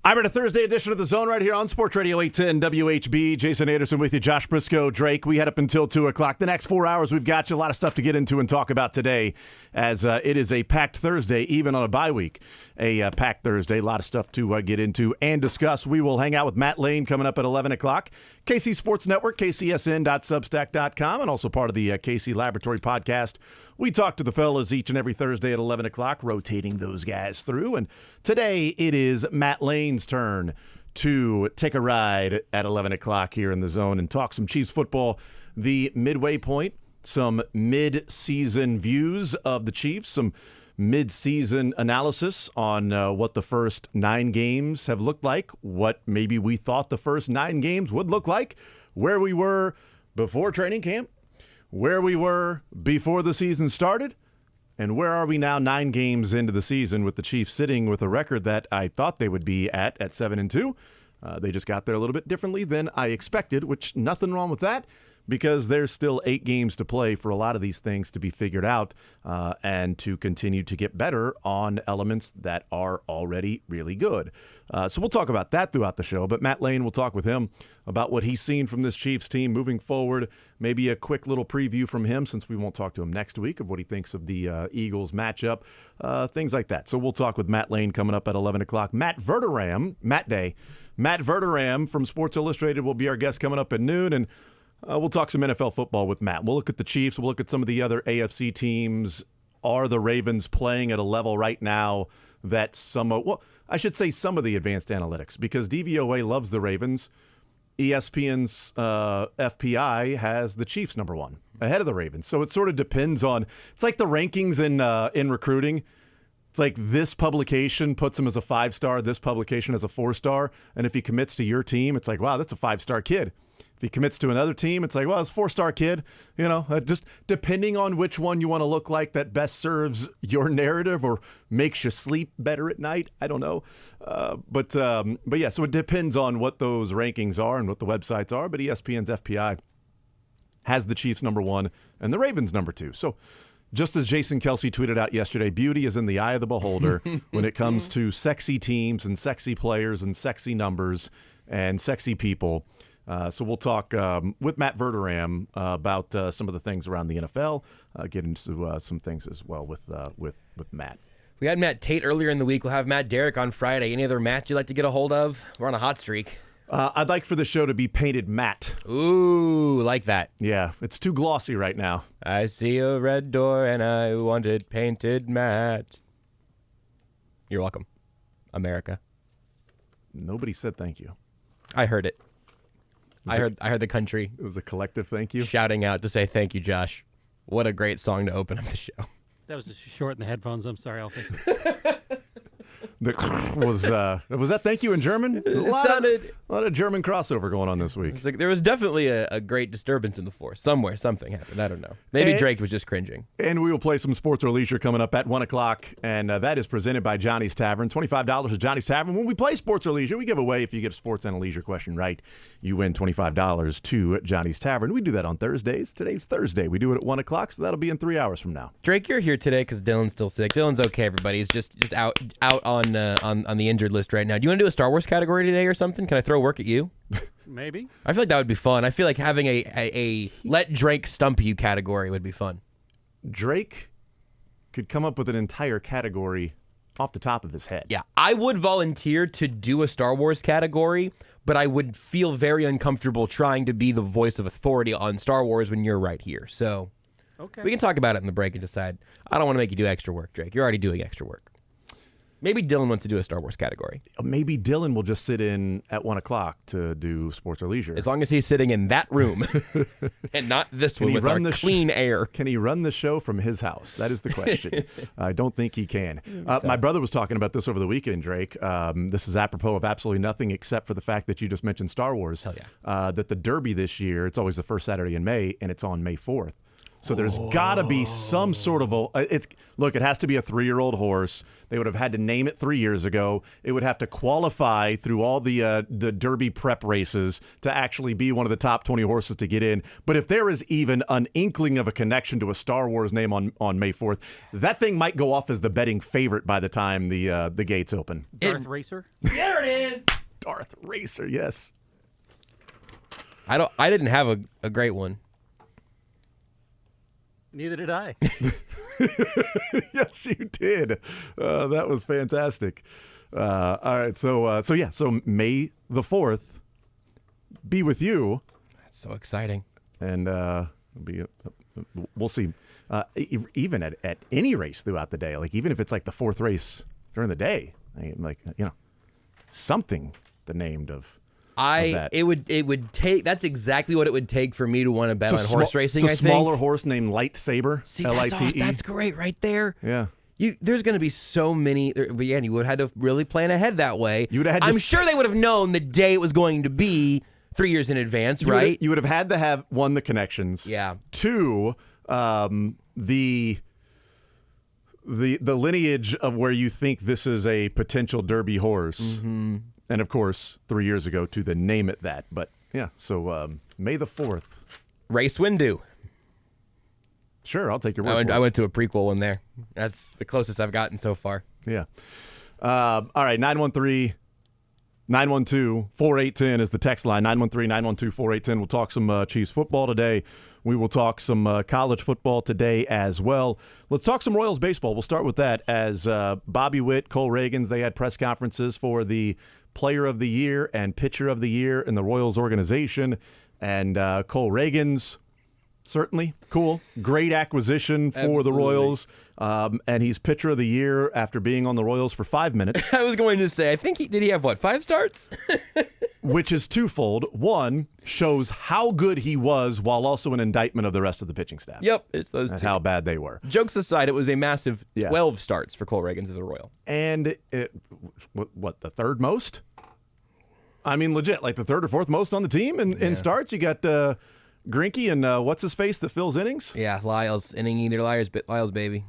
I'm at a Thursday edition of The Zone right here on Sports Radio 810 WHB. Jason Anderson with you, Josh Briscoe, Drake. We head up until 2 o'clock. The next 4 hours, we've got you a lot of stuff to get into and talk about today as it is a packed Thursday, even on a bye week. A packed Thursday, a lot of stuff to get into and discuss. We will hang out with Matt Lane coming up at 11 o'clock. KC Sports Network, kcsn.substack.com, and also part of the KC Laboratory podcast. We talk to the fellas each and every Thursday at 11 o'clock, rotating those guys through. And today it is Matt Lane's turn to take a ride at 11 o'clock here in the Zone and talk some Chiefs football. The midway point, some mid-season views of the Chiefs, some mid-season analysis on what the first 9 games have looked like, what maybe we thought the first 9 games would look like, where we were before training camp, where we were before the season started, and where are we now 9 games into the season with the Chiefs sitting with a record that I thought they would be at 7-2. They just got there a little bit differently than I expected, which nothing wrong with that, because there's still 8 games to play for a lot of these things to be figured out and to continue to get better on elements that are already really good. So we'll talk about that throughout the show, but Matt Lane will talk with him about what he's seen from this Chiefs team moving forward, maybe a quick little preview from him since we won't talk to him next week of what he thinks of the Eagles matchup, things like that. So we'll talk with Matt Lane coming up at 11 o'clock. Matt Verderame from Sports Illustrated will be our guest coming up at noon, and we'll talk some NFL football with Matt. We'll look at the Chiefs. We'll look at some of the other AFC teams. Are the Ravens playing at a level right now that some of the advanced analytics, because DVOA loves the Ravens. ESPN's FPI has the Chiefs number 1 ahead of the Ravens. So it sort of depends on – it's like the rankings in recruiting. It's like this publication puts him as a 5-star, this publication as a 4-star, and if he commits to your team, it's like, wow, that's a 5-star kid. If he commits to another team, it's like, well, it's a 4-star kid. You know, just depending on which one you want to look like that best serves your narrative or makes you sleep better at night. I don't know. But yeah, so it depends on what those rankings are and what the websites are. But ESPN's FPI has the Chiefs number 1 and the Ravens number 2. So just as Jason Kelce tweeted out yesterday, beauty is in the eye of the beholder when it comes to sexy teams and sexy players and sexy numbers and sexy people. So we'll talk with Matt Verderame about some of the things around the NFL, get into some things as well with Matt. We had Matt Tate earlier in the week. We'll have Matt Derrick on Friday. Any other Matt you'd like to get a hold of? We're on a hot streak. I'd like for the show to be painted matte. Ooh, like that. Yeah, it's too glossy right now. I see a red door and I want it painted matte. You're welcome, America. Nobody said thank you. I heard it. I heard the country. It was a collective thank you. Shouting out to say thank you, Josh. What a great song to open up the show. That was just short in the headphones. I'm sorry. I'll fix it. Was that thank you in German? A lot of German crossover going on this week. There was definitely a great disturbance in the force. Somewhere, something happened. I don't know. Maybe Drake was just cringing. And we will play some Sports or Leisure coming up at 1 o'clock, and that is presented by Johnny's Tavern. $25 at Johnny's Tavern. When we play Sports or Leisure, we give away, if you get a sports and a leisure question right, you win $25 to Johnny's Tavern. We do that on Thursdays. Today's Thursday. We do it at 1 o'clock, so that'll be in 3 hours from now. Drake, you're here today because Dylan's still sick. Dylan's okay, everybody. He's just out on the injured list right now. Do you want to do a Star Wars category today or something? Can I throw work at you? Maybe. I feel like that would be fun. I feel like having a let Drake stump you category would be fun. Drake could come up with an entire category off the top of his head. Yeah, I would volunteer to do a Star Wars category, but I would feel very uncomfortable trying to be the voice of authority on Star Wars when you're right here. So we can talk about it in the break and decide. I don't want to make you do extra work, Drake. You're already doing extra work. Maybe Dylan wants to do a Star Wars category. Maybe Dylan will just sit in at 1 o'clock to do Sports or Leisure. As long as he's sitting in that room and not this one with our clean air. Can he run the show from his house? That is the question. I don't think he can. My brother was talking about this over the weekend, Drake. This is apropos of absolutely nothing except for the fact that you just mentioned Star Wars. Hell yeah. That the Derby this year, it's always the first Saturday in May, and it's on May 4th. So there's got to be some sort of it has to be a 3-year-old horse. They would have had to name it 3 years ago. It would have to qualify through all the Derby prep races to actually be one of the top 20 horses to get in. But if there is even an inkling of a connection to a Star Wars name on May 4th, that thing might go off as the betting favorite by the time the gates open. Darth Racer? There it is. Darth Racer, yes. I didn't have a great one. Neither did I. Yes, you did. That was fantastic. All right, so May the 4th be with you, That's so exciting. and we'll see. Even at any race throughout the day, like even if it's like the 4th race during the day, something the named of. That. It would take. That's exactly what it would take for me to want to bet on horse racing. It's a smaller horse named Lightsaber. See, Lite. that's great right there. Yeah. There's going to be so many. Again, you would have had to really plan ahead that way. You would have had. I'm sure they would have known the day it was going to be 3 years in advance, right? You would have had to have, one, the connections. Yeah. Two, the lineage of where you think this is a potential Derby horse. Mm-hmm. And of course, 3 years ago to the name it that. But yeah, so May the 4th. Race Windu. Sure, I'll take your word for I it. went to a prequel one there. That's the closest I've gotten so far. Yeah. All right, 913-912-4810 is the text line. 913-912-4810. We'll talk some Chiefs football today. We will talk some college football today as well. Let's talk some Royals baseball. We'll start with that as Bobby Witt, Cole Reagans, they had press conferences for the Player of the Year and Pitcher of the Year in the Royals organization. And Cole Reagans, certainly cool. Great acquisition for Absolutely. the Royals. And he's Pitcher of the Year after being on the Royals for 5 minutes. I was going to say, I think did he have 5 starts? Which is twofold. One, shows how good he was while also an indictment of the rest of the pitching staff. Yep, it's those And two. how bad they were. Jokes aside, it was a massive Yeah. 12 starts for Cole Reagans as a Royal. And the third most? I mean, legit, like the third or fourth most on the team in starts. You got Greinke and what's his face that fills innings? Yeah, Lyles, inning eater, Lyles baby.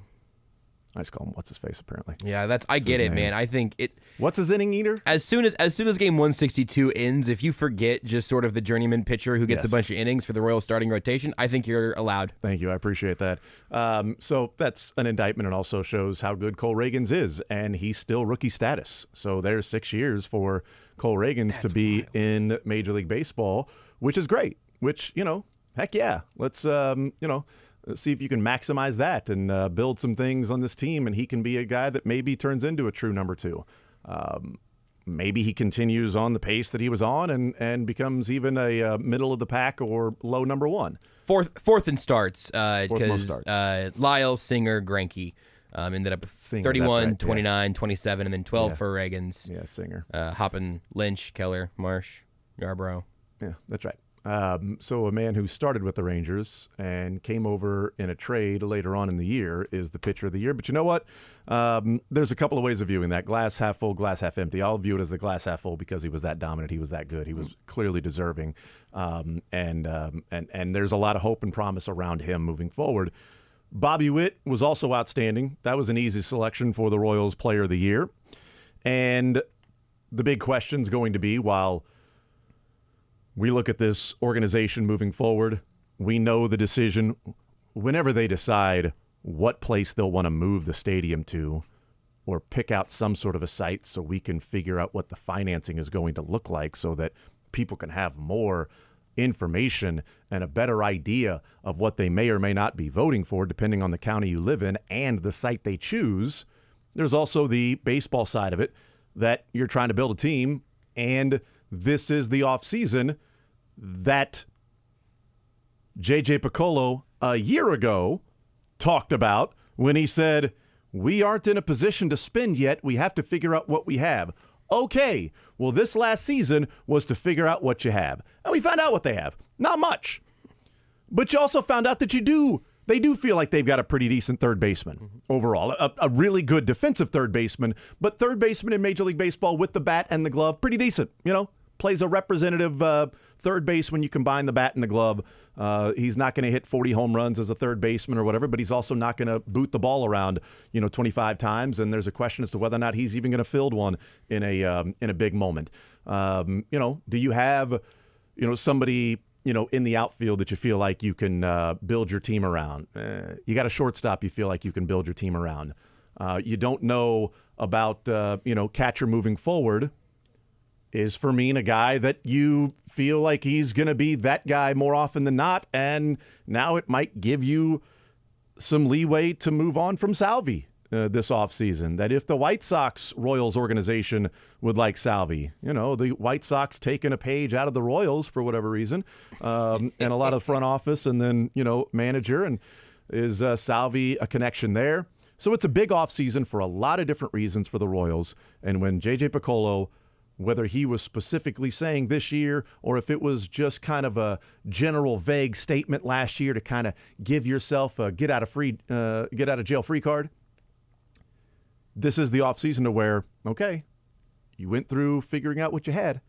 I just call him what's his face apparently. Yeah, I get his it, name. man. I think it. What's his inning eater? As soon as game 162 ends, if you forget just sort of the journeyman pitcher who gets Yes. a bunch of innings for the Royal starting rotation, I think you're allowed. Thank you. I appreciate that. So that's an indictment and also shows how good Cole Reagans is, and he's still rookie status. So there's 6 years for Cole Reagans to be in Major League Baseball, which is great. Which, heck yeah. Let's, see if you can maximize that and build some things on this team, and he can be a guy that maybe turns into a true number 2. Maybe he continues on the pace that he was on and becomes even a middle of the pack or low number 1. Fourth in starts most because starts. Lyles, Singer, Greinke ended up with Singer, 31, that's right, 29, 27, and then 12 Yeah. for Reagans. Yeah, Singer. Hoppin, Lynch, Keller, Marsh, Yarbrough. Yeah, that's right. So a man who started with the Rangers and came over in a trade later on in the year is the Pitcher of the Year. But you know what? There's a couple of ways of viewing that. Glass half full, glass half empty. I'll view it as the glass half full because he was that dominant. He was that good. He was clearly deserving. And there's a lot of hope and promise around him moving forward. Bobby Witt was also outstanding. That was an easy selection for the Royals Player of the Year. And the big question's going to be, while we look at this organization moving forward, we know the decision whenever they decide what place they'll want to move the stadium to or pick out some sort of a site so we can figure out what the financing is going to look like so that people can have more information and a better idea of what they may or may not be voting for depending on the county you live in and the site they choose. There's also the baseball side of it that you're trying to build a team, and this is the offseason that J.J. Piccolo a year ago talked about when he said, we aren't in a position to spend yet. We have to figure out what we have. Okay, well, this last season was to figure out what you have. And we found out what they have. Not much. But you also found out that they do feel like they've got a pretty decent third baseman overall. A really good defensive third baseman, but third baseman in Major League Baseball with the bat and the glove, pretty decent, plays a representative third base when you combine the bat and the glove. He's not going to hit 40 home runs as a third baseman or whatever, but he's also not going to boot the ball around, 25 times. And there's a question as to whether or not he's even going to field one in a big moment. Do you have, somebody, in the outfield that you feel like you can build your team around? You got a shortstop you feel like you can build your team around. You don't know about, catcher moving forward. Is Fermin a guy that you feel like he's going to be that guy more often than not? And now it might give you some leeway to move on from Salvi this offseason. That if the White Sox Royals organization would like Salvi, the White Sox taking a page out of the Royals for whatever reason, and a lot of front office and then, manager. And is Salvi a connection there? So it's a big offseason for a lot of different reasons for the Royals. And when J.J. Picollo, whether he was specifically saying this year or if it was just kind of a general vague statement last year to kind of give yourself a get out of jail free card, this is the offseason to where, okay, you went through figuring out what you had.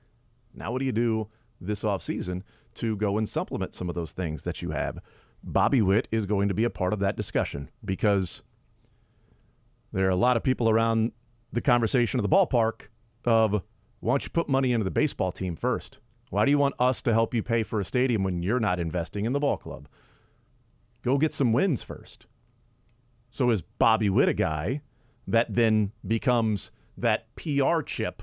Now what do you do this offseason to go and supplement some of those things that you have? Bobby Witt is going to be a part of that discussion because there are a lot of people around the conversation of the ballpark of, why don't you put money into the baseball team first? Why do you want us to help you pay for a stadium when you're not investing in the ball club? Go get some wins first. So is Bobby Witt a guy that then becomes that PR chip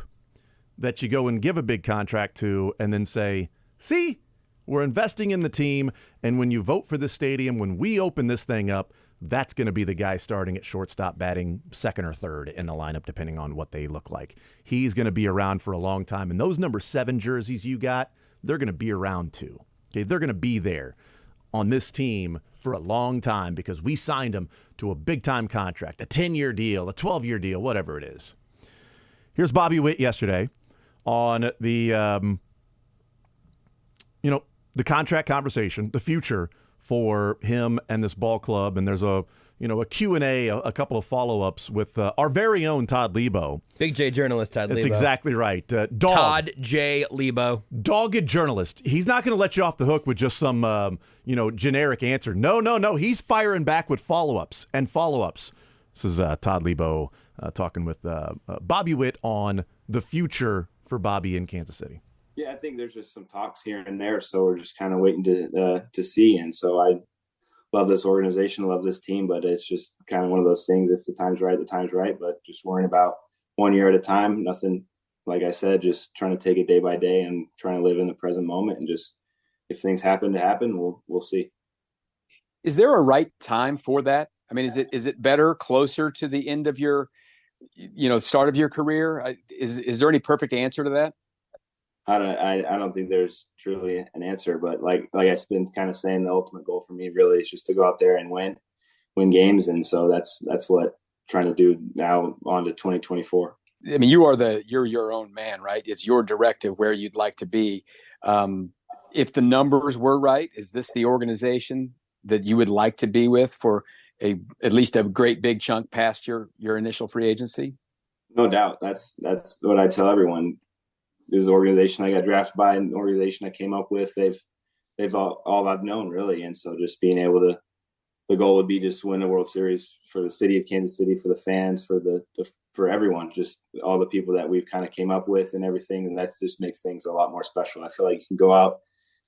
that you go and give a big contract to and then say, see, we're investing in the team, and when you vote for this stadium, when we open this thing up, that's going to be the guy starting at shortstop, batting second or third in the lineup, depending on what they look like. He's going to be around for a long time. And those number 7 jerseys you got, they're going to be around too. Okay, they're going to be there on this team for a long time because we signed them to a big-time contract, a 10-year deal, a 12-year deal, whatever it is. Here's Bobby Witt yesterday on the, the contract conversation, the future for him and this ball club. And there's a Q&A, a couple of follow-ups with our very own Todd Lebo. Big J journalist Todd Lebo. That's exactly right. Todd J. Lebo. Dogged journalist. He's not going to let you off the hook with just some, generic answer. No. He's firing back with follow-ups and follow-ups. This is Todd Lebo talking with Bobby Witt on the future for Bobby in Kansas City. Yeah, I think there's just some talks here and there, so we're just kind of waiting to see. And so I love this organization, love this team, but it's just kind of one of those things. If the time's right, the time's right. But just worrying about 1 year at a time. Nothing, like I said, just trying to take it day by day and trying to live in the present moment. And just if things happen to happen, we'll see. Is there a right time for that? I mean, is it better closer to the end of your, start of your career? Is there any perfect answer to that? I don't think there's truly an answer, but like I've been kind of saying, the ultimate goal for me really is just to go out there and win games. And so that's what I'm trying to do now on to 2024. I mean, you're your own man, right? It's your directive where you'd like to be. If the numbers were right, is this the organization that you would like to be with for at least a great big chunk past your initial free agency? No doubt. That's what I tell everyone. This is the organization I got drafted by, an organization I came up with. They've all I've known really. And so just being able to, the goal would be just to win a World Series for the city of Kansas City, for the fans, for everyone, just all the people that we've kind of came up with and everything. And that just makes things a lot more special. I feel like you can go out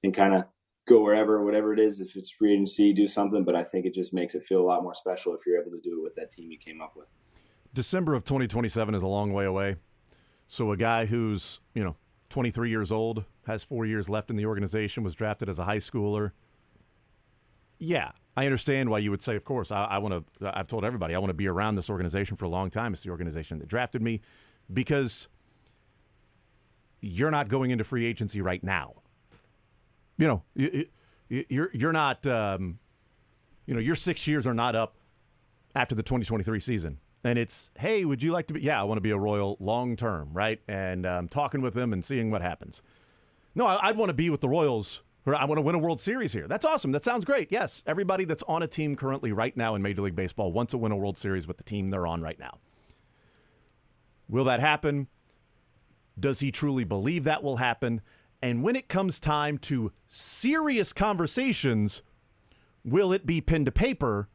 and kind of go whatever it is, if it's free agency, do something, but I think it just makes it feel a lot more special if you're able to do it with that team you came up with. December of 2027 is a long way away. So a guy who's, 23 years old, has 4 years left in the organization, was drafted as a high schooler. Yeah, I understand why you would say, of course, I've told everybody, I want to be around this organization for a long time. It's the organization that drafted me, because you're not going into free agency right now. You're not, your 6 years are not up after the 2023 season. And it's, hey, would you like to be? Yeah, I want to be a Royal long term, right? And talking with them and seeing what happens. No, I'd want to be with the Royals. Or I want to win a World Series here. That's awesome. That sounds great. Yes, everybody that's on a team currently right now in Major League Baseball wants to win a World Series with the team they're on right now. Will that happen? Does he truly believe that will happen? And when it comes time to serious conversations, will it be pen to paper?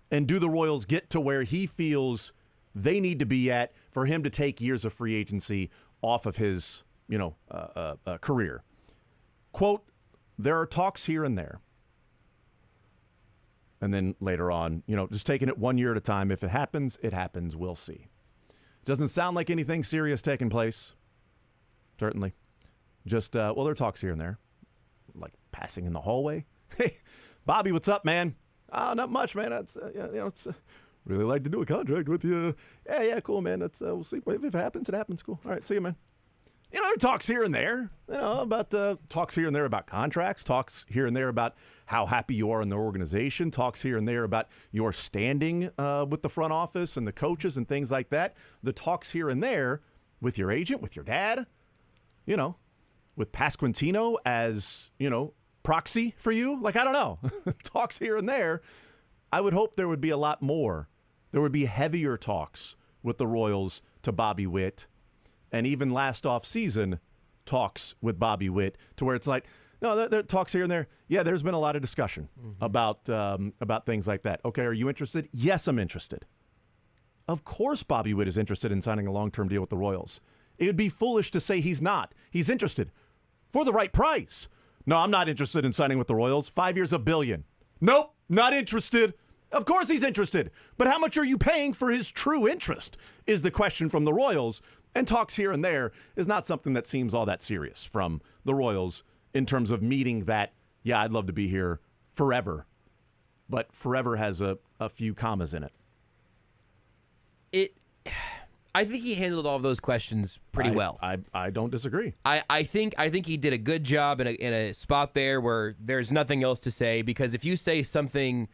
And do the Royals get to where he feels they need to be at for him to take years of free agency off of his, career? Quote, there are talks here and there. And then later on, just taking it 1 year at a time. If it happens, it happens. We'll see. Doesn't sound like anything serious taking place. Certainly. Just, there are talks here and there. Like passing in the hallway. Hey, Bobby, what's up, man? Not much, man. It's, really like to do a contract with you. Yeah, cool, man. That's we'll see. If it happens, it happens. Cool. All right, see you, man. There are talks here and there, about talks here and there about contracts, talks here and there about how happy you are in the organization, talks here and there about your standing with the front office and the coaches and things like that. The talks here and there with your agent, with your dad, with Pasquantino as, proxy for you. Like, I don't know. Talks here and there. I would hope there would be a lot more. There would be heavier talks with the Royals to Bobby Witt. And even last offseason, talks with Bobby Witt to where it's like, no, there are talks here and there. Yeah, there's been a lot of discussion about things like that. Okay, are you interested? Yes, I'm interested. Of course Bobby Witt is interested in signing a long-term deal with the Royals. It would be foolish to say he's not. He's interested for the right price. No, I'm not interested in signing with the Royals. 5 years, $1 billion. Nope, not interested. Of course he's interested. But how much are you paying for his true interest is the question from the Royals. And talks here and there is not something that seems all that serious from the Royals in terms of meeting that, yeah, I'd love to be here forever. But forever has a few commas in it. I think he handled all of those questions pretty well. I don't disagree. I think he did a good job in a spot there where there's nothing else to say, because if you say something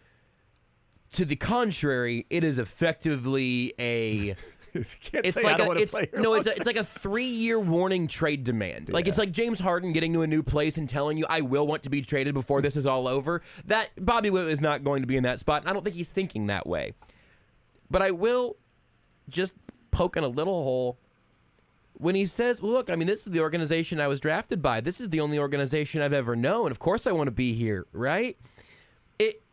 to the contrary, it is effectively a it's like it's like a 3-year warning trade demand. Like, it's like James Harden getting to a new place and telling you, I will want to be traded before this is all over. That Bobby Witt is not going to be in that spot, and I don't think he's thinking that way. But I will just poke in a little hole when he says, well, look, I mean, this is the organization I was drafted by. This is the only organization I've ever known. Of course I want to be here, right?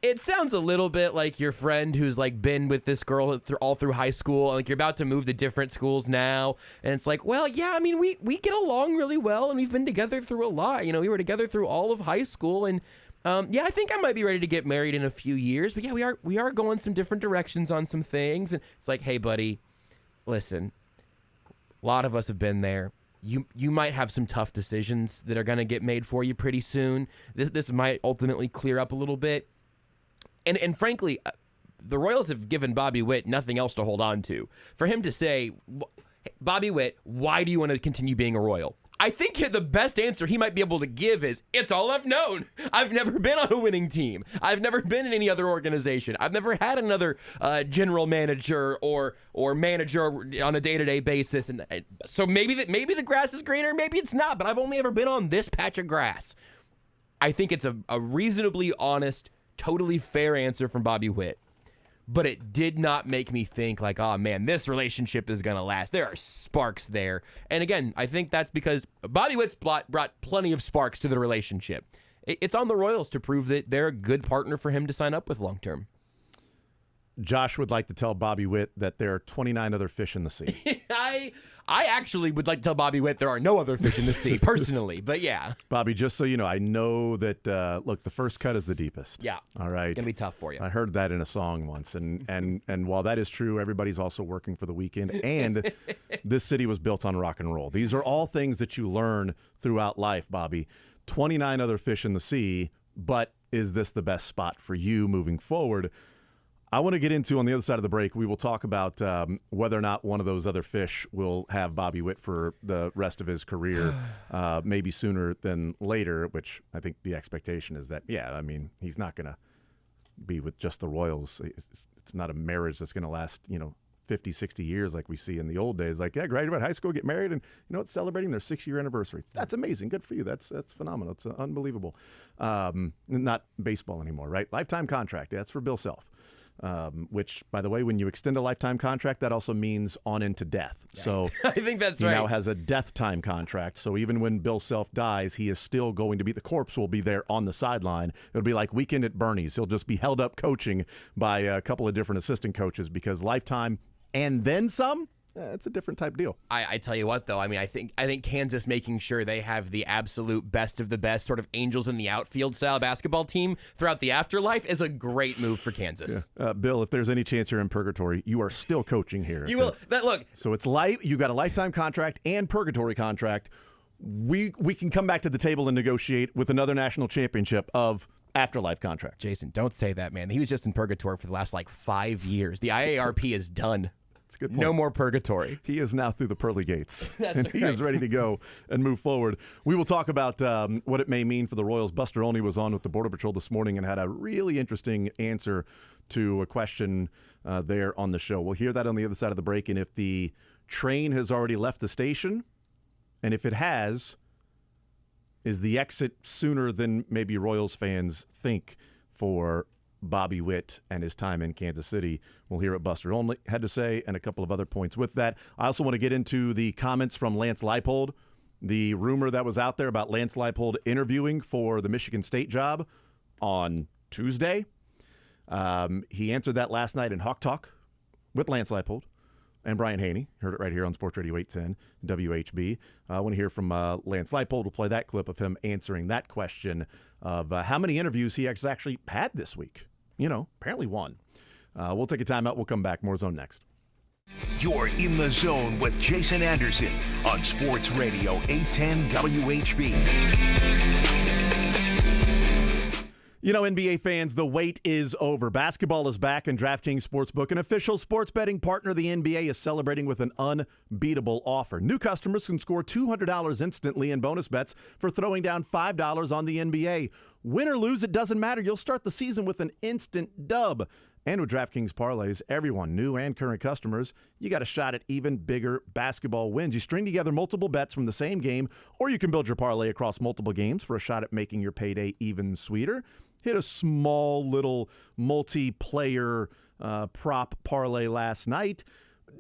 It sounds a little bit like your friend who's like been with this girl all through high school, and like you're about to move to different schools now, and it's like, well, yeah, I mean, we get along really well, and we've been together through a lot. We were together through all of high school, and yeah, I think I might be ready to get married in a few years. But yeah, we are going some different directions on some things, and it's like, hey, buddy, listen, a lot of us have been there. You might have some tough decisions that are going to get made for you pretty soon. This might ultimately clear up a little bit. And frankly, the Royals have given Bobby Witt nothing else to hold on to. For him to say, Bobby Witt, why do you want to continue being a Royal? I think the best answer he might be able to give is, it's all I've known. I've never been on a winning team. I've never been in any other organization. I've never had another general manager or manager on a day-to-day basis. And so maybe the grass is greener, maybe it's not, but I've only ever been on this patch of grass. I think it's a reasonably honest, totally fair answer from Bobby Witt. But it did not make me think like, oh man, this relationship is going to last. There are sparks there. And again, I think that's because Bobby Witt's brought plenty of sparks to the relationship. It's on the Royals to prove that they're a good partner for him to sign up with long term. Josh would like to tell Bobby Witt that there are 29 other fish in the sea. I actually would like to tell Bobby Witt there are no other fish in the sea, personally. But yeah. Bobby, just so you know, I know that, look, the first cut is the deepest. Yeah. All right. It's going to be tough for you. I heard that in a song once. And while that is true, everybody's also working for the weekend. And this city was built on rock and roll. These are all things that you learn throughout life, Bobby. 29 other fish in the sea, but is this the best spot for you moving forward? I want to get into, on the other side of the break, we will talk about whether or not one of those other fish will have Bobby Witt for the rest of his career, maybe sooner than later, which I think the expectation is that, yeah, I mean, he's not going to be with just the Royals. It's not a marriage that's going to last, 50, 60 years like we see in the old days. Like, yeah, graduate high school, get married, and, it's celebrating their 6-year anniversary. That's amazing. Good for you. That's phenomenal. It's unbelievable. Not baseball anymore, right? Lifetime contract. That's for Bill Self. which, by the way, when you extend a lifetime contract, that also means on into death. So I think that's he right. now has a death time contract. So even when Bill Self dies, he is still going to be, the corpse will be there on the sideline. It'll be like Weekend at Bernie's. He'll just be held up coaching by a couple of different assistant coaches because lifetime and then some. It's a different type deal. I tell you what, though, I mean, I think Kansas making sure they have the absolute best of the best sort of angels in the outfield style basketball team throughout the afterlife is a great move for Kansas. Yeah. Bill, if there's any chance you're in purgatory, you are still coaching here. You will. Look. So it's you got a lifetime contract and purgatory contract. We can come back to the table and negotiate with another national championship of afterlife contract. Jason, don't say that, man. He was just in purgatory for the last 5 years. The IARP is done. That's a good point. No more purgatory. He is now through the pearly gates, That's and he is ready to go and move forward. We will talk about what it may mean for the Royals. Buster Olney was on with the Border Patrol this morning and had a really interesting answer to a question there on the show. We'll hear that on the other side of the break, and if the train has already left the station, and if it has, is the exit sooner than maybe Royals fans think for Bobby Witt and his time in Kansas City? We'll hear what Buster Olney had to say and a couple of other points with that. I also want to get into the comments from Lance Leipold, the rumor that was out there about Lance Leipold interviewing for the Michigan State job on Tuesday. He answered that last night in Hawk Talk with Lance Leipold and Brian Haney. Heard it right here on Sports Radio 810 WHB. I want to hear from Lance Leipold. We'll play that clip of him answering that question of how many interviews he has actually had this week. Apparently one. We'll take a timeout. We'll come back. More Zone next. You're in the zone with Jason Anderson on Sports Radio 810 WHB. NBA fans, the wait is over. Basketball is back, and DraftKings Sportsbook, an official sports betting partner of the NBA, is celebrating with an unbeatable offer. New customers can score $200 instantly in bonus bets for throwing down $5 on the NBA. Win or lose, it doesn't matter. You'll start the season with an instant dub. And with DraftKings Parlays, everyone, new and current customers, you got a shot at even bigger basketball wins. You string together multiple bets from the same game, or you can build your parlay across multiple games for a shot at making your payday even sweeter. Hit a small little multiplayer prop parlay last night.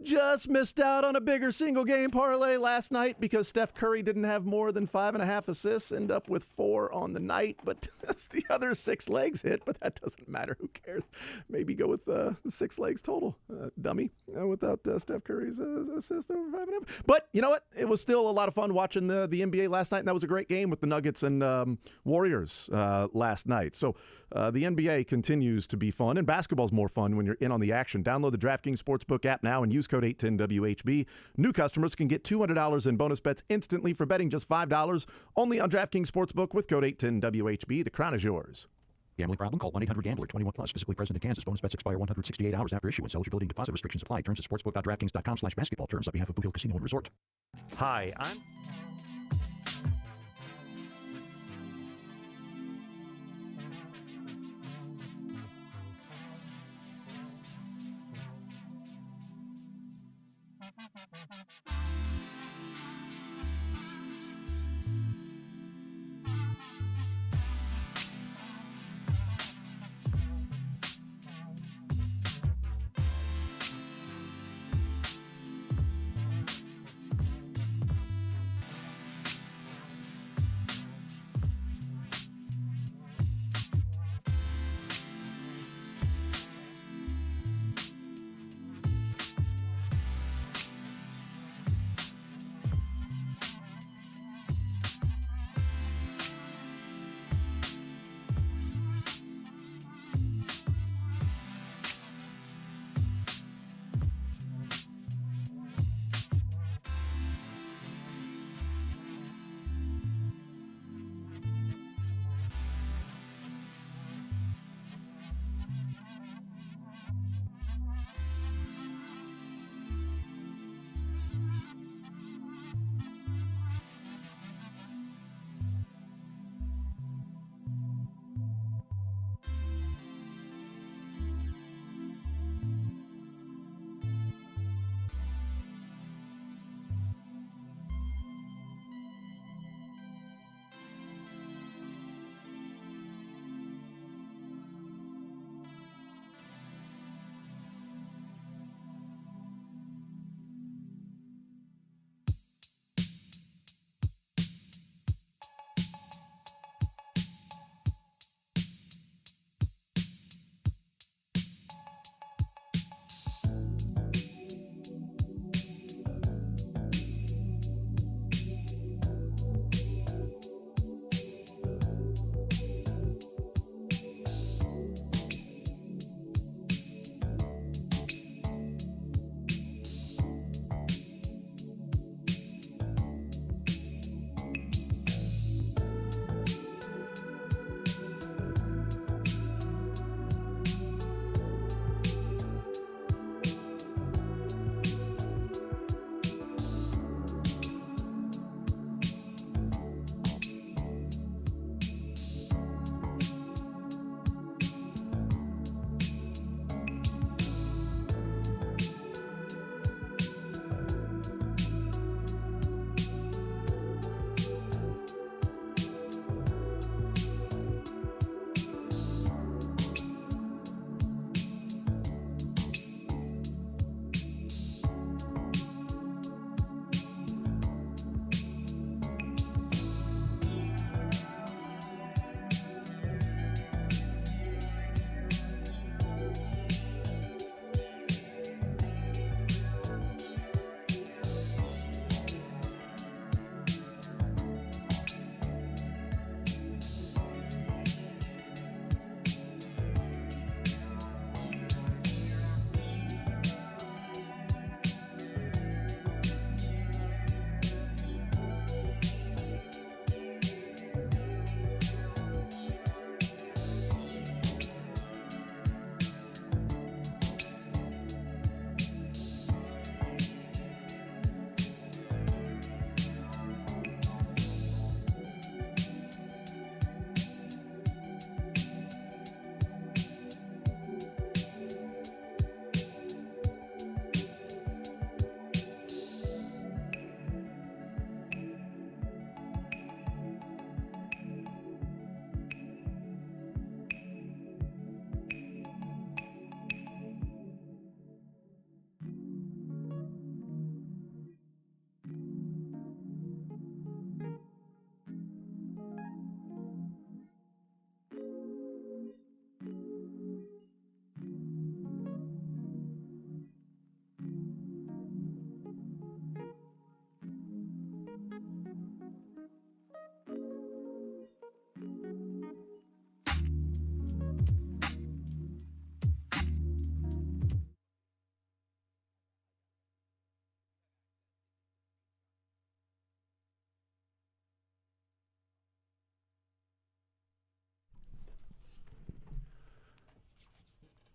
Just missed out on a bigger single game parlay last night because Steph Curry didn't have more than 5.5 assists, end up with 4 on the night, but that's the other 6 legs hit, but that doesn't matter. Who cares? Maybe go with 6 legs total, dummy, without Steph Curry's assist over 5.5. But you know what? It was still a lot of fun watching the NBA last night, and that was a great game with the Nuggets and Warriors last night. So the NBA continues to be fun, and basketball's more fun when you're in on the action. Download the DraftKings Sportsbook app now and use code 810WHB. New customers can get $200 in bonus bets instantly for betting just $5 only on DraftKings Sportsbook with code 810WHB. The crown is yours. Gambling problem? Call 1-800-GAMBLER. 21 plus. Physically present in Kansas. Bonus bets expire 168 hours after issuance. Eligibility and deposit restrictions apply. Terms at sportsbook.draftkings.com/basketball. Terms on behalf of Boot Hill Casino and Resort. Hi, I'm...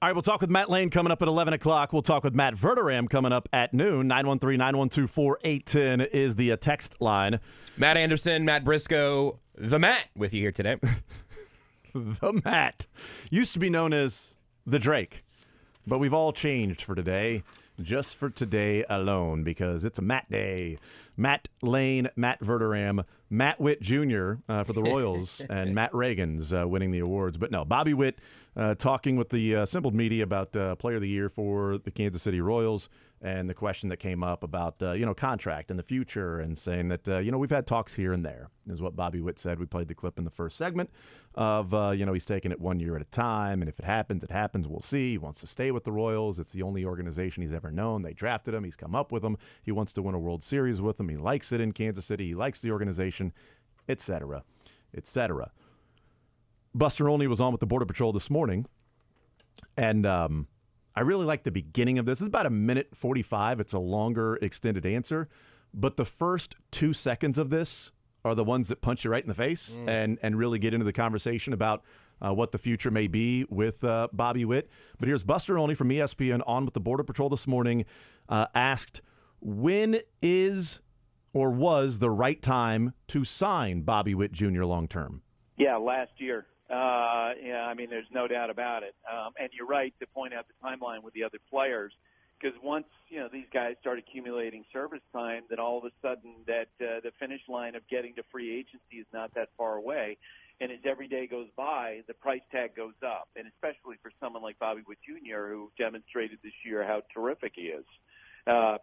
All right, we'll talk with Matt Lane coming up at 11 o'clock. We'll talk with Matt Verderam coming up at noon. 913-912-4810 is the text line. Matt Anderson, Matt Briscoe, the Matt with you here today. The Matt. Used to be known as the Drake, but we've all changed for today, just for today alone, because it's a Matt day. Matt Lane, Matt Verderam, Matt Witt Jr. For the Royals, and Matt Reagan's winning the awards. But no, Bobby Witt talking with the assembled media about Player of the Year for the Kansas City Royals, and the question that came up about contract in the future, and saying that we've had talks here and there, is what Bobby Witt said. We played the clip in the first segment of he's taking it 1 year at a time, and if it happens, it happens. We'll see. He wants to stay with the Royals. It's the only organization he's ever known. They drafted him. He's come up with them. He wants to win a World Series with them. He likes it in Kansas City. He likes the organization, etc., etc. Buster Olney was on with the Border Patrol this morning, and I really like the beginning of this. It's about 1:45. It's a longer, extended answer, but the first 2 seconds of this are the ones that punch you right in the face and really get into the conversation about what the future may be with Bobby Witt. But here's Buster Olney from ESPN on with the Border Patrol this morning, asked when is or was the right time to sign Bobby Witt Jr. long-term? Yeah, last year. There's no doubt about it. And you're right to point out the timeline with the other players, because once, these guys start accumulating service time, then all of a sudden that the finish line of getting to free agency is not that far away. And as every day goes by, the price tag goes up, and especially for someone like Bobby Witt Jr., who demonstrated this year how terrific he is.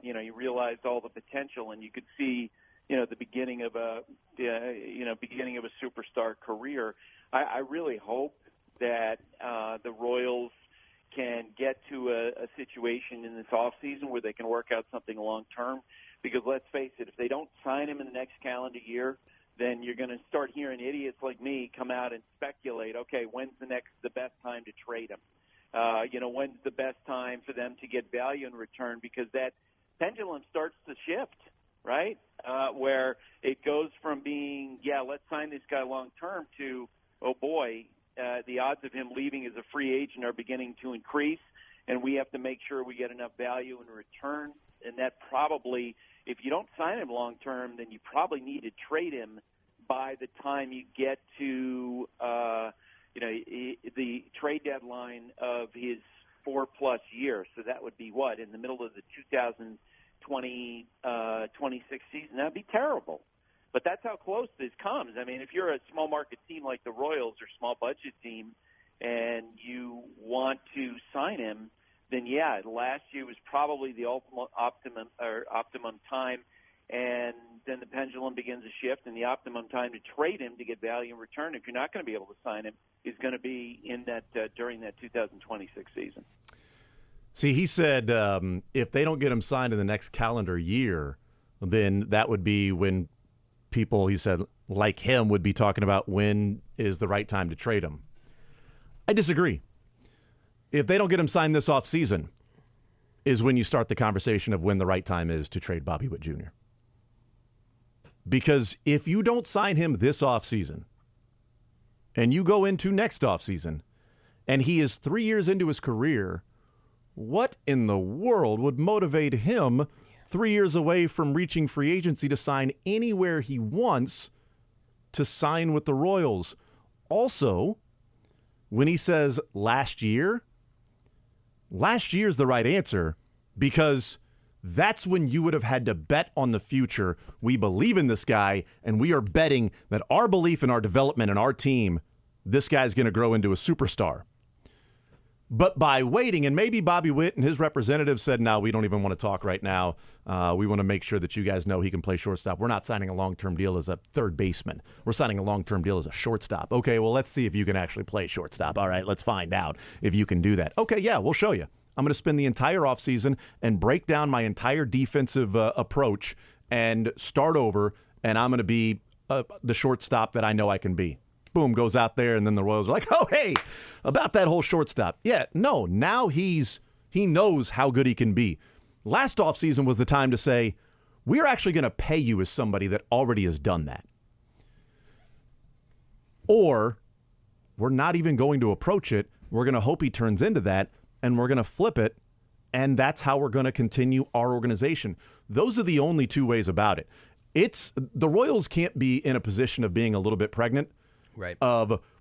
You realized all the potential, and you could see, the beginning of a superstar career. I really hope that the Royals can get to a situation in this offseason where they can work out something long-term, because let's face it, if they don't sign him in the next calendar year, then you're going to start hearing idiots like me come out and speculate, okay, when's the best time to trade him? When's the best time for them to get value in return? Because that pendulum starts to shift, right? Where it goes from being, let's sign this guy long-term to, oh boy, the odds of him leaving as a free agent are beginning to increase, and we have to make sure we get enough value in return. And that probably, if you don't sign him long-term, then you probably need to trade him by the time you get to, the trade deadline of his 4+ years. So that would be what, in the middle of the 2026 season? That'd be terrible. But that's how close this comes. I mean, if you're a small market team like the Royals or small budget team and you want to sign him, then last year was probably the optimum time, and then the pendulum begins to shift, and the optimum time to trade him to get value in return, if you're not going to be able to sign him, is going to be in that during that 2026 season. See, he said if they don't get him signed in the next calendar year, then that would be when people, he said, like him would be talking about when is the right time to trade him. I disagree. If they don't get him signed this offseason is when you start the conversation of when the right time is to trade Bobby Witt Jr. Because if you don't sign him this offseason and you go into next offseason and he is 3 years into his career, what in the world would motivate him 3 years away from reaching free agency to sign anywhere he wants to sign with the Royals? Also, when he says last year is the right answer, because that's when you would have had to bet on the future. We believe in this guy, and we are betting that our belief in our development and our team, this guy's going to grow into a superstar. But by waiting, and maybe Bobby Witt and his representatives said, no, we don't even want to talk right now. We want to make sure that you guys know he can play shortstop. We're not signing a long-term deal as a third baseman. We're signing a long-term deal as a shortstop. Okay, well, let's see if you can actually play shortstop. All right, let's find out if you can do that. Okay, yeah, we'll show you. I'm going to spend the entire offseason and break down my entire defensive approach and start over, and I'm going to be the shortstop that I know I can be. Boom, goes out there, and then the Royals are like, oh, hey, about that whole shortstop. Yeah, no, now he knows how good he can be. Last offseason was the time to say, we're actually going to pay you as somebody that already has done that. Or we're not even going to approach it. We're going to hope he turns into that, and we're going to flip it, and that's how we're going to continue our organization. Those are the only two ways about it. The Royals can't be in a position of being a little bit pregnant. Right.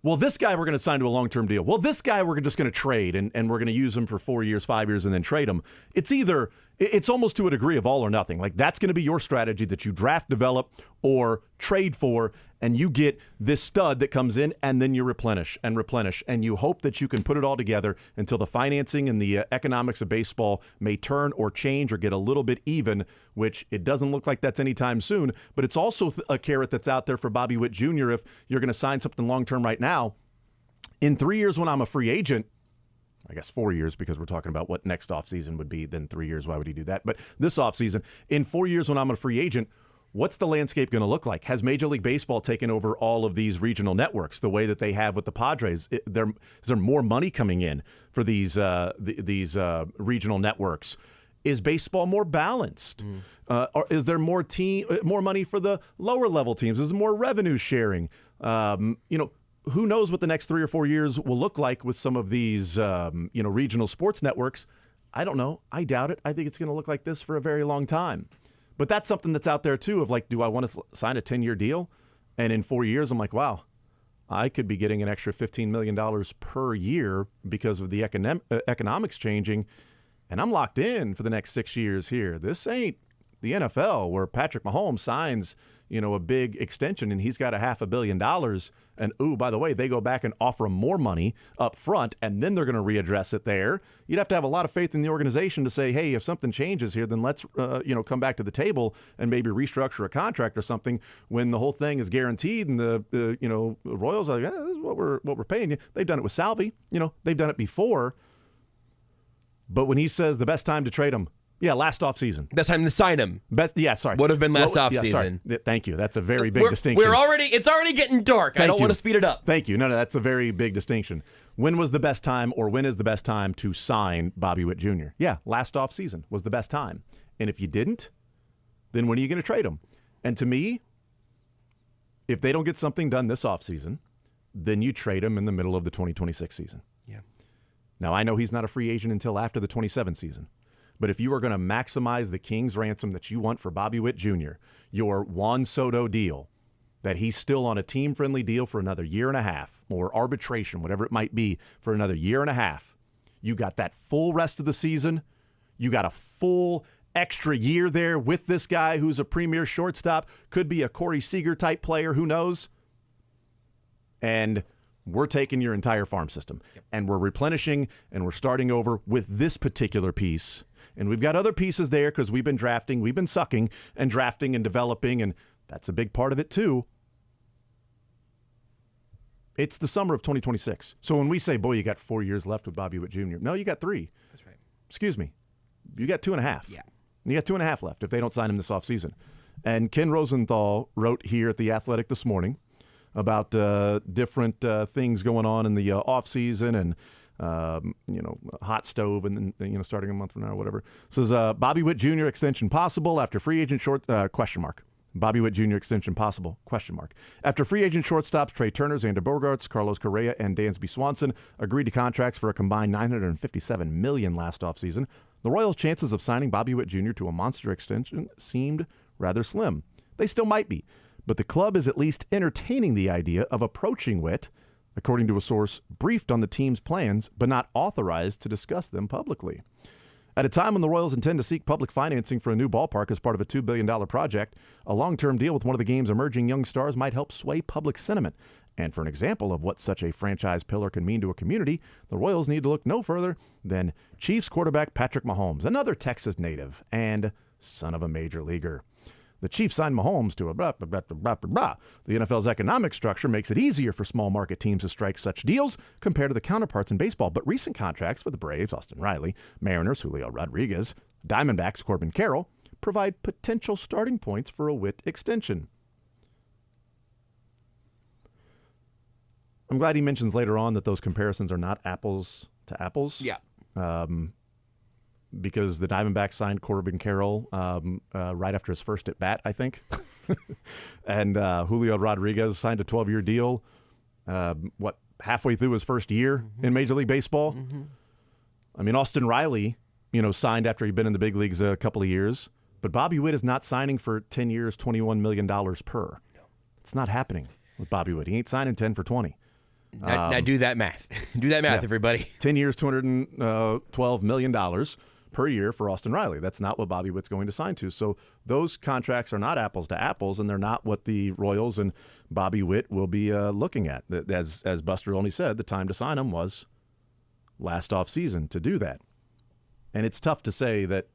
Well, this guy we're going to sign to a long-term deal. Well, this guy we're just going to trade, and we're going to use him for 4 years, 5 years, and then trade him. It's almost to a degree of all or nothing. Like, that's going to be your strategy, that you draft, develop, or trade for, and you get this stud that comes in, and then you replenish, and you hope that you can put it all together until the financing and the economics of baseball may turn or change or get a little bit even, which it doesn't look like that's anytime soon. But it's also a carrot that's out there for Bobby Witt Jr. if you're going to sign something long-term right now. In 3 years when I'm a free agent, I guess 4 years because we're talking about what next offseason would be, then 3 years, why would he do that? But this offseason, in 4 years when I'm a free agent, what's the landscape going to look like? Has Major League Baseball taken over all of these regional networks the way that they have with the Padres? Is there more money coming in for these regional networks? Is baseball more balanced? Or is there more money for the lower level teams? Is there more revenue sharing? Who knows what the next 3 or 4 years will look like with some of these regional sports networks? I don't know. I doubt it. I think it's going to look like this for a very long time. But that's something that's out there, too, of like, do I want to sign a 10-year deal? And in 4 years, I'm like, wow, I could be getting an extra $15 million per year because of the economics changing, and I'm locked in for the next 6 years here. This ain't the NFL where Patrick Mahomes signs, a big extension and he's got $500 million. And, by the way, they go back and offer him more money up front, and then they're going to readdress it there. You'd have to have a lot of faith in the organization to say, hey, if something changes here, then let's, come back to the table and maybe restructure a contract or something when the whole thing is guaranteed. And the Royals are like, this is what we're paying you. They've done it with Salvi. They've done it before. But when he says the best time to trade him, last offseason. Best time to sign him. Sorry. Would have been last offseason. Thank you. That's a very big distinction. It's already getting dark. I don't want to speed it up. Thank you. No, that's a very big distinction. When was the best time, or when is the best time to sign Bobby Witt Jr.? Last offseason was the best time. And if you didn't, then when are you going to trade him? And to me, if they don't get something done this offseason, then you trade him in the middle of the 2026 season. Yeah. Now, I know he's not a free agent until after the 27 season. But if you are going to maximize the King's ransom that you want for Bobby Witt Jr., your Juan Soto deal, that he's still on a team-friendly deal for another year and a half, or arbitration, whatever it might be, for another year and a half, you got that full rest of the season, you got a full extra year there with this guy who's a premier shortstop, could be a Corey Seager-type player, who knows? And we're taking your entire farm system, and we're replenishing, and we're starting over with this particular piece. And we've got other pieces there because we've been drafting, we've been sucking and drafting and developing, and that's a big part of it too. It's the summer of 2026. So when we say, boy, you got 4 years left with Bobby Witt Jr., no, you got 3. That's right. Excuse me. You got 2.5. Yeah. You got 2.5 left if they don't sign him this offseason. And Ken Rosenthal wrote here at The Athletic this morning about different things going on in the offseason and hot stove, and then, starting a month from now or whatever. Says, Bobby Witt Jr. extension possible after free agent question mark. Bobby Witt Jr. extension possible, question mark. After free agent shortstops Trey Turner, Xander Bogaerts, Carlos Correa, and Dansby Swanson agreed to contracts for a combined $957 million last offseason, the Royals' chances of signing Bobby Witt Jr. to a monster extension seemed rather slim. They still might be, but the club is at least entertaining the idea of approaching Witt, according to a source briefed on the team's plans but not authorized to discuss them publicly. At a time when the Royals intend to seek public financing for a new ballpark as part of a $2 billion project, a long-term deal with one of the game's emerging young stars might help sway public sentiment. And for an example of what such a franchise pillar can mean to a community, the Royals need to look no further than Chiefs quarterback Patrick Mahomes, another Texas native and son of a major leaguer. The Chiefs signed Mahomes to a blah, blah, blah, blah, blah, blah. The NFL's economic structure makes it easier for small market teams to strike such deals compared to the counterparts in baseball. But recent contracts for the Braves, Austin Riley, Mariners, Julio Rodriguez, Diamondbacks, Corbin Carroll, provide potential starting points for a Witt extension. I'm glad he mentions later on that those comparisons are not apples to apples. Yeah. Because the Diamondbacks signed Corbin Carroll right after his first at-bat, I think. And Julio Rodriguez signed a 12-year deal, halfway through his first year in Major League Baseball. I mean, Austin Riley, signed after he'd been in the big leagues a couple of years, but Bobby Witt is not signing for 10 years, $21 million per. It's not happening with Bobby Witt. He ain't signing 10 for 20. Now do that math. Do that math, everybody. 10 years, $212 million per year for Austin Riley. That's not what Bobby Witt's going to sign to. So those contracts are not apples to apples, and they're not what the Royals and Bobby Witt will be looking at. As Buster only said, the time to sign him was last offseason to do that. And it's tough to say that,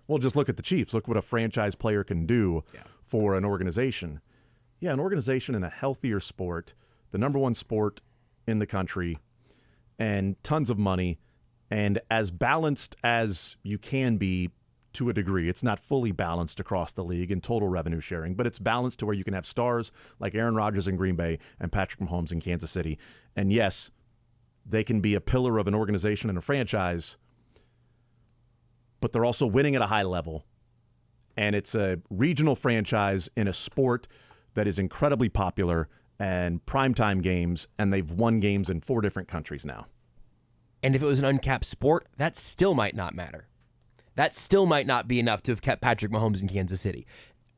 well, just look at the Chiefs. Look what a franchise player can do for an organization. Yeah, an organization in a healthier sport, the number one sport in the country, and tons of money, and as balanced as you can be to a degree. It's not fully balanced across the league in total revenue sharing, but it's balanced to where you can have stars like Aaron Rodgers in Green Bay and Patrick Mahomes in Kansas City. And yes, they can be a pillar of an organization and a franchise, but they're also winning at a high level. And it's a regional franchise in a sport that is incredibly popular and primetime games, and they've won games in 4 different countries now. And if it was an uncapped sport, that still might not matter. That still might not be enough to have kept Patrick Mahomes in Kansas City.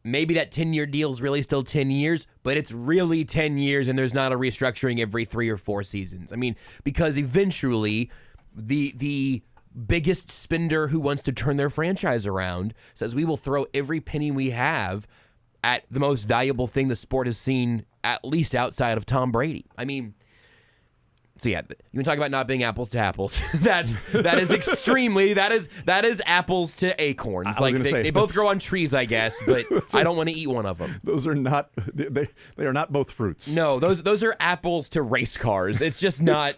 Maybe that 10-year deal is really still 10 years, but it's really 10 years, and there's not a restructuring every 3 or 4 seasons. I mean, because eventually the biggest spender who wants to turn their franchise around says we will throw every penny we have at the most valuable thing the sport has seen, at least outside of Tom Brady. I mean, so yeah, you can talk about not being apples to apples. that is extremely that is apples to acorns. Like they both grow on trees, I guess, but I don't want to eat one of them. Those are not they are not both fruits. No, those are apples to race cars. It's just not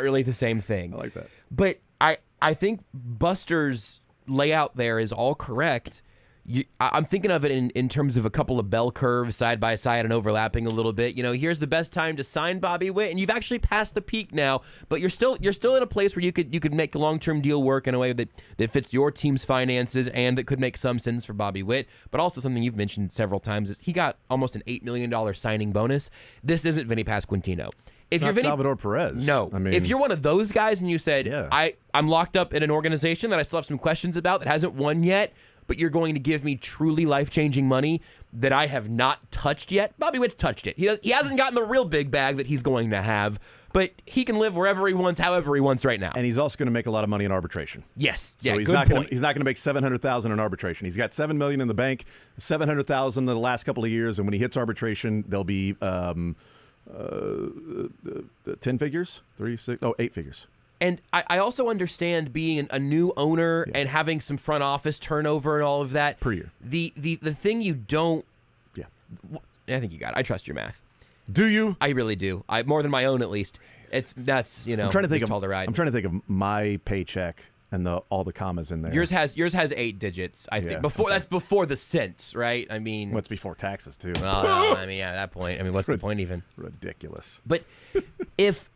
really the same thing. I like that. But I think Buster's layout there is all correct. I'm thinking of it in terms of a couple of bell curves side by side and overlapping a little bit. Here's the best time to sign Bobby Witt, and you've actually passed the peak now, but you're still in a place where you could make a long-term deal work in a way that fits your team's finances and that could make some sense for Bobby Witt. But also something you've mentioned several times is he got almost an $8 million signing bonus. This isn't Vinny Pasquantino. If you're Salvador Perez. No. I mean, if you're one of those guys and you said, I'm locked up in an organization that I still have some questions about that hasn't won yet, but you're going to give me truly life-changing money that I have not touched yet. Bobby Witt's touched it. He hasn't gotten the real big bag that he's going to have, but he can live wherever he wants, however he wants right now. And he's also going to make a lot of money in arbitration. Yes. So he's not going to make $700,000 in arbitration. He's got $7 million in the bank, $700,000 in the last couple of years, and when he hits arbitration, there'll be 10 figures, 8 figures. And I also understand being a new owner and having some front office turnover and all of that. Per year. The thing you don't... Yeah. I think you got it. I trust your math. Do you? I really do. More than my own, at least. I'm trying to think of my paycheck and all the commas in there. Yours has 8 digits, I think. That's before the cents, right? I mean... What's before taxes, too? Well, no, I mean, at that point, what's the point even? Ridiculous. But if...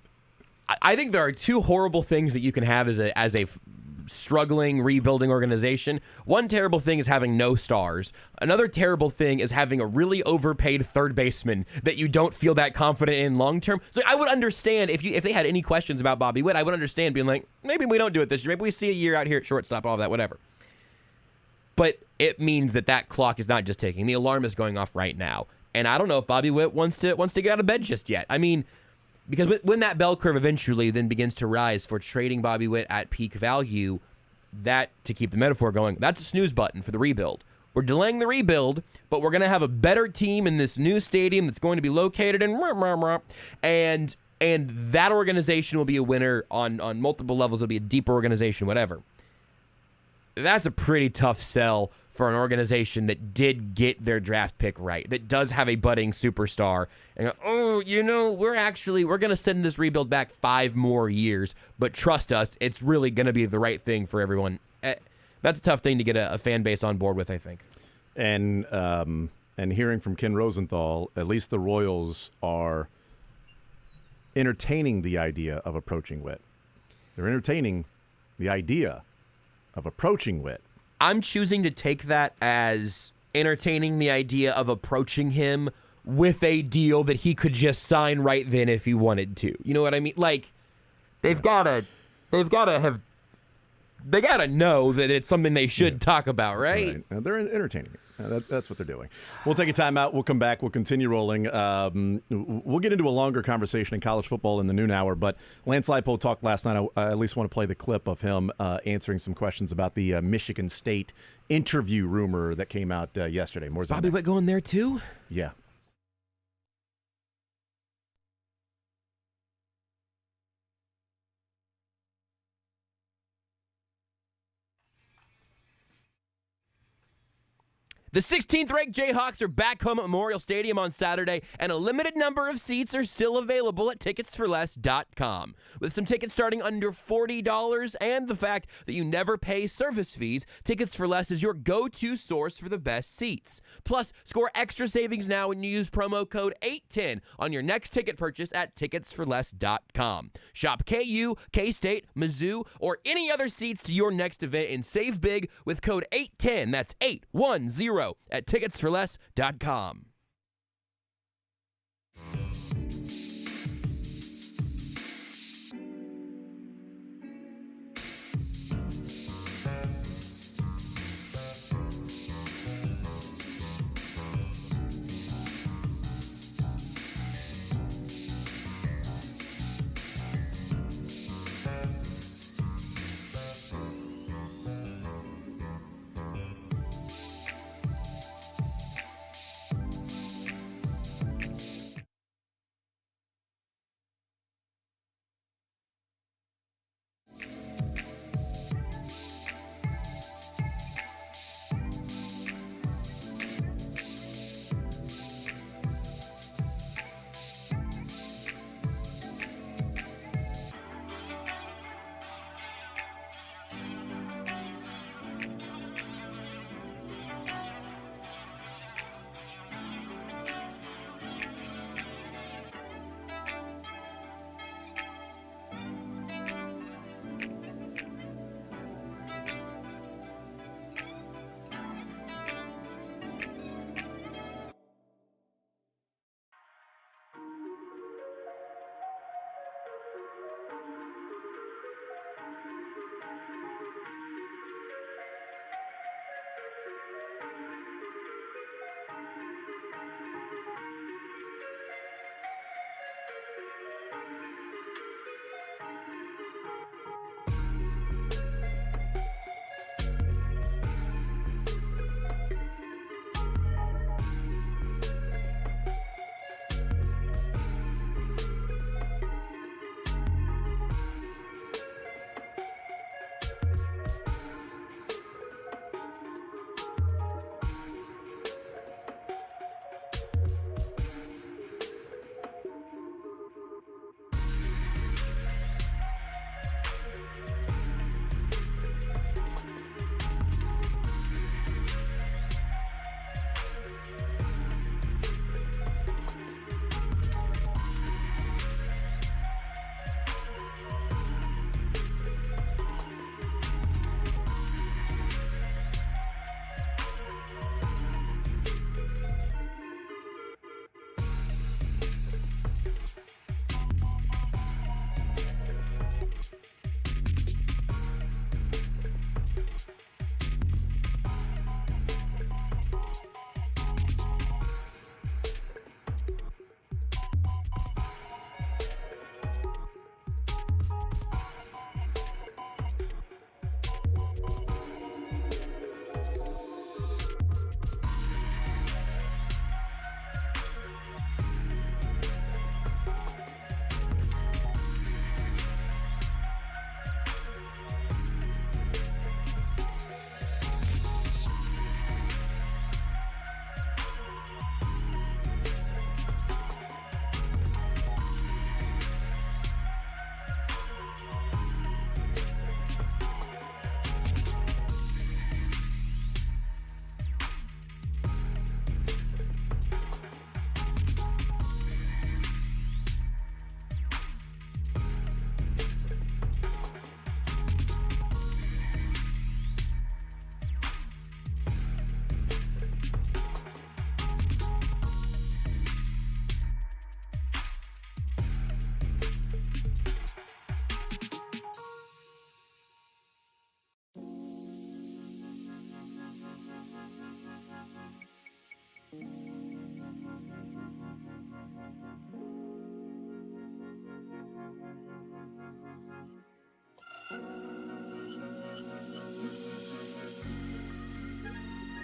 I think there are 2 horrible things that you can have as a struggling, rebuilding organization. One terrible thing is having no stars. Another terrible thing is having a really overpaid third baseman that you don't feel that confident in long term. So I would understand if they had any questions about Bobby Witt, I would understand being like, maybe we don't do it this year. Maybe we see a year out here at shortstop, all of that, whatever. But it means that clock is not just ticking. The alarm is going off right now. And I don't know if Bobby Witt wants to get out of bed just yet. I mean... Because when that bell curve eventually then begins to rise for trading Bobby Witt at peak value, that, to keep the metaphor going, that's a snooze button for the rebuild. We're delaying the rebuild, but we're going to have a better team in this new stadium that's going to be located in... And that organization will be a winner on multiple levels. It'll be a deeper organization, whatever. That's a pretty tough sell for an organization that did get their draft pick right, that does have a budding superstar, and we're going to send this rebuild back 5 more years, but trust us, it's really going to be the right thing for everyone. That's a tough thing to get a fan base on board with, I think. And hearing from Ken Rosenthal, at least the Royals are entertaining the idea of approaching Witt. They're entertaining the idea of approaching Witt. I'm choosing to take that as entertaining the idea of approaching him with a deal that he could just sign right then if he wanted to. You know what I mean? Like, they've got to have they got to know that it's something they should talk about, right? They're entertaining it. That's what they're doing. We'll take a timeout. We'll come back. We'll continue rolling. We'll get into a longer conversation in college football in the noon hour, but Lance Leipold talked last night. I at least want to play the clip of him answering some questions about the Michigan State interview rumor that came out yesterday. More Bobby Witt going there too? Yeah. The 16th ranked Jayhawks are back home at Memorial Stadium on Saturday, and a limited number of seats are still available at ticketsforless.com. With some tickets starting under $40 and the fact that you never pay service fees, Tickets for Less is your go-to source for the best seats. Plus, score extra savings now when you use promo code 810 on your next ticket purchase at ticketsforless.com. Shop KU, K-State, Mizzou, or any other seats to your next event and save big with code 810. That's 810 at ticketsforless.com.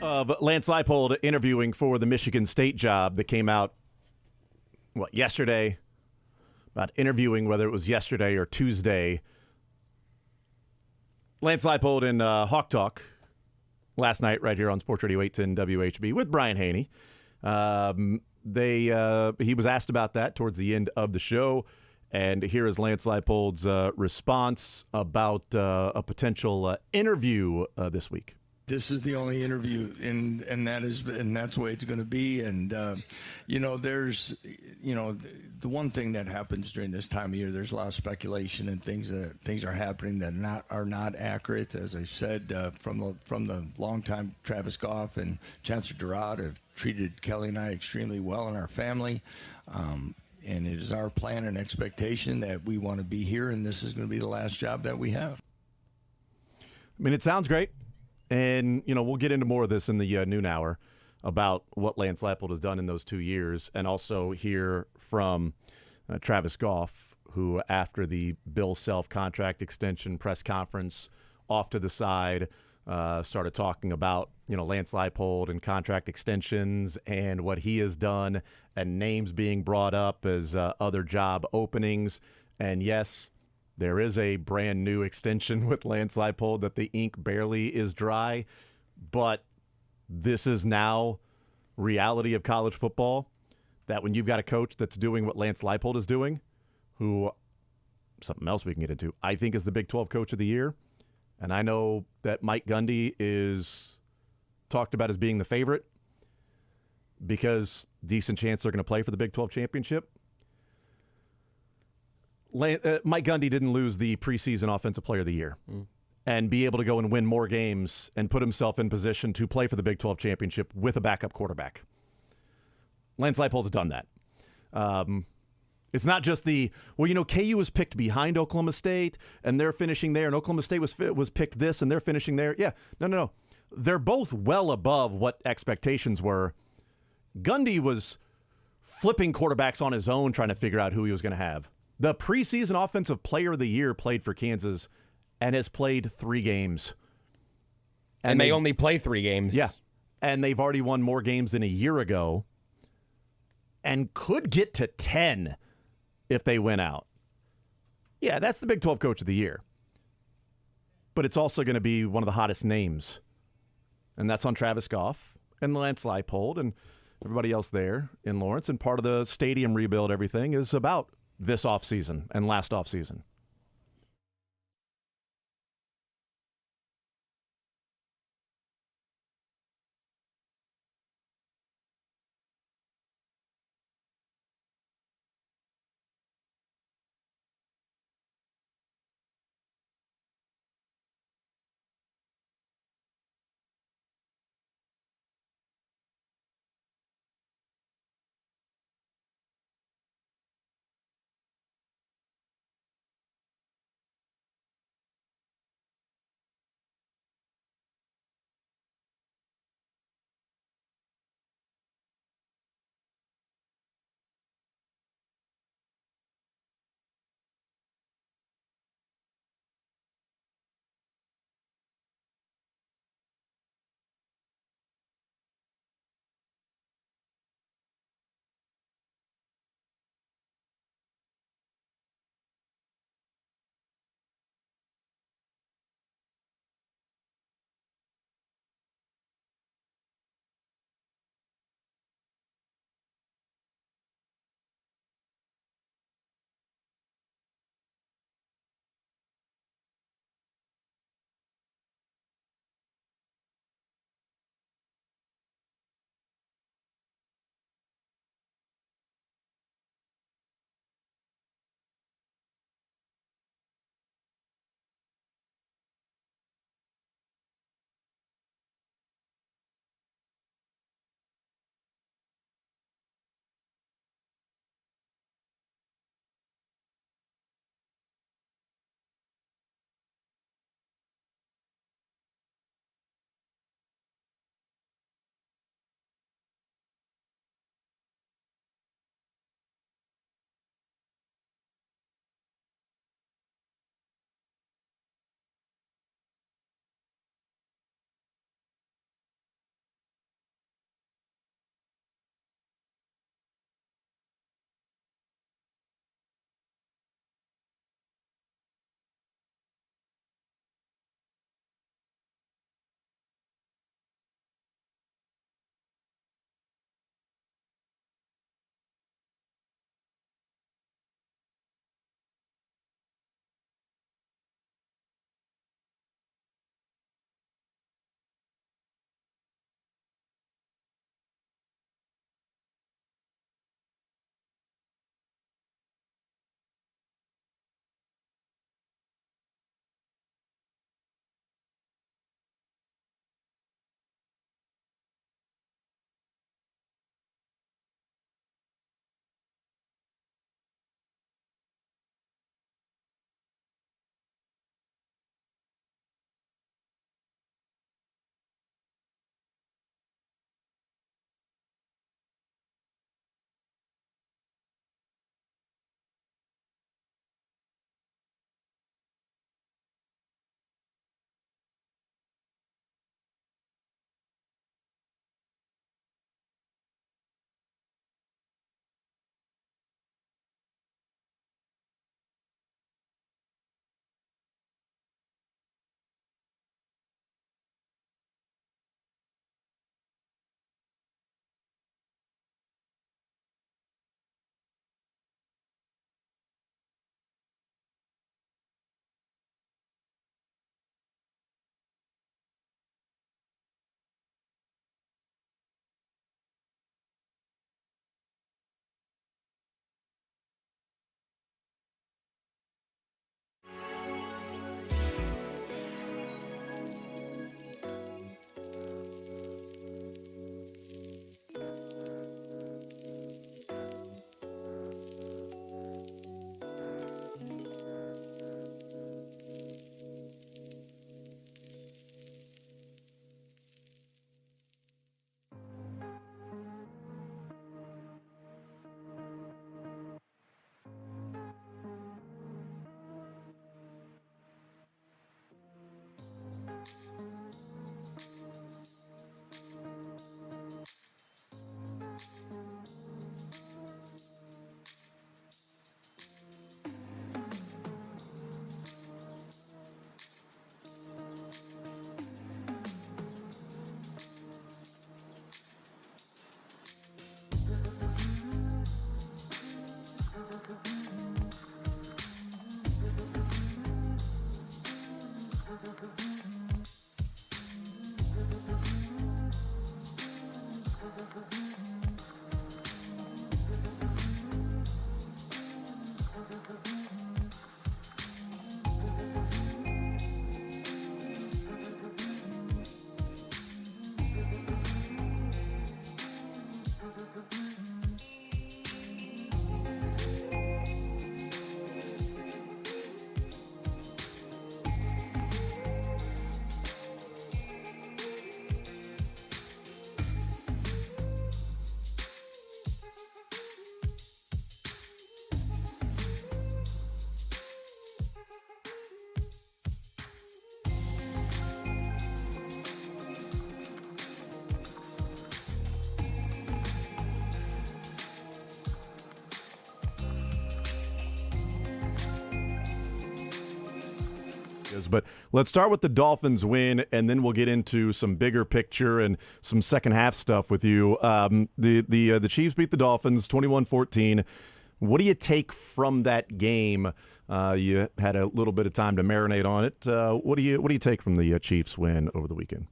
of Lance Leipold interviewing for the Michigan State job that came out, yesterday? About interviewing, whether it was yesterday or Tuesday. Lance Leipold in Hawk Talk last night right here on Sports Radio 810 WHB with Brian Haney. He was asked about that towards the end of the show, and here is Lance Leipold's response about a potential interview this week. This is the only interview, and that's the way it's going to be. And there's the one thing that happens during this time of year. There's a lot of speculation and things are happening that are not accurate. As I said, from the longtime Travis Goff and Chancellor Girard have treated Kelly and I extremely well in our family. And it is our plan and expectation that we want to be here, and this is going to be the last job that we have. I mean, it sounds great. And, we'll get into more of this in the noon hour about what Lance Leipold has done in those 2 years, and also hear from Travis Goff, who, after the Bill Self contract extension press conference, off to the side, started talking about, Lance Leipold and contract extensions and what he has done, and names being brought up as other job openings. And yes, there is a brand new extension with Lance Leipold that the ink barely is dry, but this is now reality of college football, that when you've got a coach that's doing what Lance Leipold is doing, who, something else we can get into, I think is the Big 12 Coach of the Year, and I know that Mike Gundy is talked about as being the favorite because decent chance they're going to play for the Big 12 championship. Mike Gundy didn't lose the preseason Offensive Player of the Year and be able to go and win more games and put himself in position to play for the Big 12 championship with a backup quarterback. Lance Leipold has done that. It's not just KU was picked behind Oklahoma State and they're finishing there, and Oklahoma State was picked this and they're finishing there. Yeah, no. They're both well above what expectations were. Gundy was flipping quarterbacks on his own trying to figure out who he was going to have. The preseason Offensive Player of the Year played for Kansas and has played 3 games. And they only play 3 games. Yeah. And they've already won more games than a year ago and could get to 10 if they win out. Yeah, that's the Big 12 Coach of the Year. But it's also going to be one of the hottest names. And that's on Travis Goff and Lance Leipold and everybody else there in Lawrence. And part of the stadium rebuild, everything is about this offseason and last offseason. But let's start with the Dolphins win, and then we'll get into some bigger picture and some second half stuff with you. The Chiefs beat the Dolphins 21-14. What do you take from that game? You had a little bit of time to marinate on it. What do you take from the Chiefs win over the weekend?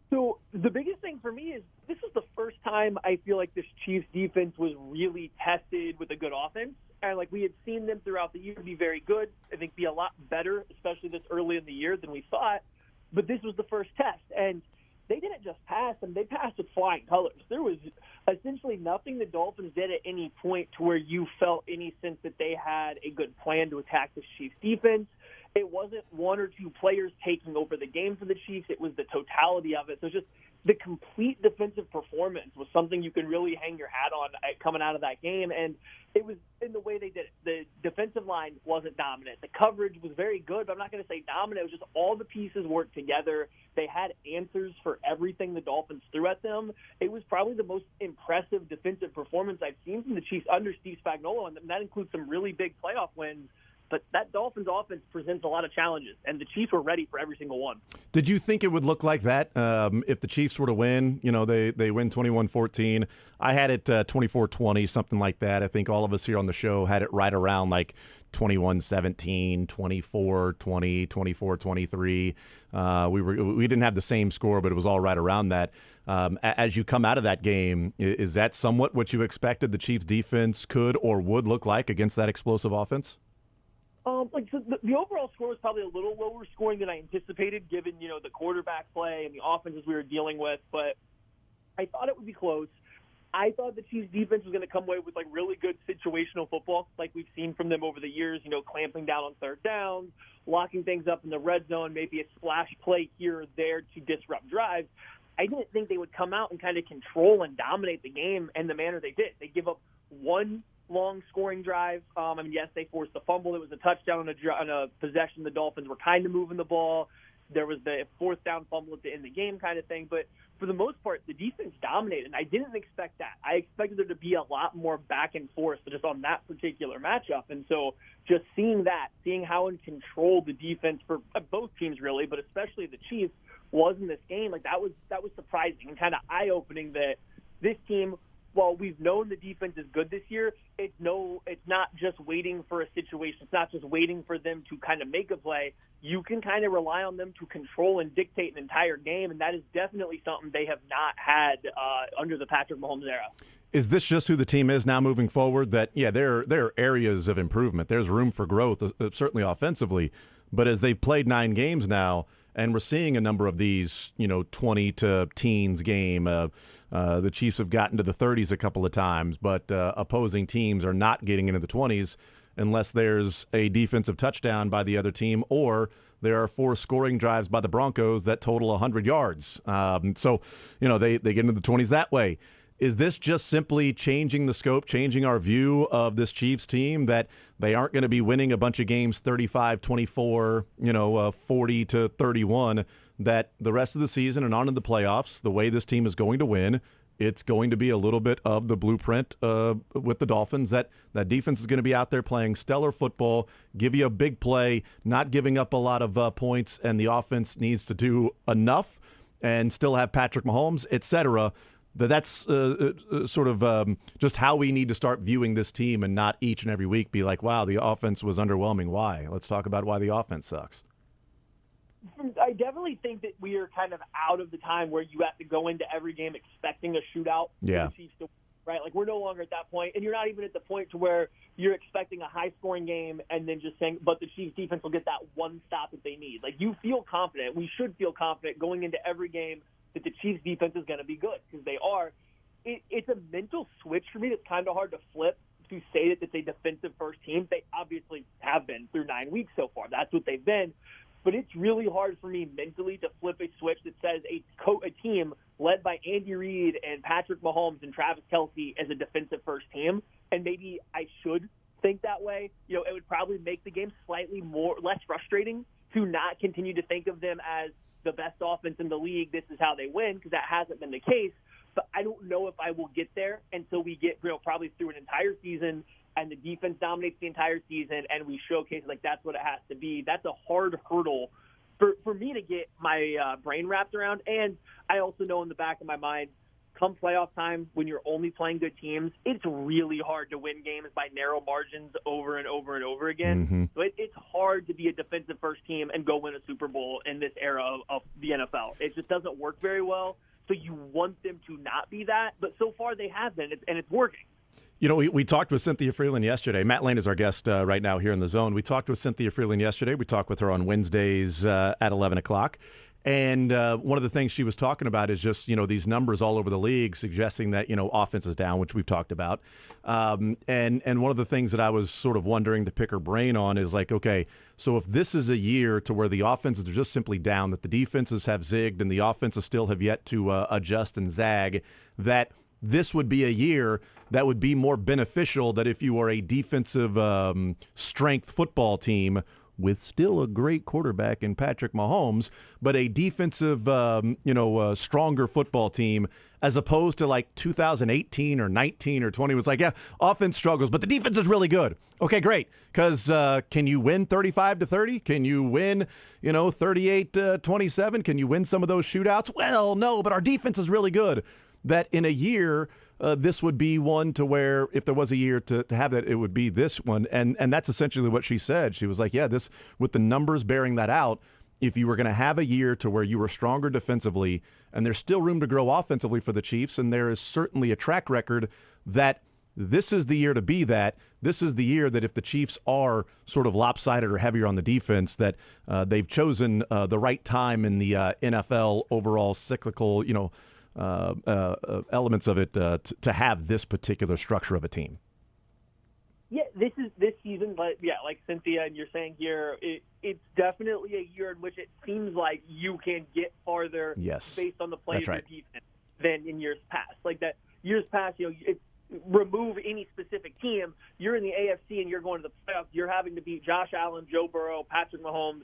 So the biggest thing for me is this is the first time I feel like this Chiefs defense was really tested with a good offense. And like we had seen them throughout the year be very good, I think be a lot better, especially this early in the year than we thought. But this was the first test. And they didn't just pass them, they passed with flying colors. There was essentially nothing the Dolphins did at any point to where you felt any sense that they had a good plan to attack the Chiefs defense. It wasn't one or two players taking over the game for the Chiefs. It was the totality of it. So just the complete defensive performance was something you can really hang your hat on coming out of that game. And it was in the way they did it. The defensive line wasn't dominant. The coverage was very good, but I'm not going to say dominant. It was just all the pieces worked together. They had answers for everything the Dolphins threw at them. It was probably the most impressive defensive performance I've seen from the Chiefs under Steve Spagnuolo, and that includes some really big playoff wins. But that Dolphins offense presents a lot of challenges, and the Chiefs were ready for every single one. Did you think it would look like that if the Chiefs were to win? You know, they win 21-14. I had it 24-20, something like that. I think all of us here on the show had it right around like 21-17, 24-20, 24-23. We didn't have the same score, but it was all right around that. As you come out of that game, is that somewhat what you expected the Chiefs defense could or would look like against that explosive offense? So the overall score was probably a little lower scoring than I anticipated, given the quarterback play and the offenses we were dealing with. But I thought it would be close. I thought the Chiefs defense was going to come away with really good situational football, like we've seen from them over the years. Clamping down on third downs, locking things up in the red zone, maybe a splash play here or there to disrupt drives. I didn't think they would come out and kind of control and dominate the game in the manner they did. They give up one long scoring drive. Yes, they forced the fumble. It was a touchdown on a possession. The Dolphins were kind of moving the ball. There was the fourth down fumble at the end of the game kind of thing. But for the most part, the defense dominated, and I didn't expect that. I expected there to be a lot more back and forth just on that particular matchup. And so just seeing how in control the defense for both teams really, but especially the Chiefs, was in this game, that was surprising and kind of eye-opening that this team, while we've known the defense is good this year, it's not just waiting for a situation. It's not just waiting for them to kind of make a play. You can kind of rely on them to control and dictate an entire game, and that is definitely something they have not had under the Patrick Mahomes era. Is this just who the team is now moving forward? That, there are areas of improvement. There's room for growth, certainly offensively. But as they've played 9 games now, and we're seeing a number of these, 20 to teens game. The Chiefs have gotten to the 30s a couple of times, but opposing teams are not getting into the 20s unless there's a defensive touchdown by the other team or there are 4 scoring drives by the Broncos that total 100 yards. So, they get into the 20s that way. Is this just simply changing the scope, changing our view of this Chiefs team, that they aren't going to be winning a bunch of games 35-24, 40-31, that the rest of the season and on in the playoffs, the way this team is going to win, it's going to be a little bit of the blueprint with the Dolphins, that defense is going to be out there playing stellar football, give you a big play, not giving up a lot of points, and the offense needs to do enough and still have Patrick Mahomes, etc. That's sort of just how we need to start viewing this team, and not each and every week be like, wow, the offense was underwhelming. Why? Let's talk about why the offense sucks. I definitely think that we are kind of out of the time where you have to go into every game expecting a shootout. Yeah. For the Chiefs to win, right? We're no longer at that point, and you're not even at the point to where you're expecting a high-scoring game and then just saying, but the Chiefs defense will get that one stop that they need. You feel confident. We should feel confident going into every game that the Chiefs defense is going to be good, because they are. It's a mental switch for me that's kind of hard to flip to say that it's a defensive-first team. They obviously have been through 9 weeks so far. That's what they've been. But it's really hard for me mentally to flip a switch that says a team led by Andy Reid and Patrick Mahomes and Travis Kelce as a defensive-first team. And maybe I should think that way. It would probably make the game slightly less frustrating to not continue to think of them as the best offense in the league. This is how they win, because that hasn't been the case. But I don't know if I will get there until we get probably through an entire season and the defense dominates the entire season, and we showcase like that's what it has to be. That's a hard hurdle for me to get my brain wrapped around. And I also know in the back of my mind, come playoff time, when you're only playing good teams, it's really hard to win games by narrow margins over and over and over again. Mm-hmm. So it's hard to be a defensive first team and go win a Super Bowl in this era of the NFL. It just doesn't work very well. So you want them to not be that, but so far they have been, and it's working. You know, we talked with Cynthia Freeland yesterday. Matt Lane is our guest right now here in the Zone. We talked with Cynthia Freeland yesterday. We talked with her on Wednesdays at 11 o'clock. And one of the things she was talking about is just, these numbers all over the league suggesting that, offense is down, which we've talked about. And one of the things that I was sort of wondering to pick her brain on is like, okay, so if this is a year to where the offenses are just simply down, that the defenses have zigged and the offenses still have yet to adjust and zag, that this would be a year that would be more beneficial that if you are a defensive strength football team with still a great quarterback in Patrick Mahomes, but a defensive, stronger football team as opposed to like 2018 or 19 or 20 was like, yeah, offense struggles, but the defense is really good. Okay, great. Because can you win 35-30? Can you win, 38-27? Can you win some of those shootouts? Well, no, but our defense is really good. That in a year, this would be one to where if there was a year to have that, it would be this one. And that's essentially what she said. She was like, yeah, this with the numbers bearing that out, if you were going to have a year to where you were stronger defensively and there's still room to grow offensively for the Chiefs, and there is certainly a track record that this is the year to be that. This is the year that if the Chiefs are sort of lopsided or heavier on the defense, that they've chosen the right time in the NFL overall cyclical, elements of it to have this particular structure of a team. Yeah, this season, but yeah, like Cynthia and you're saying here, it's definitely a year in which it seems like you can get farther based on the play of your defense than in years past. Like that years past, remove any specific team, you're in the AFC and you're going to the playoffs, you're having to beat Josh Allen, Joe Burrow, Patrick Mahomes,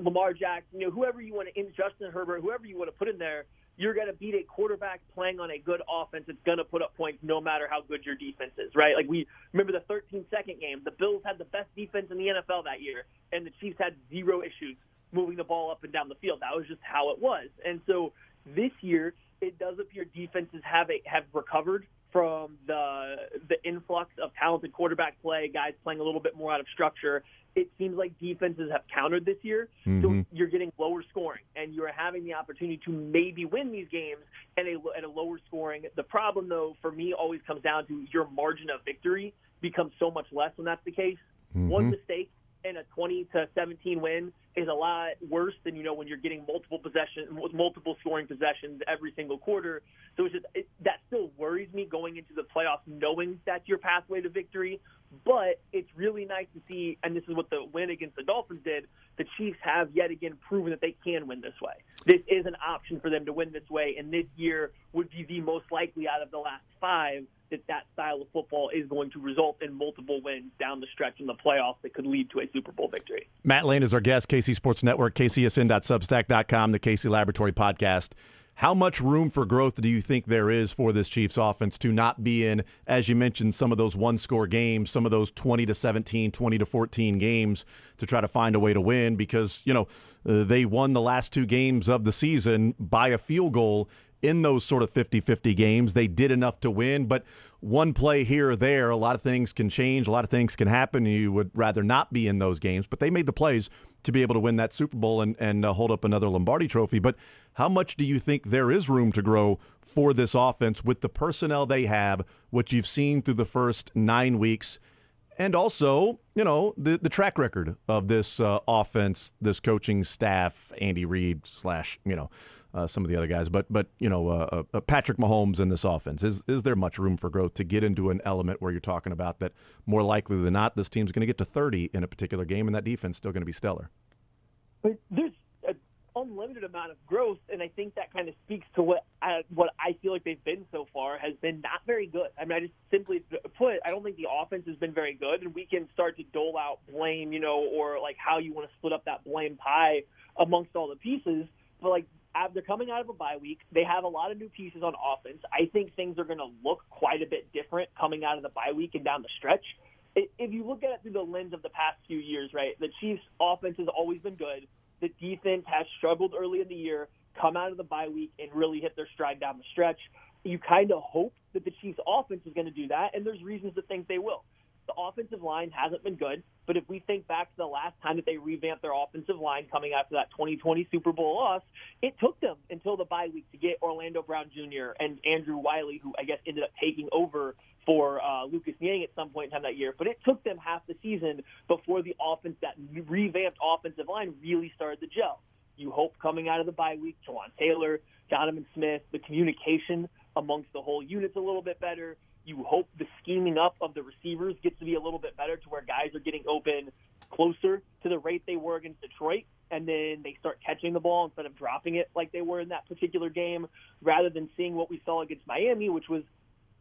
Lamar Jackson, whoever you want to, Justin Herbert, whoever you want to put in there. You're going to beat a quarterback playing on a good offense that's going to put up points no matter how good your defense is, right? Like we remember the 13-second game. The Bills had the best defense in the NFL that year, and the Chiefs had zero issues moving the ball up and down the field. That was just how it was. And so this year, it does appear defenses have recovered from the influx of talented quarterback play, guys playing a little bit more out of structure. It seems like defenses have countered this year, so you're getting lower scoring, and you're having the opportunity to maybe win these games at a lower scoring. The problem, though, for me always comes down to your margin of victory becomes so much less when that's the case. One mistake in a 20-17 win is a lot worse than, when you're getting multiple scoring possessions every single quarter. So that still worries me going into the playoffs, knowing that's your pathway to victory. But it's really nice to see, and this is what the win against the Dolphins did, the Chiefs have yet again proven that they can win this way. This is an option for them to win this way, and this year would be the most likely out of the last 5 that style of football is going to result in multiple wins down the stretch in the playoffs that could lead to a Super Bowl victory. Matt Lane is our guest, KC Sports Network, kcsn.substack.com, the KC Laboratory Podcast. How much room for growth do you think there is for this Chiefs offense to not be in, as you mentioned, some of those one-score games, some of those 20-17, 20-14 games to try to find a way to win? Because, they won the last 2 games of the season by a field goal. In those sort of 50-50 games, they did enough to win, but one play here or there, a lot of things can change, a lot of things can happen. You would rather not be in those games, but they made the plays to be able to win that Super Bowl and hold up another Lombardi trophy. But how much do you think there is room to grow for this offense with the personnel they have, what you've seen through the first 9 weeks, and also, the track record of this offense, this coaching staff, Andy Reid / some of the other guys, but Patrick Mahomes in this offense. Is there much room for growth to get into an element where you're talking about that more likely than not this team's going to get to 30 in a particular game and that defense is still going to be stellar? But there's an unlimited amount of growth, and I think that kind of speaks to what I feel like they've been so far has been not very good. I mean, I just simply put, I don't think the offense has been very good, and we can start to dole out blame, or like how you want to split up that blame pie amongst all the pieces, but like, they're coming out of a bye week. They have a lot of new pieces on offense. I think things are going to look quite a bit different coming out of the bye week and down the stretch. if you look at it through the lens of the past few years, right, the Chiefs' offense has always been good. The defense has struggled early in the year, come out of the bye week, and really hit their stride down the stretch. You kind of hope that the Chiefs' offense is going to do that, and there's reasons to think they will. The offensive line hasn't been good, but if we think back to the last time that they revamped their offensive line coming after that 2020 Super Bowl loss, it took them until the bye week to get Orlando Brown Jr. and Andrew Wiley, who I guess ended up taking over for Lucas Niang at some point in time that year. But it took them half the season before the offense, that revamped offensive line, really started to gel. You hope coming out of the bye week, Jawan Taylor, Donovan Smith, the communication amongst the whole unit's a little bit better. You hope the scheming up of the receivers gets to be a little bit better to where guys are getting open closer to the rate they were against Detroit, and then they start catching the ball instead of dropping it like they were in that particular game, rather than seeing what we saw against Miami, which was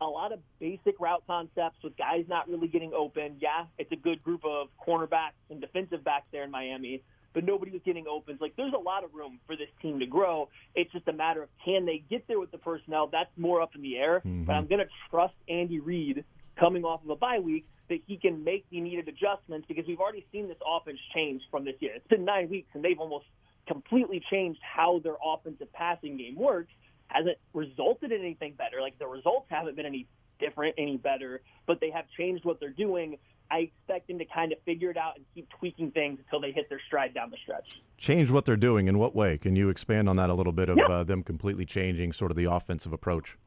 a lot of basic route concepts with guys not really getting open. Yeah, it's a good group of cornerbacks and defensive backs there in Miami, but nobody was getting opens. Like, there's a lot of room for this team to grow. It's just a matter of, can they get there with the personnel? That's more up in the air. Mm-hmm. But I'm going to trust Andy Reid coming off of a bye week that he can make the needed adjustments, because we've already seen this offense change from this year. It's been 9 weeks, and they've almost completely changed how their offensive passing game works. Hasn't resulted in anything better. Like, the results haven't been any different, any better, but they have changed what they're doing. I expect them to kind of figure it out and keep tweaking things until they hit their stride down the stretch. Change what they're doing in what way? Can you expand on that a little bit of them completely changing sort of the offensive approach?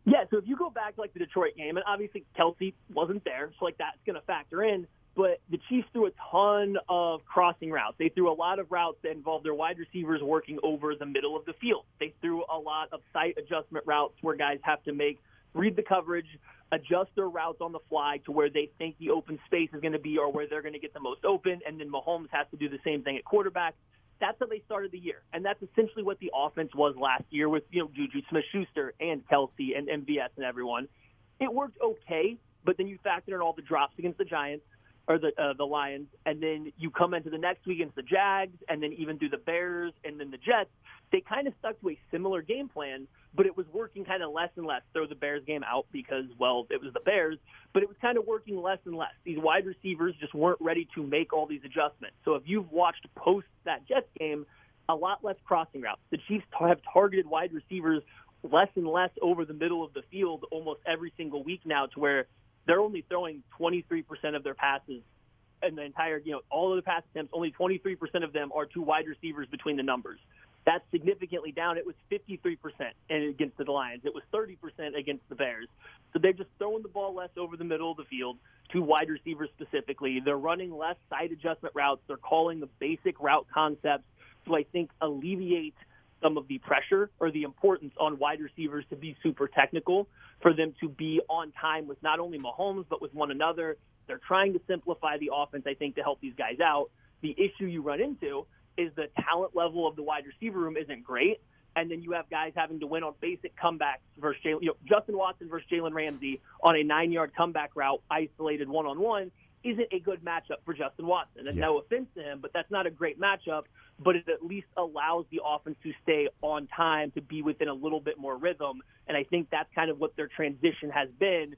Yeah, so if you go back to, like, the Detroit game, and obviously Kelsey wasn't there, so, like, that's going to factor in, but the Chiefs threw a ton of crossing routes. They threw a lot of routes that involved their wide receivers working over the middle of the field. They threw a lot of sight adjustment routes where guys have to read the coverage, adjust their routes on the fly to where they think the open space is going to be or where they're going to get the most open, and then Mahomes has to do the same thing at quarterback. That's how they started the year, and that's essentially what the offense was last year with, Juju Smith-Schuster and Kelsey and MVS and everyone. It worked okay, but then you factor in all the drops against the Giants or the Lions, and then you come into the next week against the Jags, and then even through the Bears and then the Jets. They kind of stuck to a similar game plan, but it was working kind of less and less. Throw the Bears game out because, well, it was the Bears, but it was kind of working less and less. These wide receivers just weren't ready to make all these adjustments. So if you've watched post that Jets game, a lot less crossing routes. The Chiefs have targeted wide receivers less and less over the middle of the field almost every single week now, to where they're only throwing 23% of their passes in the entire, all of the pass attempts, only 23% of them are to wide receivers between the numbers. That's significantly down. It was 53% against the Lions. It was 30% against the Bears. So they're just throwing the ball less over the middle of the field to wide receivers specifically. They're running less side adjustment routes. They're calling the basic route concepts to, I think, alleviate some of the pressure or the importance on wide receivers to be super technical, for them to be on time with not only Mahomes but with one another. They're trying to simplify the offense, I think, to help these guys out. The issue you run into is the talent level of the wide receiver room isn't great, and then you have guys having to win on basic comebacks versus Justin Watson versus Jalen Ramsey on a 9-yard comeback route, isolated one-on-one, isn't a good matchup for Justin Watson. And no offense to him, but that's not a great matchup, but it at least allows the offense to stay on time, to be within a little bit more rhythm, and I think that's kind of what their transition has been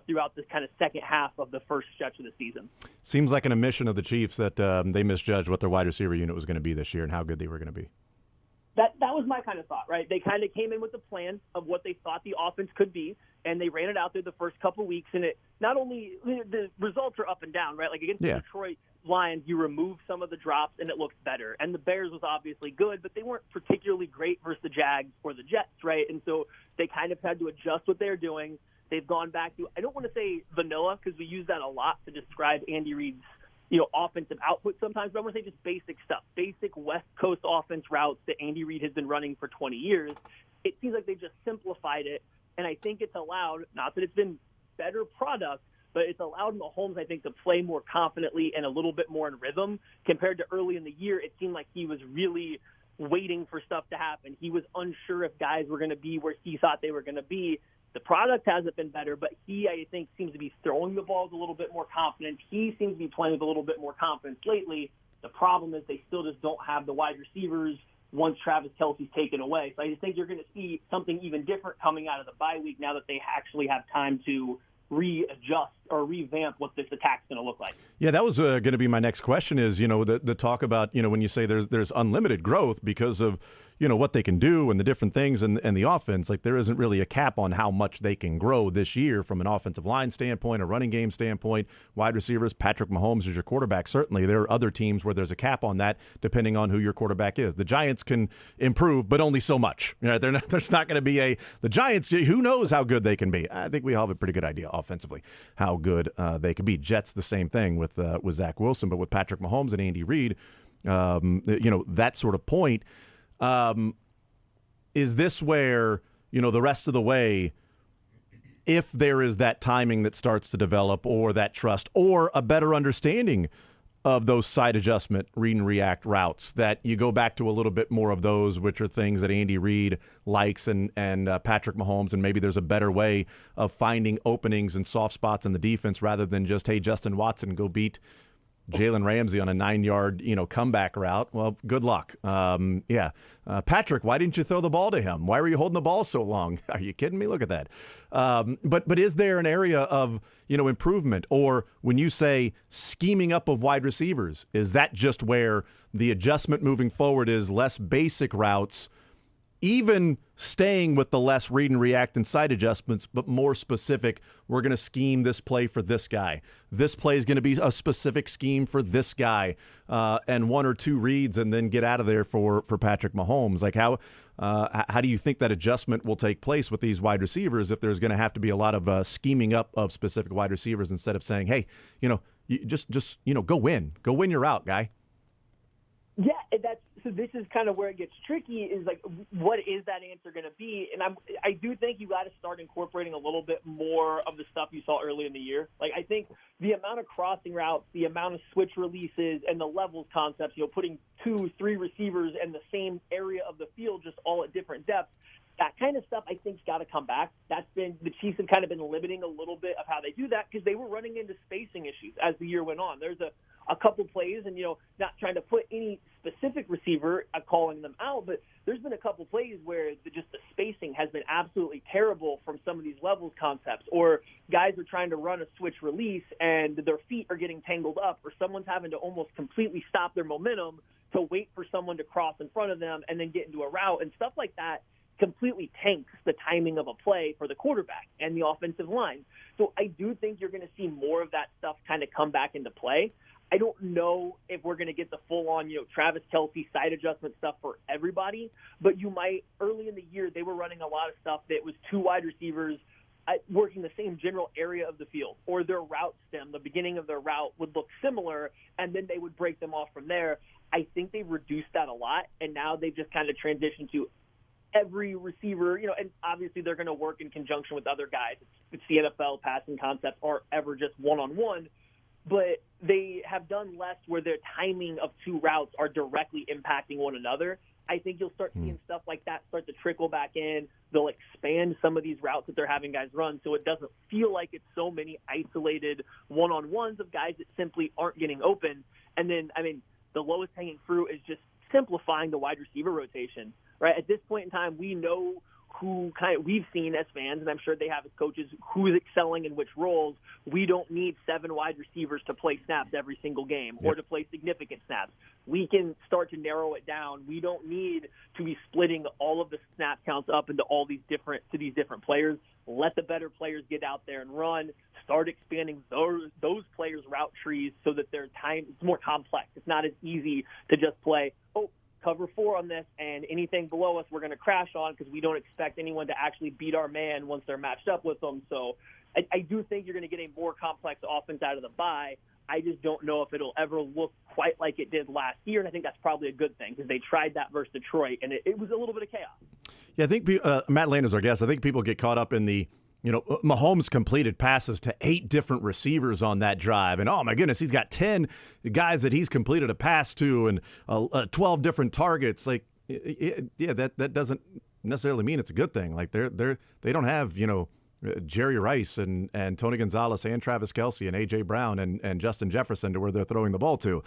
throughout this kind of second half of the first stretch of the season. Seems like an admission of the Chiefs that they misjudged what their wide receiver unit was going to be this year and how good they were going to be. That was my kind of thought, right? They kind of came in with a plan of what they thought the offense could be, and they ran it out there the first couple of weeks, and it not only the results are up and down, right? Like against the Detroit Lions, you remove some of the drops and it looks better. And the Bears was obviously good, but they weren't particularly great versus the Jags or the Jets, right? And so they kind of had to adjust what they're doing. They've gone back to, I don't want to say vanilla, because we use that a lot to describe Andy Reid's offensive output sometimes, but I want to say just basic stuff, basic West Coast offense routes that Andy Reid has been running for 20 years. It seems like they've just simplified it, and I think it's allowed, not that it's been better product, but it's allowed Mahomes, I think, to play more confidently and a little bit more in rhythm compared to early in the year. It seemed like he was really waiting for stuff to happen. He was unsure if guys were going to be where he thought they were going to be. The product hasn't been better, but he, I think, seems to be throwing the ball with a little bit more confidence. He seems to be playing with a little bit more confidence lately. The problem is they still just don't have the wide receivers once Travis Kelce's taken away. So I just think you're going to see something even different coming out of the bye week now that they actually have time to readjust or revamp what this attack's going to look like. Yeah, that was going to be my next question is, the talk about, when you say there's unlimited growth because of, what they can do and the different things and the offense, like there isn't really a cap on how much they can grow this year from an offensive line standpoint, a running game standpoint, wide receivers. Patrick Mahomes is your quarterback. Certainly there are other teams where there's a cap on that depending on who your quarterback is. The Giants can improve, but only so much. There's not going to be the Giants, who knows how good they can be. I think we all have a pretty good idea offensively how good they could be. Jets, the same thing with Zach Wilson, but with Patrick Mahomes and Andy Reid, that sort of point. Is this where, the rest of the way, if there is that timing that starts to develop or that trust or a better understanding of those side adjustment, read and react routes, that you go back to a little bit more of those, which are things that Andy Reid likes and Patrick Mahomes, and maybe there's a better way of finding openings and soft spots in the defense rather than just, hey, Justin Watson, go beat Jalen Ramsey on a 9-yard, comeback route. Well, good luck. Patrick, why didn't you throw the ball to him? Why were you holding the ball so long? Are you kidding me? Look at that. But is there an area of, improvement? Or when you say scheming up of wide receivers, is that just where the adjustment moving forward is less basic routes, even staying with the less read and react and side adjustments, but more specific? We're going to scheme this play for this guy. This play is going to be a specific scheme for this guy, and 1 or 2 reads, and then get out of there for Patrick Mahomes. Like how do you think that adjustment will take place with these wide receivers if there's going to have to be a lot of scheming up of specific wide receivers instead of saying, hey, you just go win your route, guy? Yeah, so this is kind of where it gets tricky, is like, what is that answer going to be? And I do think you got to start incorporating a little bit more of the stuff you saw early in the year. Like, I think the amount of crossing routes, the amount of switch releases, and the levels concepts, putting 2, 3 receivers in the same area of the field, just all at different depths, that kind of stuff I think's got to come back. The Chiefs have kind of been limiting a little bit of how they do that because they were running into spacing issues as the year went on. There's a couple plays, and not trying to put any specific receiver calling them out, but there's been a couple plays where just the spacing has been absolutely terrible from some of these levels concepts, or guys are trying to run a switch release and their feet are getting tangled up, or someone's having to almost completely stop their momentum to wait for someone to cross in front of them and then get into a route, and stuff like that completely tanks the timing of a play for the quarterback and the offensive line. So I do think you're going to see more of that stuff kind of come back into play. I don't know if we're going to get the full-on, Travis Kelce side adjustment stuff for everybody, but you might. Early in the year, they were running a lot of stuff that was 2 wide receivers working the same general area of the field, or their route stem, the beginning of their route would look similar, and then they would break them off from there. I think they've reduced that a lot, and now they've just kind of transitioned to every receiver, and obviously they're going to work in conjunction with other guys. It's the NFL. Passing concepts aren't ever just one-on-one, but they have done less where their timing of 2 routes are directly impacting one another. I think you'll start seeing stuff like that start to trickle back in. They'll expand some of these routes that they're having guys run, so it doesn't feel like it's so many isolated one-on-ones of guys that simply aren't getting open. And then, the lowest hanging fruit is just simplifying the wide receiver rotation. Right, at this point in time, we know we've seen as fans, and I'm sure they have as coaches, who's excelling in which roles. We don't need 7 wide receivers to play snaps every single game or to play significant snaps. We can start to narrow it down. We don't need to be splitting all of the snap counts up into these different players. Let the better players get out there and run. Start expanding those players' route trees so that their time it's more complex. It's not as easy to just play, cover 4 on this, and anything below us we're going to crash on because we don't expect anyone to actually beat our man once they're matched up with them. So I do think you're going to get a more complex offense out of the bye. I just don't know if it'll ever look quite like it did last year, and I think that's probably a good thing because they tried that versus Detroit, and it was a little bit of chaos. Yeah, I think Matt Lane is our guest. I think people get caught up in the Mahomes completed passes to 8 different receivers on that drive. And, oh, my goodness, he's got 10 guys that he's completed a pass to and 12 different targets. Like, that doesn't necessarily mean it's a good thing. Like, they don't have, Jerry Rice and Tony Gonzalez and Travis Kelce and A.J. Brown and Justin Jefferson to where they're throwing the ball to.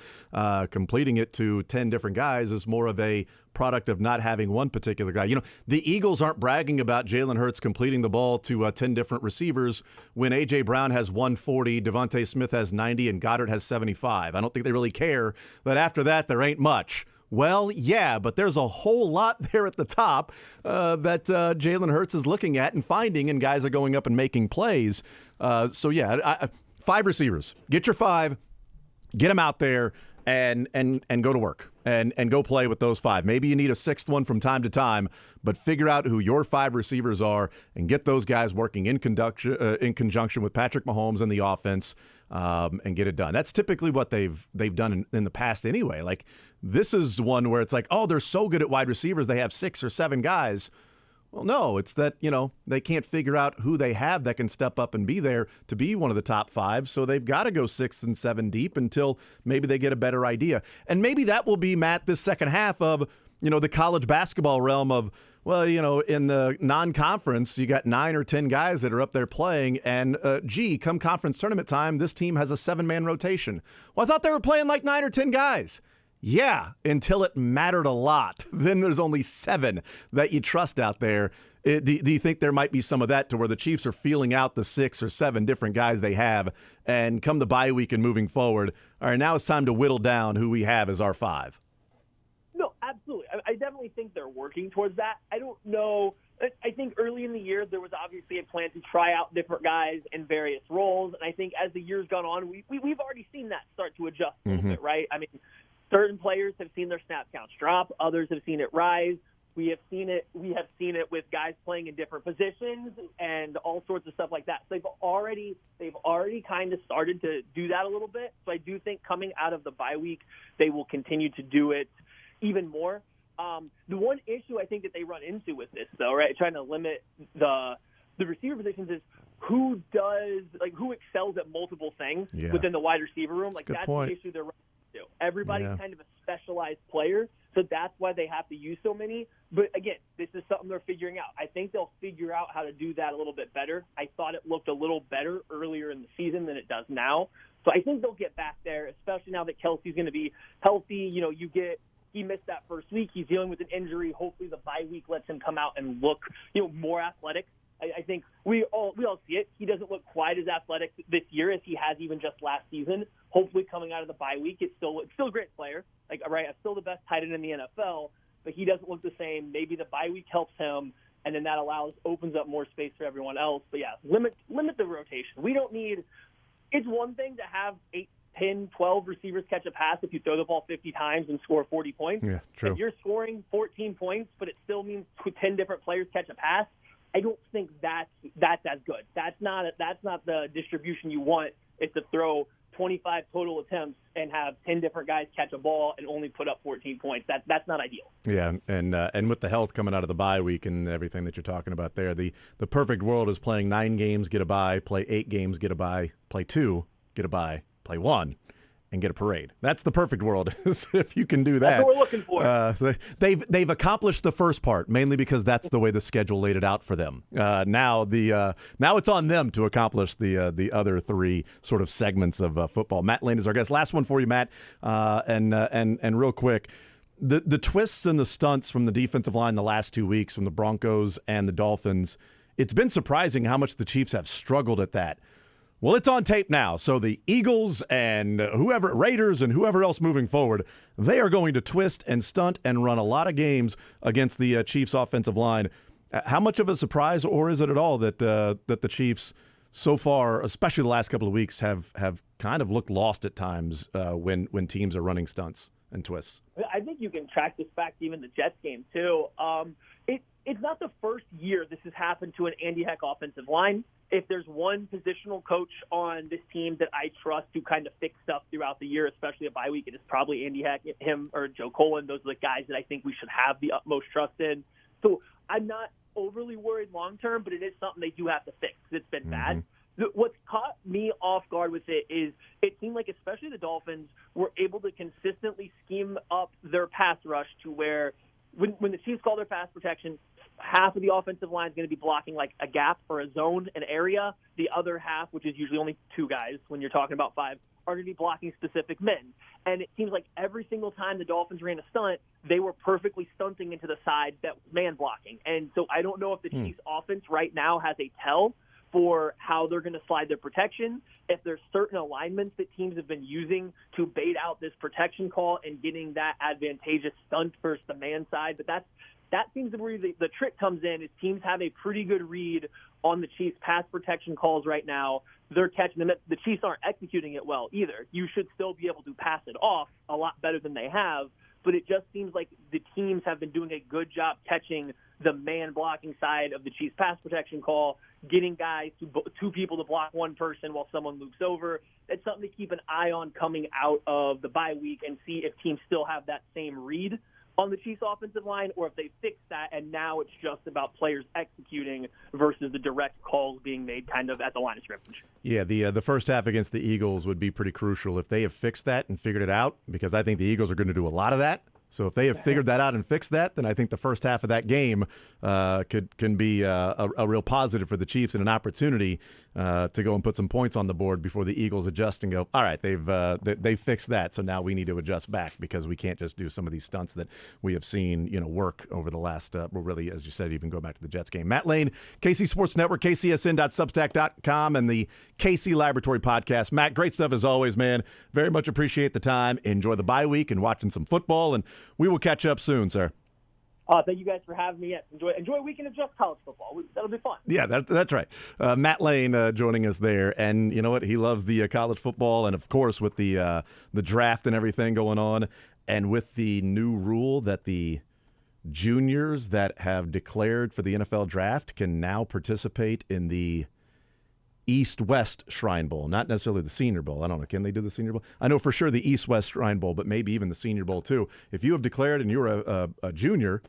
Completing it to 10 different guys is more of a product of not having one particular guy. You know, the Eagles aren't bragging about Jalen Hurts completing the ball to 10 different receivers when A.J. Brown has 140, Devontae Smith has 90, and Goddard has 75. I don't think they really care that after that there ain't much. Well, yeah, but there's a whole lot there at the top that Jalen Hurts is looking at and finding, and guys are going up and making plays. So, yeah, 5 receivers. Get your 5, get them out there, and go to work and go play with those 5. Maybe you need a 6th one from time to time, but figure out who your 5 receivers are and get those guys working in conjunction with Patrick Mahomes and the offense. And get it done. That's typically what they've done in the past anyway. Like, this is one where it's like, oh, they're so good at wide receivers, they have 6 or 7 guys. Well, no, it's that, they can't figure out who they have that can step up and be there to be one of the top 5. So they've got to go 6 and 7 deep until maybe they get a better idea. And maybe that will be, Matt, this second half of, the college basketball realm of, well, in the non-conference, you got 9 or 10 guys that are up there playing, and come conference tournament time, this team has a 7-man rotation. Well, I thought they were playing like 9 or 10 guys. Yeah, until it mattered a lot. Then there's only 7 that you trust out there. Do you think there might be some of that to where the Chiefs are feeling out the 6 or 7 different guys they have, and come the bye week and moving forward, all right, now it's time to whittle down who we have as our 5? No, absolutely. I definitely think they're working towards that. I don't know. I think early in the year there was obviously a plan to try out different guys in various roles, and I think as the year's gone on, we've already seen that start to adjust a little bit, right? I mean, certain players have seen their snap counts drop, others have seen it rise. We have seen it with guys playing in different positions and all sorts of stuff like that. So they've already kind of started to do that a little bit. So I do think coming out of the bye week, they will continue to do it even more. The one issue I think that they run into with this, though, right, trying to limit the receiver positions, is who excels at multiple things within the wide receiver room. Like, that's the issue they're running into. Everybody's kind of a specialized player, so that's why they have to use so many. But again, this is something they're figuring out. I think they'll figure out how to do that a little bit better. I thought it looked a little better earlier in the season than it does now. So I think they'll get back there, especially now that Kelsey's going to be healthy. He missed that first week. He's dealing with an injury. Hopefully the bye week lets him come out and look, more athletic. I think we all see it. He doesn't look quite as athletic this year as he has even just last season. Hopefully coming out of the bye week, it's still a great player. Like, right, still the best tight end in the NFL, but he doesn't look the same. Maybe the bye week helps him, and then that opens up more space for everyone else. But yeah, limit the rotation. We don't need. It's one thing to have 8, 10, 12 receivers catch a pass if you throw the ball 50 times and score 40 points. Yeah, true. If you're scoring 14 points, but it still means 10 different players catch a pass, I don't think that's as good. That's not the distribution you want, is to throw 25 total attempts and have 10 different guys catch a ball and only put up 14 points. That's not ideal. Yeah, and with the health coming out of the bye week and everything that you're talking about there, the perfect world is playing 9 games, get a bye, play 8 games, get a bye, play 2, get a bye, play 1, and get a parade. That's the perfect world, if you can do that. That's what we're looking for. So they've accomplished the first part, mainly because that's the way the schedule laid it out for them. Now it's on them to accomplish the other 3 sort of segments of football. Matt Lane is our guest. Last one for you, Matt, and real quick. The twists and the stunts from the defensive line the last 2 weeks from the Broncos and the Dolphins, it's been surprising how much the Chiefs have struggled at that. Well, it's on tape now, so the Eagles and Raiders and whoever else moving forward, they are going to twist and stunt and run a lot of games against the Chiefs' offensive line. How much of a surprise, or is it at all, that the Chiefs so far, especially the last couple of weeks, have kind of looked lost at times when teams are running stunts and twists? I think you can track this back to even the Jets game, too. It's not the first year this has happened to an Andy Heck offensive line. If there's one positional coach on this team that I trust to kind of fix stuff throughout the year, especially a bye week, it is probably Andy Heck, him or Joe Colin. Those are the guys that I think we should have the utmost trust in. So I'm not overly worried long term, but it is something they do have to fix because it's been bad. What's caught me off guard with it is it seemed like especially the Dolphins were able to consistently scheme up their pass rush to where when the Chiefs call their pass protection, half of the offensive line is going to be blocking like a gap or a zone, an area. The other half, which is usually only 2 guys when you're talking about 5, are going to be blocking specific men. And it seems like every single time the Dolphins ran a stunt, they were perfectly stunting into the side that was man blocking. And so I don't know if the Chiefs offense right now has a tell for how they're going to slide their protection, if there's certain alignments that teams have been using to bait out this protection call and getting that advantageous stunt versus the man side. But that seems to be where the trick comes in, is teams have a pretty good read on the Chiefs' pass protection calls right now. They're catching them. The Chiefs aren't executing it well either. You should still be able to pass it off a lot better than they have, but it just seems like the teams have been doing a good job catching the man blocking side of the Chiefs' pass protection call, getting guys to 2 people to block 1 person while someone loops over. It's something to keep an eye on coming out of the bye week and see if teams still have that same read on the Chiefs offensive line, or if they fix that and now it's just about players executing versus the direct calls being made kind of at the line of scrimmage. Yeah, the first half against the Eagles would be pretty crucial if they have fixed that and figured it out, because I think the Eagles are going to do a lot of that. So if they have figured that out and fixed that, then I think the first half of that game can be a real positive for the Chiefs and an opportunity to go and put some points on the board before the Eagles adjust and go, all right, they've fixed that, so now we need to adjust back, because we can't just do some of these stunts that we have seen work over the last, really, as you said, even go back to the Jets game. Matt Lane, KC Sports Network, kcsn.substack.com, and the KC Laboratory Podcast. Matt, great stuff as always, man. Very much appreciate the time. Enjoy the bye week and watching some football, and we will catch up soon, sir. Thank you guys for having me. Enjoy a weekend of just college football. That'll be fun. Yeah, that's right. Matt Lane joining us there, and you know what? He loves the college football, and of course with the draft and everything going on, and with the new rule that the juniors that have declared for the NFL draft can now participate in the East-West Shrine Bowl, not necessarily the Senior Bowl. I don't know. Can they do the Senior Bowl? I know for sure the East-West Shrine Bowl, but maybe even the Senior Bowl too. If you have declared and you're a junior,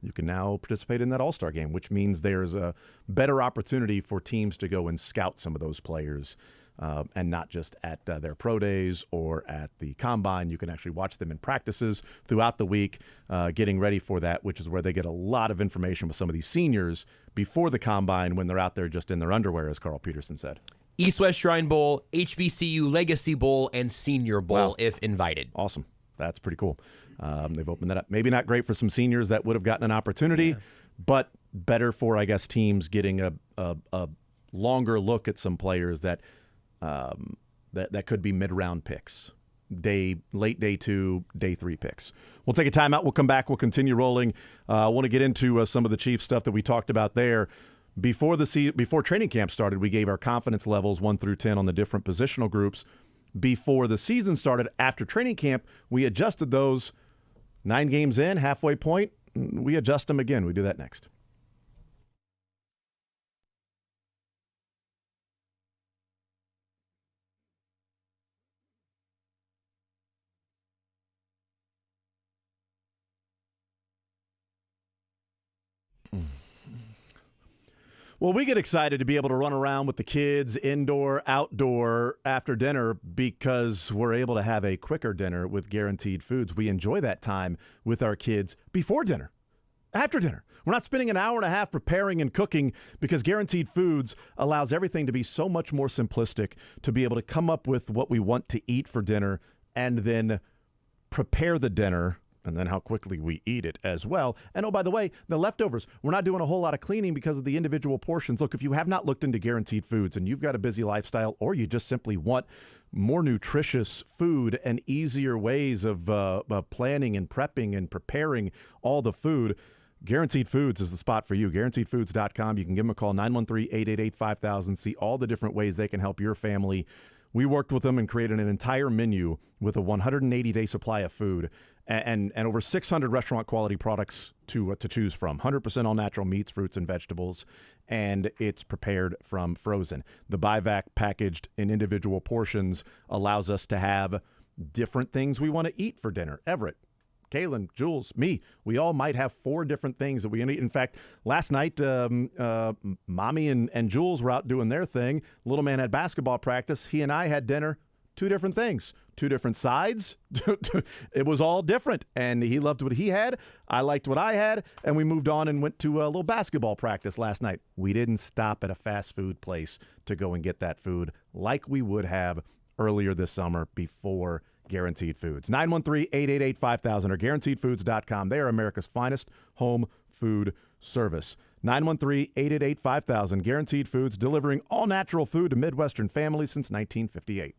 you can now participate in that All-Star game, which means there's a better opportunity for teams to go and scout some of those players, and not just at their pro days or at the combine. You can actually watch them in practices throughout the week, getting ready for that, which is where they get a lot of information with some of these seniors before the combine when they're out there just in their underwear, as Carl Peterson said. East-West Shrine Bowl, HBCU Legacy Bowl, and Senior Bowl if invited. Awesome. That's pretty cool. They've opened that up. Maybe not great for some seniors that would have gotten an opportunity, but better for, I guess, teams getting a longer look at some players that could be mid-round picks, late day 2, day 3 picks. We'll take a timeout. We'll come back. We'll continue rolling. I want to get into some of the Chiefs stuff that we talked about there. Before training camp started, we gave our confidence levels 1 through 10 on the different positional groups. Before the season started, after training camp, we adjusted those 9 games in, halfway point. We adjust them again. We do that next. Well, we get excited to be able to run around with the kids indoor, outdoor, after dinner because we're able to have a quicker dinner with Guaranteed Foods. We enjoy that time with our kids before dinner, after dinner. We're not spending an hour and a half preparing and cooking because Guaranteed Foods allows everything to be so much more simplistic, to be able to come up with what we want to eat for dinner and then prepare the dinner, and then how quickly we eat it as well. And oh, by the way, the leftovers, we're not doing a whole lot of cleaning because of the individual portions. Look, if you have not looked into Guaranteed Foods and you've got a busy lifestyle, or you just simply want more nutritious food and easier ways of planning and prepping and preparing all the food, Guaranteed Foods is the spot for you. GuaranteedFoods.com. You can give them a call, 913-888-5000. See all the different ways they can help your family. We worked with them and created an entire menu with a 180-day supply of food and over 600 restaurant-quality products to choose from. 100% all natural meats, fruits, and vegetables, and it's prepared from frozen. The buyback packaged in individual portions allows us to have different things we want to eat for dinner. Everett, Kaylin, Jules, me, we all might have 4 different things that we can eat. In fact, last night, Mommy and Jules were out doing their thing. Little man had basketball practice. He and I had dinner. two different things, two different sides. It was all different, and he loved what he had. I liked what I had, and we moved on and went to a little basketball practice last night. We didn't stop at a fast food place to go and get that food like we would have earlier this summer before Guaranteed Foods. 913-888-5000 or GuaranteedFoods.com. They are America's finest home food service. 913-888-5000. Guaranteed Foods, delivering all-natural food to Midwestern families since 1958.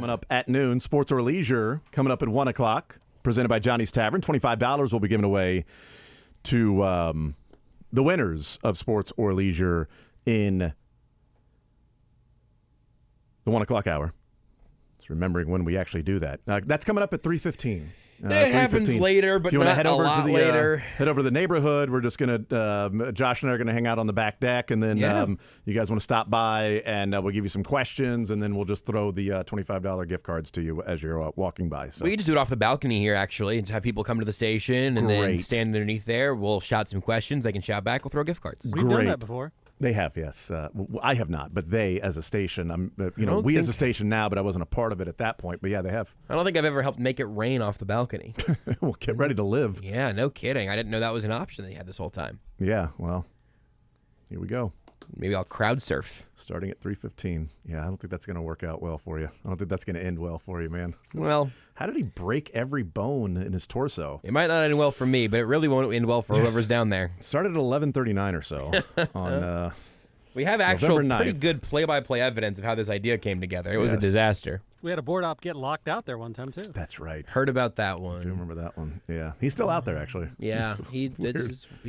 Coming up at noon, Sports or Leisure coming up at 1 o'clock, presented by Johnny's Tavern. $25 will be given away to the winners of Sports or Leisure in the 1 o'clock hour. Just remembering when we actually do that. That's coming up at 3:15. It happens later, but not head a over lot to the, later. Head over to the neighborhood. We're just going to, Josh and I are going to hang out on the back deck, and then you guys want to stop by, and we'll give you some questions, and then we'll just throw the $25 gift cards to you as you're walking by. So. We can just do it off the balcony here, actually, and just have people come to the station and then stand underneath there. We'll shout some questions. They can shout back. We'll throw gift cards. We've done that before. They have, yes. I have not, but they, as a station, we as a station now, but I wasn't a part of it at that point. But yeah, they have. I don't think I've ever helped make it rain off the balcony. Well, get ready to live. Yeah, no kidding. I didn't know that was an option that you had this whole time. Yeah, well, here we go. Maybe I'll crowd surf. Starting at 3:15. Yeah, I don't think that's going to work out well for you. I don't think that's going to end well for you, man. Well, how did he break every bone in his torso? It might not end well for me, but it really won't end well for whoever's down there. It started at 11:39 or so on we have actual November 9th. Pretty good play-by-play evidence of how this idea came together. It was a disaster. We had a board op get locked out there one time, too. That's right. Heard about that one. I do remember that one. Yeah. He's still out there, actually. Yeah. He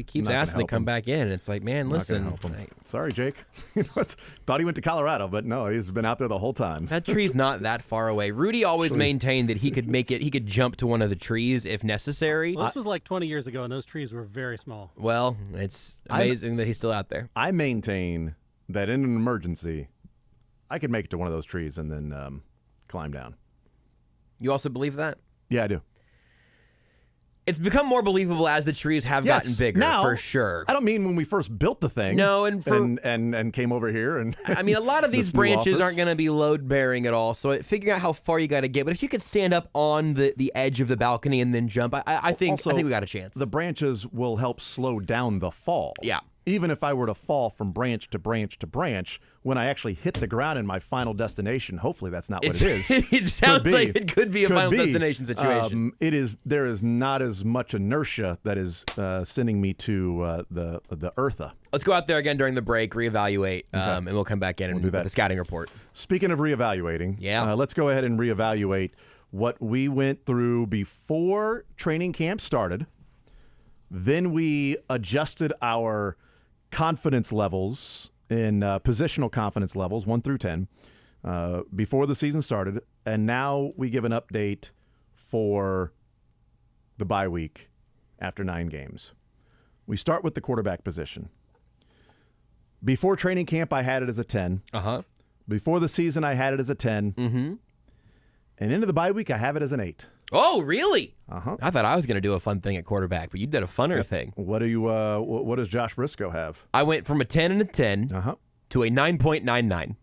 keeps asking to come back in. And it's like, man, listen. Sorry, Jake. Thought he went to Colorado, but no, he's been out there the whole time. That tree's not that far away. Rudy always maintained that he could he could jump to one of the trees if necessary. Well, this was like 20 years ago, and those trees were very small. Well, it's amazing that he's still out there. I maintain that in an emergency, I could make it to one of those trees and then climb down. You also believe that? Yeah, I do. It's become more believable as the trees have gotten bigger, now, for sure. I don't mean when we first built the thing. No, and came over here and. I mean, a lot of these branches aren't going to be load bearing at all. So figuring out how far you got to get, but if you could stand up on the edge of the balcony and then jump, I think we got a chance. The branches will help slow down the fall. Yeah. Even if I were to fall from branch to branch to branch, when I actually hit the ground in my final destination, hopefully that's not what it is. It sounds like it could be a final destination situation. There is not as much inertia that is sending me to the Eartha. Let's go out there again during the break, reevaluate, and we'll come back in and do the scouting report. Speaking of reevaluating, let's go ahead and reevaluate what we went through before training camp started. Then we adjusted our confidence levels in positional confidence levels 1 through 10 before the season started, and now we give an update for the bye week after 9 games. We start with the quarterback position. Before training camp, I had it as a 10. Before the season, I had it as a 10. And into the bye week, I have it as an 8. Oh, really? I thought I was going to do a fun thing at quarterback, but you did a funner thing. What do you? What does Josh Briscoe have? I went from a 10 and a 10 to a 9.99.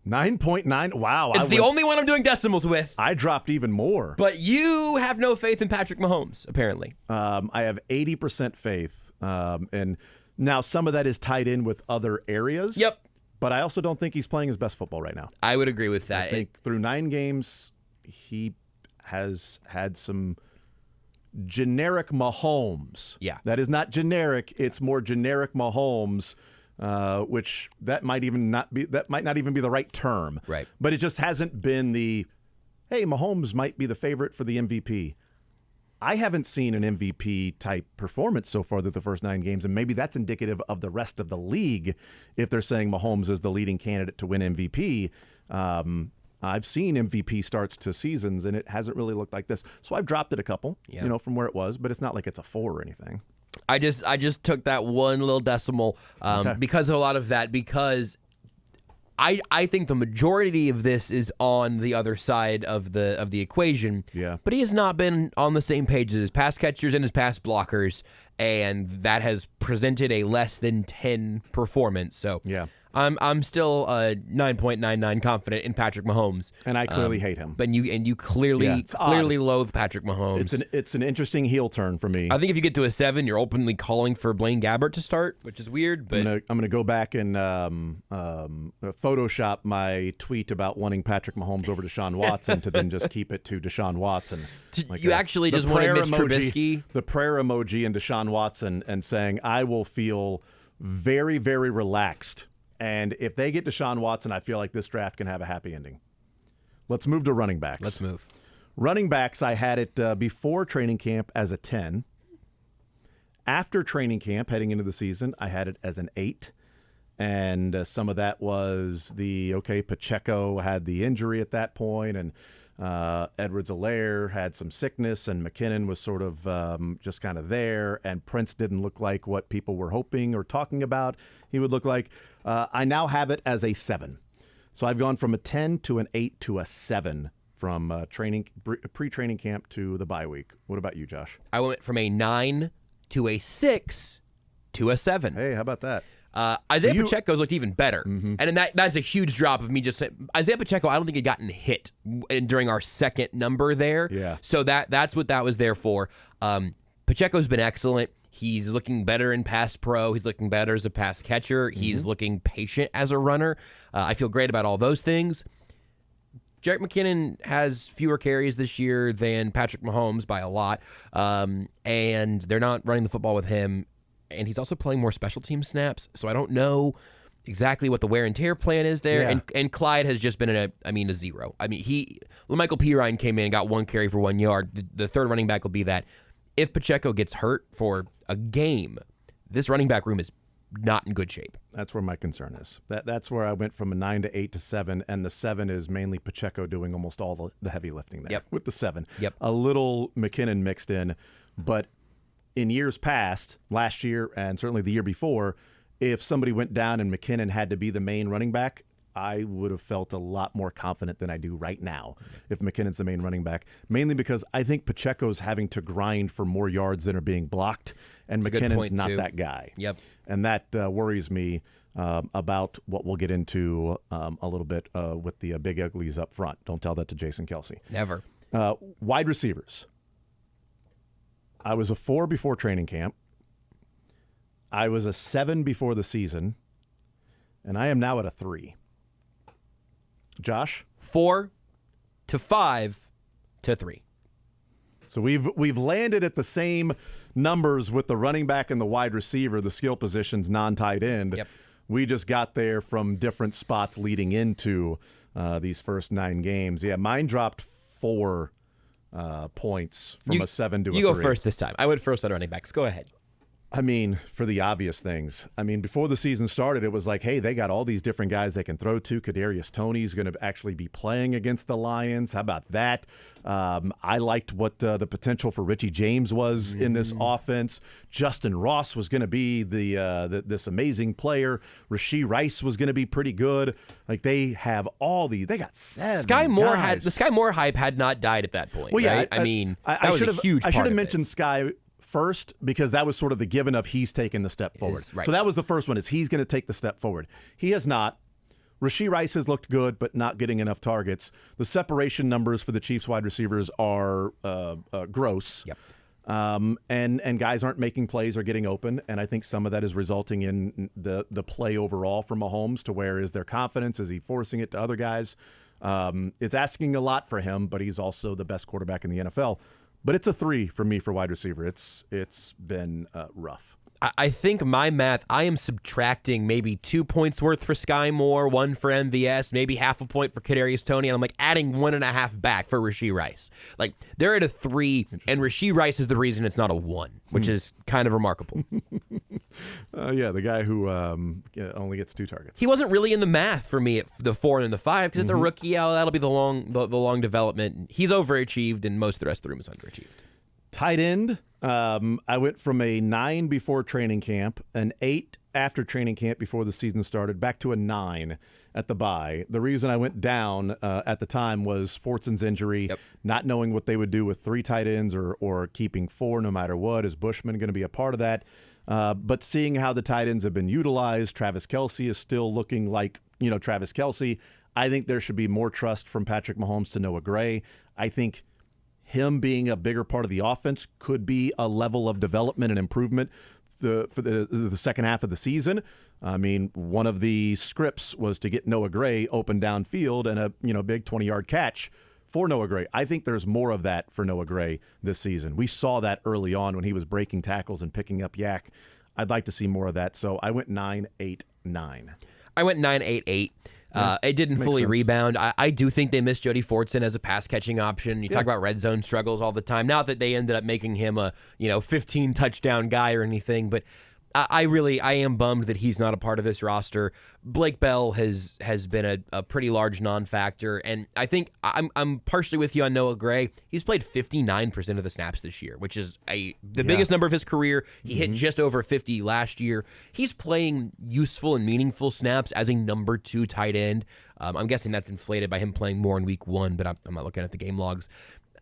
9.9? Wow. It's the only one I'm doing decimals with. I dropped even more. But you have no faith in Patrick Mahomes, apparently. I have 80% faith. And now some of that is tied in with other areas. Yep. But I also don't think he's playing his best football right now. I would agree with that. I think through 9 games, he has had some generic Mahomes. Yeah. That is not generic. It's more generic Mahomes, which that might not even be the right term. Right. But it just hasn't been hey, Mahomes might be the favorite for the MVP. I haven't seen an MVP type performance so far through the first 9 games, and maybe that's indicative of the rest of the league if they're saying Mahomes is the leading candidate to win MVP. I've seen MVP starts to seasons, and it hasn't really looked like this. So I've dropped it a couple, from where it was, but it's not like it's a 4 or anything. I just took that one little decimal because of a lot of that, because I think the majority of this is on the other side of the equation. Yeah. But he has not been on the same page as his pass catchers and his pass blockers, and that has presented a less than 10 performance. So yeah. I'm still 9.99 confident in Patrick Mahomes, and I clearly hate him. But you clearly loathe Patrick Mahomes. It's an interesting heel turn for me. I think if you get to a 7, you're openly calling for Blaine Gabbert to start, which is weird. But I'm gonna go back and Photoshop my tweet about wanting Patrick Mahomes over Deshaun Watson to then just keep it to Deshaun Watson. You actually just wanted Mitch Trubisky, the prayer emoji, and Deshaun Watson, and saying I will feel very, very relaxed. And if they get Deshaun Watson, I feel like this draft can have a happy ending. Let's move to running backs. Let's move. Running backs, I had it before training camp as a 10. After training camp, heading into the season, I had it as an 8. And some of that was Pacheco had the injury at that point, and Edwards-Helaire had some sickness, and McKinnon was sort of just kind of there, and Prince didn't look like what people were hoping or talking about he would look like. I now have it as a 7. So I've gone from a 10 to an 8 to a 7 from pre-training camp to the bye week. What about you, Josh? I went from a 9 to a 6 to a 7. Hey, how about that? Isaiah Pacheco's looked even better. And that's a huge drop of me just saying. Isaiah Pacheco, I don't think had gotten hit during our second number there. Yeah. So that's what that was there for. Pacheco's been excellent. He's looking better in pass pro. He's looking better as a pass catcher. He's looking patient as a runner. I feel great about all those things. Jerick McKinnon has fewer carries this year than Patrick Mahomes by a lot, and they're not running the football with him. And he's also playing more special team snaps, so I don't know exactly what the wear and tear plan is there. Yeah. And Clyde has just been a 0. I mean, Michael Pirine came in and got 1 carry for 1 yard. The third running back will be that. If Pacheco gets hurt for a game, this running back room is not in good shape. That's where my concern is. That's where I went from a 9 to 8 to 7, and the 7 is mainly Pacheco doing almost all the heavy lifting there. Yep. With the 7. Yep. A little McKinnon mixed in, but in years past, last year and certainly the year before, if somebody went down and McKinnon had to be the main running back, I would have felt a lot more confident than I do right now if McKinnon's the main running back, mainly because I think Pacheco's having to grind for more yards than are being blocked, and McKinnon's not that guy. Yep. And that worries me about what we'll get into a little bit with the big uglies up front. Don't tell that to Jason Kelsey. Never. Wide receivers. I was a 4 before training camp. I was a 7 before the season, and I am now at a 3. Josh? 4 to 5 to 3. So we've landed at the same numbers with the running back and the wide receiver, the skill positions, non-tight end. Yep. We just got there from different spots leading into these first 9 games. Yeah, mine dropped 4 points from a 7 to a 3. You go first this time. I went first on running backs. Go ahead. I mean, for the obvious things. I mean, before the season started, it was like, hey, they got all these different guys they can throw to. Kadarius Toney's going to actually be playing against the Lions. How about that? I liked what the potential for Richie James was in this offense. Justin Ross was going to be this amazing player. Rashee Rice was going to be pretty good. Like, they have all these. They got 7 guys. The Sky Moore hype had not died at that point. Well, yeah, right? I mean, that was a huge part I should have of mentioned Sky first, because that was sort of the given of he's taking the step forward. Right. So that was the first one, is he's going to take the step forward. He has not. Rashee Rice has looked good, but not getting enough targets. The separation numbers for the Chiefs wide receivers are gross. Yep. And guys aren't making plays or getting open, and I think some of that is resulting in the play overall from Mahomes, to where is their confidence? Is he forcing it to other guys? It's asking a lot for him, but he's also the best quarterback in the NFL. But it's a 3 for me for wide receiver. It's been rough. I think my math, I am subtracting maybe 2 points worth for Sky Moore, 1 for MVS, maybe half a point for Kadarius Toney, and I'm like adding 1.5 back for Rashee Rice. Like, they're at a 3, and Rashee Rice is the reason it's not a 1, which is kind of remarkable. Yeah, the guy who only gets 2 targets. He wasn't really in the math for me at the 4 and the 5, because it's a rookie. Oh, that'll be the long development. He's overachieved, and most of the rest of the room is underachieved. Tight end, I went from a 9 before training camp, an 8 after training camp before the season started, back to a 9 at the bye. The reason I went down at the time was Fortson's injury, not knowing what they would do with 3 tight ends or keeping 4 no matter what. Is Bushman going to be a part of that? But seeing how the tight ends have been utilized, Travis Kelce is still looking like, Travis Kelce. I think there should be more trust from Patrick Mahomes to Noah Gray. I think him being a bigger part of the offense could be a level of development and improvement for the second half of the season. I mean, one of the scripts was to get Noah Gray open downfield and a big 20-yard catch for Noah Gray. I think there's more of that for Noah Gray this season. We saw that early on when he was breaking tackles and picking up yak. I'd like to see more of that. So I went 9-8-9. I went 9-8-8. It didn't makes fully sense. rebound. I do think they missed Jody Fortson as a pass catching option. You talk about red zone struggles all the time. Not that they ended up making him a 15 touchdown guy or anything, but I am bummed that he's not a part of this roster. Blake Bell has been a pretty large non-factor, and I think I'm partially with you on Noah Gray. He's played 59% of the snaps this year, which is the biggest number of his career. He hit just over 50 last year. He's playing useful and meaningful snaps as a number 2 tight end. I'm guessing that's inflated by him playing more in week 1, but I'm not looking at the game logs.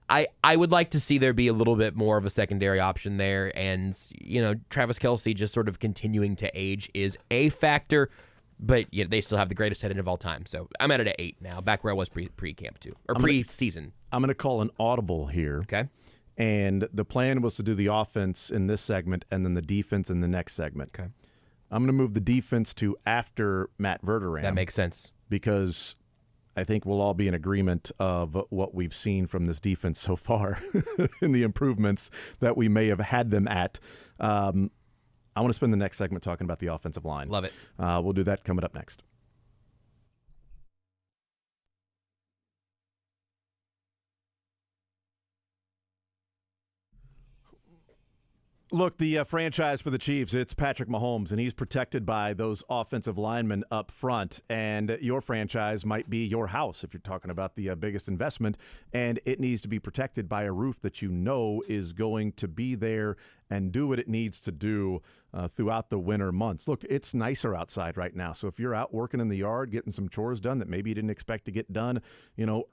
I would like to see there be a little bit more of a secondary option there, and Travis Kelce just sort of continuing to age is a factor, but they still have the greatest head end of all time. So I'm at it at 8 now, back where I was pre-camp too, or pre-season. I'm going to call an audible here. Okay. And the plan was to do the offense in this segment and then the defense in the next segment. Okay. I'm going to move the defense to after Matt Verderame. That makes sense. Because I think we'll all be in agreement of what we've seen from this defense so far and the improvements that we may have had them at. I want to spend the next segment talking about the offensive line. Love it. We'll do that coming up next. Look, the franchise for the Chiefs, it's Patrick Mahomes, and he's protected by those offensive linemen up front. And your franchise might be your house if you're talking about the biggest investment, and it needs to be protected by a roof that you know is going to be there and do what it needs to do throughout the winter months. Look, it's nicer outside right now. So if you're out working in the yard, getting some chores done that maybe you didn't expect to get done,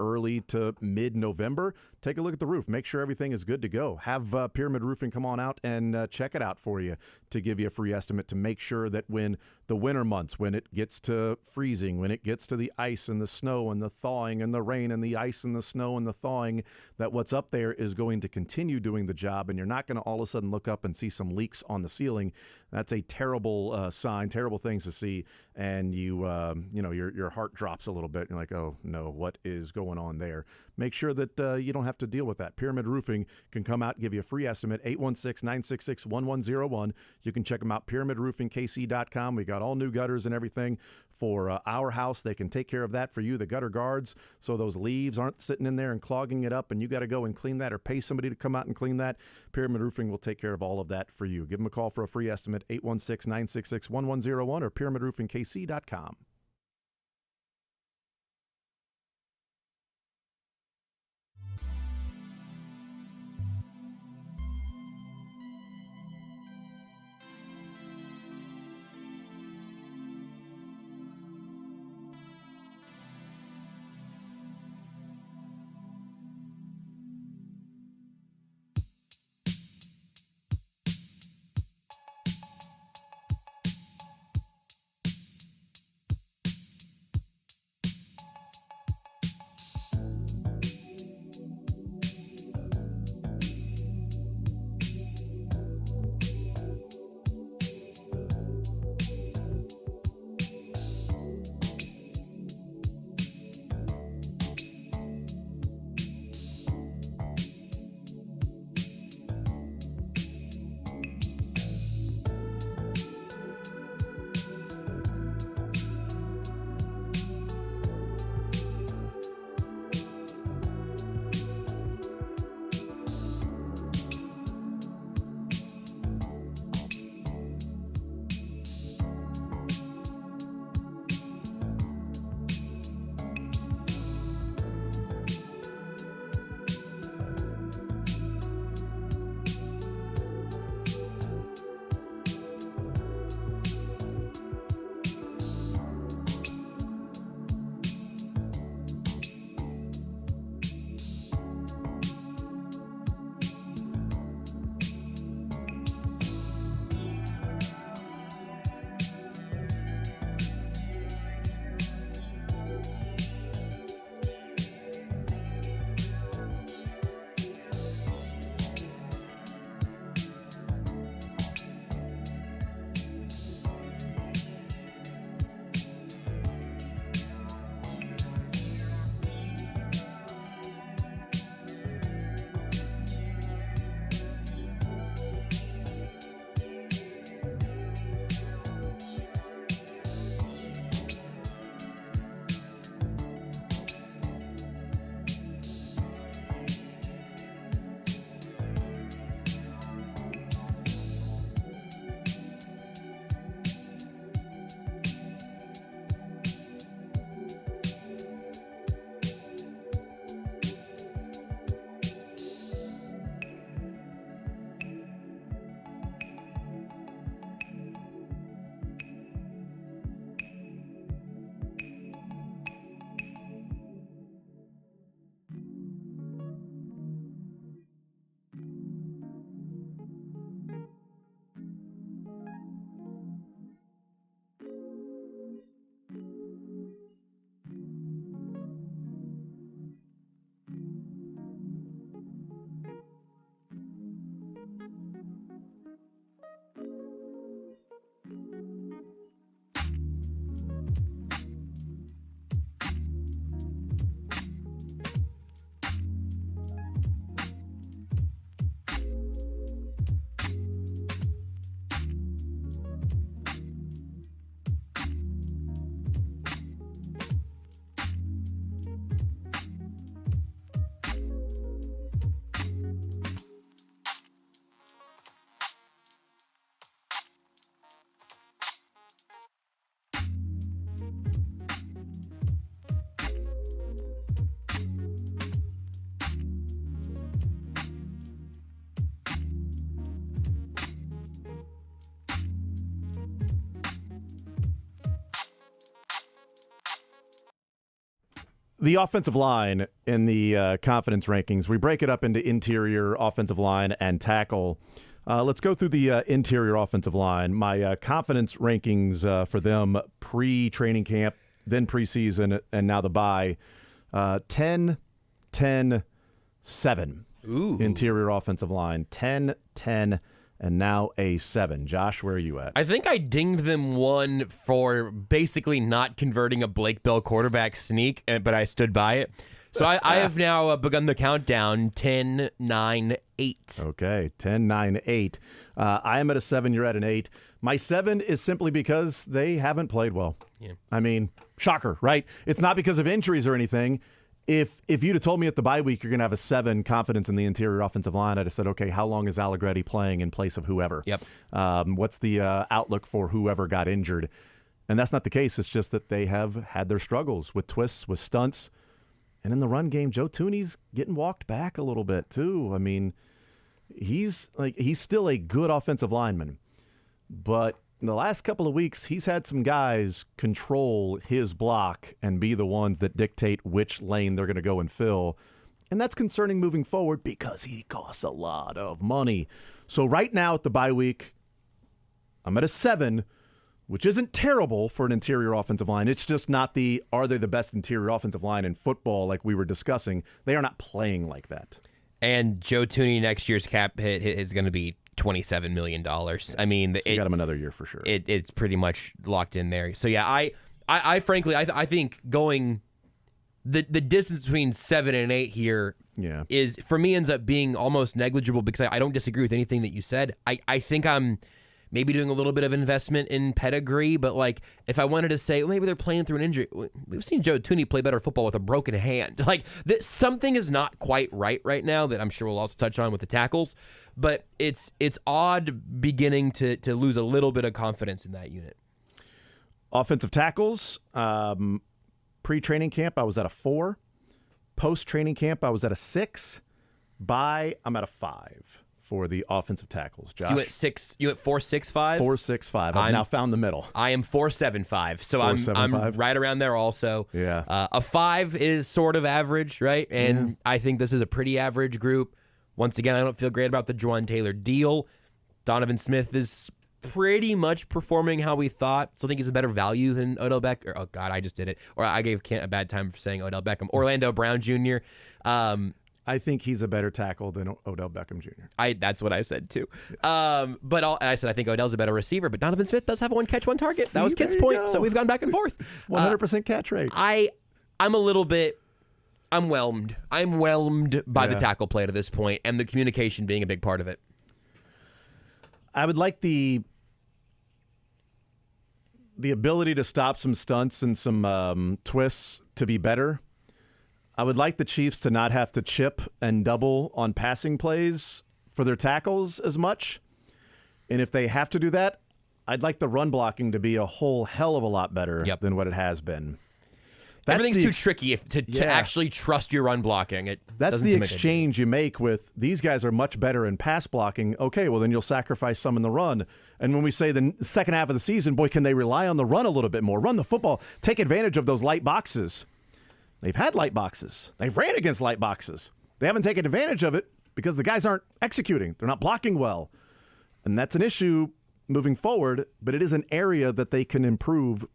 early to mid-November, take a look at the roof. Make sure everything is good to go. Have Pyramid Roofing come on out and check it out for you to give you a free estimate to make sure that when the winter months, when it gets to freezing, when it gets to the ice and the snow and the thawing and the rain and the ice and the snow and the thawing, that what's up there is going to continue doing the job, and you're not going to all of a sudden look up and see some leaks on the ceiling. That's a terrible sign, terrible things to see, and your heart drops a little bit. You're like, oh no, what is going on there? Make sure that you don't have to deal with that. Pyramid Roofing can come out and give you a free estimate, 816-966-1101. You can check them out, pyramidroofingkc.com. We got all new gutters and everything for our house. They can take care of that for you, the gutter guards, so those leaves aren't sitting in there and clogging it up, and you got to go and clean that or pay somebody to come out and clean that. Pyramid Roofing will take care of all of that for you. Give them a call for a free estimate, 816-966-1101 or pyramidroofingkc.com. The offensive line in the confidence rankings, we break it up into interior, offensive line, and tackle. Let's go through the interior offensive line. My confidence rankings for them pre-training camp, then preseason, and now the bye. 10, 10, 7. Ooh. Interior offensive line. 10, 10, and now a 7. Josh, where are you at? I think I dinged them 1 for basically not converting a Blake Bell quarterback sneak, but I stood by it. So I have now begun the countdown. 10, 9, 8. Okay, 10, 9, 8. I am at a 7. You're at an 8. My 7 is simply because they haven't played well. Yeah. I mean, shocker, right? It's not because of injuries or anything. If you'd have told me at the bye week you're going to have a 7 confidence in the interior offensive line, I'd have said, okay, how long is Allegretti playing in place of whoever? Yep. What's the outlook for whoever got injured? And that's not the case. It's just that they have had their struggles with twists, with stunts. And in the run game, Joe Thuney's getting walked back a little bit too. I mean, he's still a good offensive lineman. But in the last couple of weeks, he's had some guys control his block and be the ones that dictate which lane they're going to go and fill. And that's concerning moving forward because he costs a lot of money. So right now at the bye week, I'm at a 7, which isn't terrible for an interior offensive line. It's just not are they the best interior offensive line in football like we were discussing? They are not playing like that. And Joe Thuney next year's cap hit is going to be $27 million. Yes. I mean, you got him another year for sure. It's pretty much locked in there. So yeah, I frankly think going the distance between 7 and 8 here is for me ends up being almost negligible because I don't disagree with anything that you said. I think I'm maybe doing a little bit of investment in pedigree, but like if I wanted to say maybe they're playing through an injury, we've seen Joe Thuney play better football with a broken hand. Like something is not quite right now that I'm sure we'll also touch on with the tackles. But it's odd beginning to lose a little bit of confidence in that unit. Offensive tackles, pre-training camp, I was at a 4. Post-training camp, I was at a 6. Bye, I'm at a 5 for the offensive tackles. Josh? So you at 4.65? 4.65. I've now found the middle. I am 4.75. So I'm right around there also. Yeah. A 5 is sort of average, right? And I think this is a pretty average group. Once again, I don't feel great about the Juwan Taylor deal. Donovan Smith is pretty much performing how we thought. Still think he's a better value than Odell Beckham. Oh, God, I just did it. Or I gave Kent a bad time for saying Odell Beckham. Orlando Brown Jr. I think he's a better tackle than Odell Beckham Jr. That's what I said, too. But I said I think Odell's a better receiver, but Donovan Smith does have a 1-catch, 1-target. That was Kent's point, so we've gone back and forth. 100% catch rate. I'm a little bit... I'm whelmed by the tackle play to this point and the communication being a big part of it. I would like the ability to stop some stunts and some twists to be better. I would like the Chiefs to not have to chip and double on passing plays for their tackles as much. And if they have to do that, I'd like the run blocking to be a whole hell of a lot better than what it has been. Everything's too tricky to actually trust your run blocking. That's the exchange you make with these guys are much better in pass blocking. Okay, well, then you'll sacrifice some in the run. And when we say the second half of the season, boy, can they rely on the run a little bit more? Run the football. Take advantage of those light boxes. They've had light boxes. They've ran against light boxes. They haven't taken advantage of it because the guys aren't executing. They're not blocking well. And that's an issue moving forward, but it is an area that they can improve.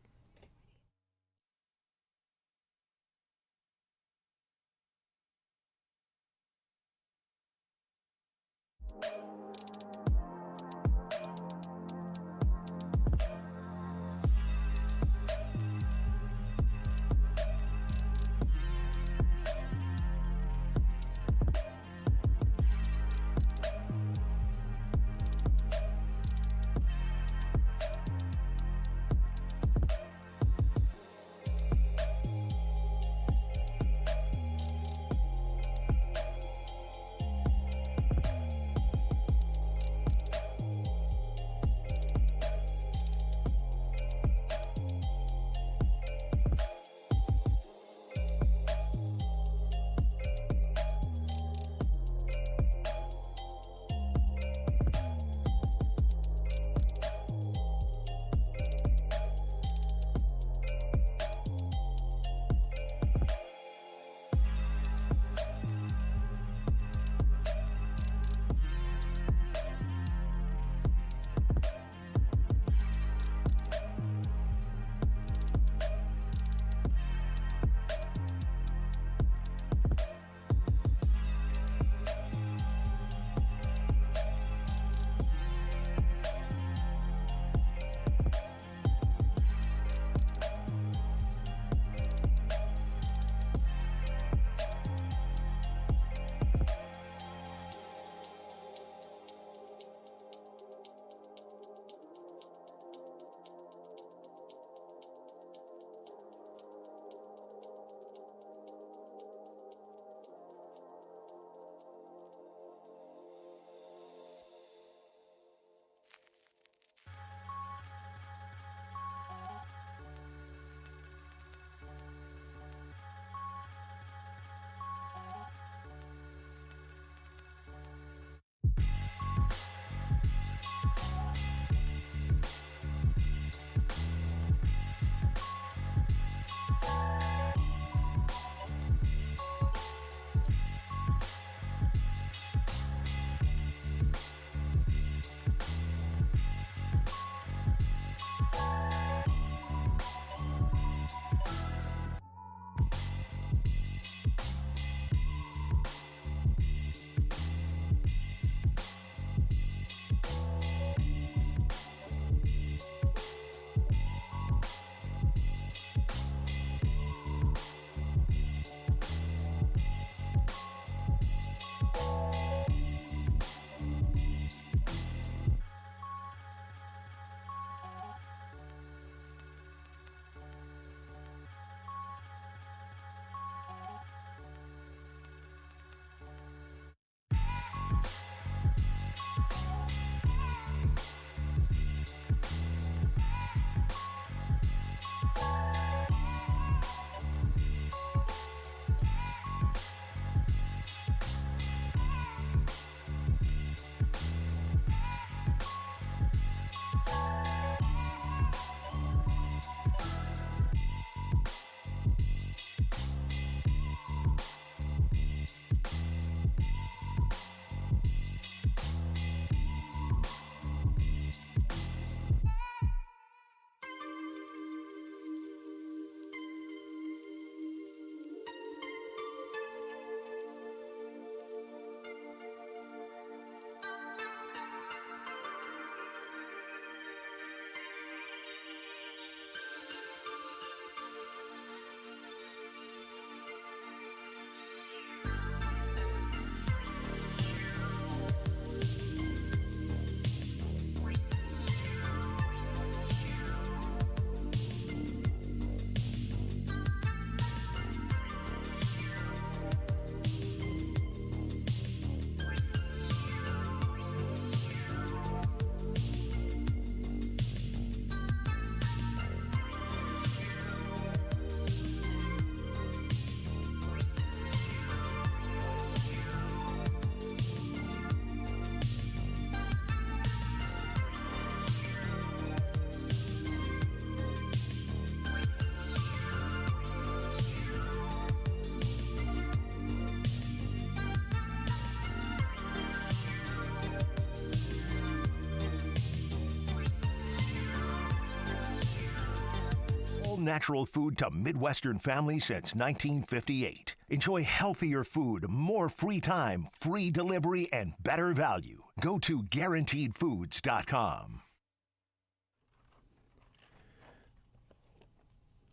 all-natural food to Midwestern families since 1958. Enjoy healthier food, more free time, free delivery, and better value. Go to GuaranteedFoods.com.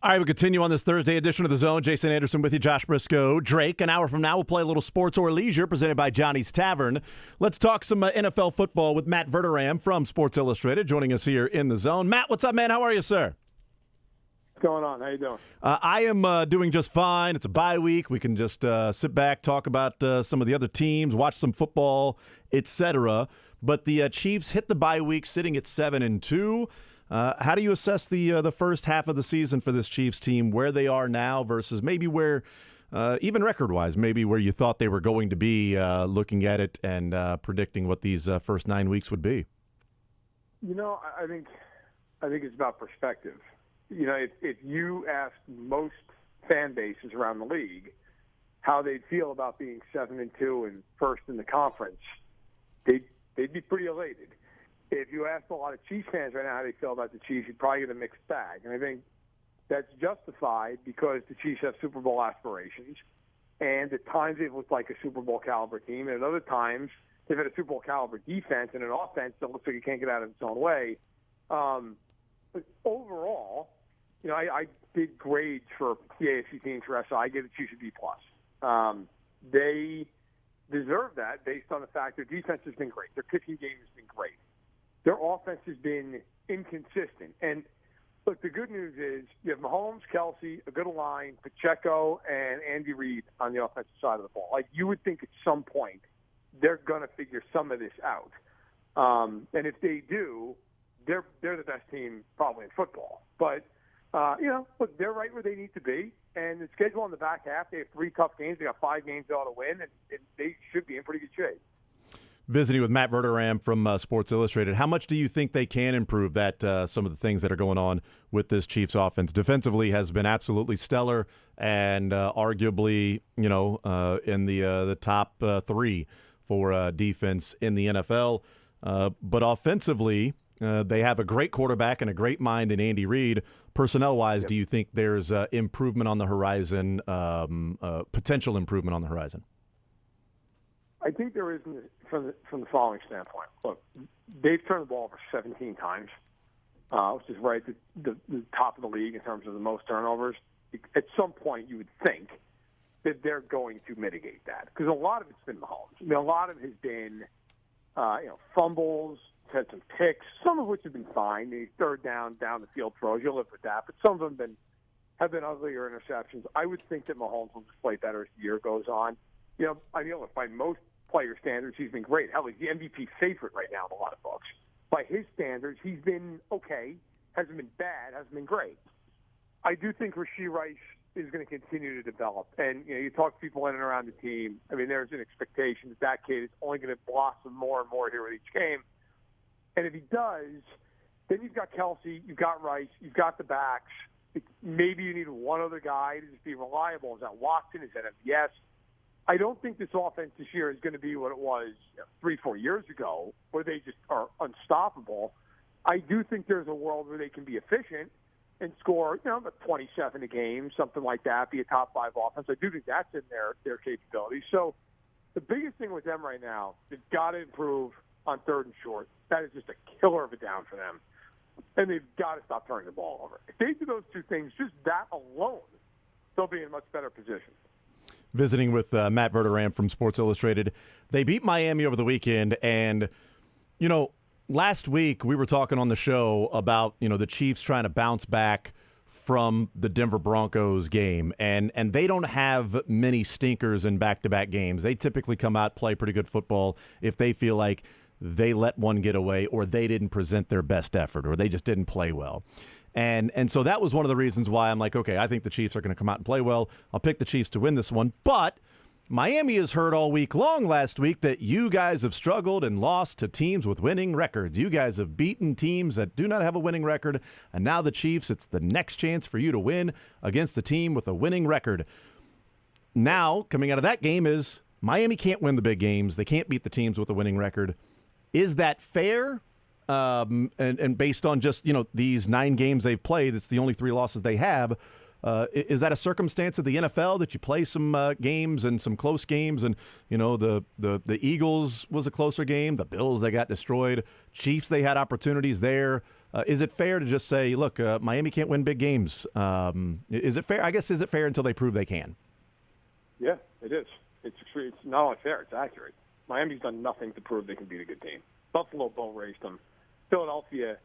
All right, we continue on this Thursday edition of The Zone. Jason Anderson with you, Josh Briscoe, Drake. An hour from now, we'll play a little sports or leisure presented by Johnny's Tavern. Let's talk some NFL football with Matt Verderam from Sports Illustrated, joining us here in The Zone. Matt, what's up, man? How are you, sir? What's going on? How you doing? I am doing just fine. It's a bye week. We can just sit back, talk about some of the other teams, watch some football, etc. But the Chiefs hit the bye week sitting at 7-2. How do you assess the first half of the season for this Chiefs team, where they are now versus maybe where, even record-wise, maybe where you thought they were going to be looking at it and predicting what these first 9 weeks would be? You know, I think it's about perspective. You know, if you ask most fan bases around the league how they'd feel about being 7-2 and first in the conference, they'd be pretty elated. If you ask a lot of Chiefs fans right now how they feel about the Chiefs, you'd probably get a mixed bag. And I think that's justified because the Chiefs have Super Bowl aspirations. And at times they've looked like a Super Bowl caliber team. And at other times they've had a Super Bowl caliber defense and an offense that looks like it can't get out of its own way. But overall, you know, I did grades for the AFC teams for SI. I give the Chiefs a B+. They deserve that based on the fact their defense has been great. Their kicking game has been great. Their offense has been inconsistent. And, look, the good news is you have Mahomes, Kelsey, a good line, Pacheco, and Andy Reid on the offensive side of the ball. Like, you would think at some point they're going to figure some of this out. And if they do, they're the best team probably in football. But, you know, look, they're right where they need to be. And the schedule on the back half, they have 3 tough games. They got 5 games they ought to win, and they should be in pretty good shape. Visiting with Matt Verderam from Sports Illustrated, how much do you think they can improve that some of the things that are going on with this Chiefs offense? Defensively has been absolutely stellar and arguably, you know, in the top 3 for defense in the NFL. But offensively, they have a great quarterback and a great mind in Andy Reid. Personnel-wise, do you think there's improvement on the horizon, potential improvement on the horizon? I think there is from the following standpoint. Look, they've turned the ball over 17 times, which is right at the top of the league in terms of the most turnovers. At some point, you would think that they're going to mitigate that because a lot of it's been Mahomes. I mean, a lot of it has been, fumbles, had some picks, some of which have been fine. The third down the field throws, you'll live with that. But some of them have been uglier interceptions. I would think that Mahomes will just play better as the year goes on. You know, I mean, look, by most player standards, he's been great. Hell, he's the MVP favorite right now in a lot of books. By his standards, he's been okay. Hasn't been bad. Hasn't been great. I do think Rashee Rice is going to continue to develop. And, you know, you talk to people in and around the team. I mean, there's an expectation that kid is only going to blossom more and more here with each game. And if he does, then you've got Kelsey, you've got Rice, you've got the backs. Maybe you need one other guy to just be reliable. Is that Watson? Is that MVS? I don't think this offense this year is going to be what it was 3-4 years ago, where they just are unstoppable. I do think there's a world where they can be efficient and score, about 27 a game, something like that, be a top 5 offense. I do think that's in their capabilities. So the biggest thing with them right now, they've got to improve on 3rd and short. That is just a killer of a down for them. And they've got to stop turning the ball over. If they do those 2 things, just that alone, they'll be in a much better position. Visiting with Matt Verderam from Sports Illustrated. They beat Miami over the weekend, and, last week we were talking on the show about, the Chiefs trying to bounce back from the Denver Broncos game, and they don't have many stinkers in back-to-back games. They typically come out, play pretty good football if they feel like they let one get away or they didn't present their best effort or they just didn't play well. And so that was one of the reasons why I'm like, okay, I think the Chiefs are going to come out and play well. I'll pick the Chiefs to win this one. But Miami has heard all week long last week that you guys have struggled and lost to teams with winning records. You guys have beaten teams that do not have a winning record. And now the Chiefs, it's the next chance for you to win against a team with a winning record. Now, coming out of that game is Miami can't win the big games. They can't beat the teams with a winning record. Is that fair? and based on just these 9 games they've played, it's the only 3 losses they have. Is that a circumstance of the NFL that you play some games and some close games, and the Eagles was a closer game, the Bills they got destroyed, Chiefs they had opportunities there. Is it fair to just say, look, Miami can't win big games? Is it fair? I guess is it fair until they prove they can? Yeah, it is. It's not only fair; it's accurate. Miami's done nothing to prove they can beat a good team. Buffalo boat raced them. Philadelphia,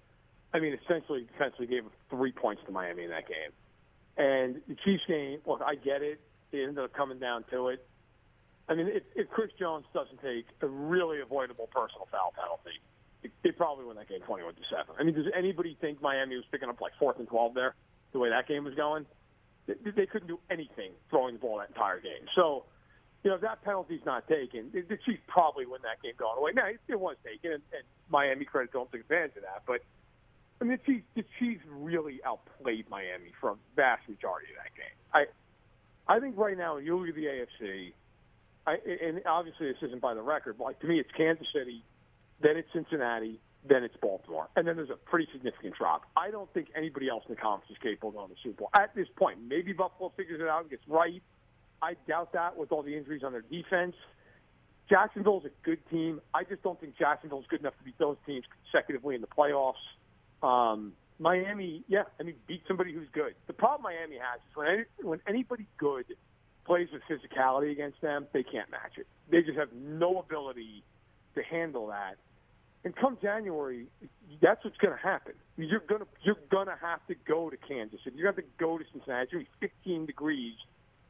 essentially defensively gave 3 points to Miami in that game. And the Chiefs game, look, I get it. They ended up coming down to it. If Chris Jones doesn't take a really avoidable personal foul penalty, they probably win that game 21-7. Does anybody think Miami was picking up like 4th and 12 there, the way that game was going? They couldn't do anything throwing the ball that entire game. So, if that penalty's not taken, the Chiefs probably win that game going away. Now, it was taken, and Miami, credit to them, took advantage of that. But, the Chiefs really outplayed Miami for a vast majority of that game. I think right now, when you look at the AFC, and obviously this isn't by the record, but to me it's Kansas City, then it's Cincinnati, then it's Baltimore. And then there's a pretty significant drop. I don't think anybody else in the conference is capable of going to the Super Bowl. At this point, maybe Buffalo figures it out and gets right. I doubt that with all the injuries on their defense. Jacksonville's a good team. I just don't think Jacksonville's good enough to beat those teams consecutively in the playoffs. Miami, beat somebody who's good. The problem Miami has is when anybody good plays with physicality against them, they can't match it. They just have no ability to handle that. And come January, that's what's going to happen. You're gonna have to go to Kansas City. You're going to have to go to Cincinnati. It's going to be 15 degrees.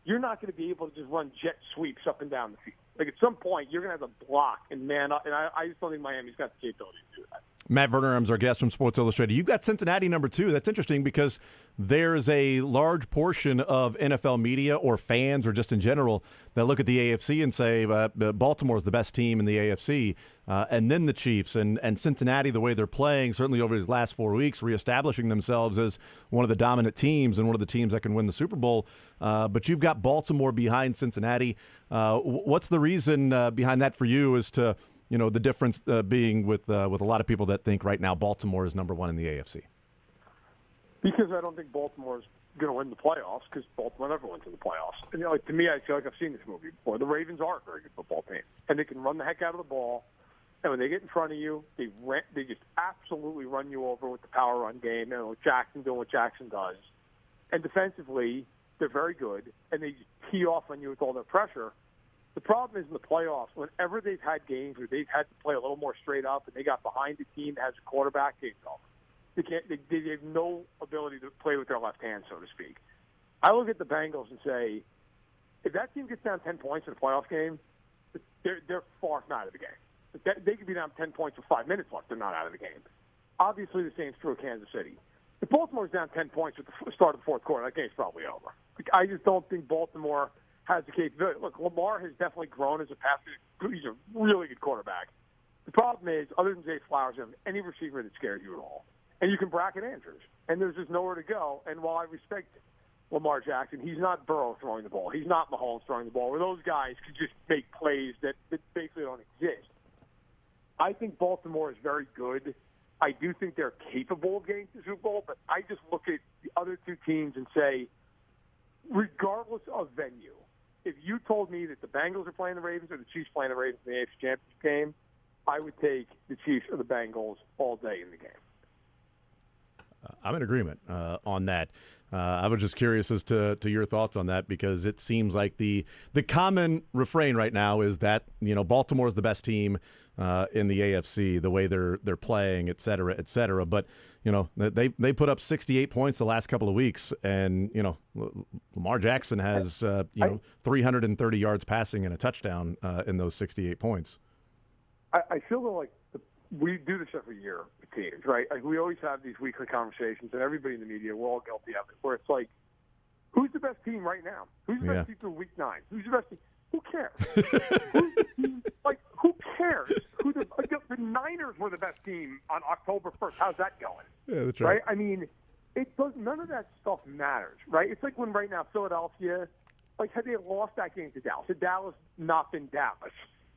You're not going to be able to just run jet sweeps up and down the field. Like at some point, you're going to have to block and man up. And I just don't think Miami's got the capability to do that. Matt Verderham's our guest from Sports Illustrated. You've got Cincinnati number 2. That's interesting because there's a large portion of NFL media or fans or just in general that look at the AFC and say Baltimore's the best team in the AFC, and then the Chiefs and Cincinnati, the way they're playing, certainly over these last 4 weeks, reestablishing themselves as one of the dominant teams and one of the teams that can win the Super Bowl. But you've got Baltimore behind Cincinnati. What's the reason behind that for you as to the difference being with a lot of people that think right now Baltimore is number 1 in the AFC? Because I don't think Baltimore's going to win the playoffs because Baltimore never wins in the playoffs. And to me, I feel like I've seen this movie before. The Ravens are a very good football team, and they can run the heck out of the ball. And when they get in front of you, they just absolutely run you over with the power run game. Jackson doing what Jackson does. And defensively, they're very good, and they just tee off on you with all their pressure. The problem is in the playoffs, whenever they've had games where they've had to play a little more straight up and they got behind a team that has a quarterback, game's over. They have no ability to play with their left hand, so to speak. I look at the Bengals and say, if that team gets down 10 points in a playoff game, they're far from out of the game. They could be down 10 points with 5 minutes left. They're not out of the game. Obviously, the same's true of Kansas City. If Baltimore's down 10 points at the start of the fourth quarter, that game's probably over. I just don't think Baltimore has the capability. Look, Lamar has definitely grown as a passer. He's a really good quarterback. The problem is, other than Zay Flowers, you don't have any receiver that scares you at all. And you can bracket Andrews. And there's just nowhere to go. And while I respect Lamar Jackson, he's not Burrow throwing the ball. He's not Mahomes throwing the ball, where those guys can just make plays that basically don't exist. I think Baltimore is very good. I do think they're capable of getting to the Super Bowl, but I just look at the other two teams and say, regardless of venue, if you told me that the Bengals are playing the Ravens or the Chiefs playing the Ravens in the AFC Championship game, I would take the Chiefs or the Bengals all day in the game. I'm in agreement on that. I was just curious as to your thoughts on that because it seems like the common refrain right now is that Baltimore is the best team in the AFC, the way they're playing, et cetera, et cetera. But they put up 68 points the last couple of weeks, and Lamar Jackson has 330 yards passing and a touchdown in those 68 points. I feel like we do this every year with teams, right? Like we always have these weekly conversations, and everybody in the media, we're all guilty of it, where it's like, who's the best team right now? Who's the best team through week 9? Who's the best team? Who cares? Who's the team? Like, who cares? The Niners were the best team on October 1st. How's that going? Yeah, that's right. I mean, it does. None of that stuff matters, right? It's like when right now Philadelphia, had they lost that game to Dallas, had Dallas not been Dallas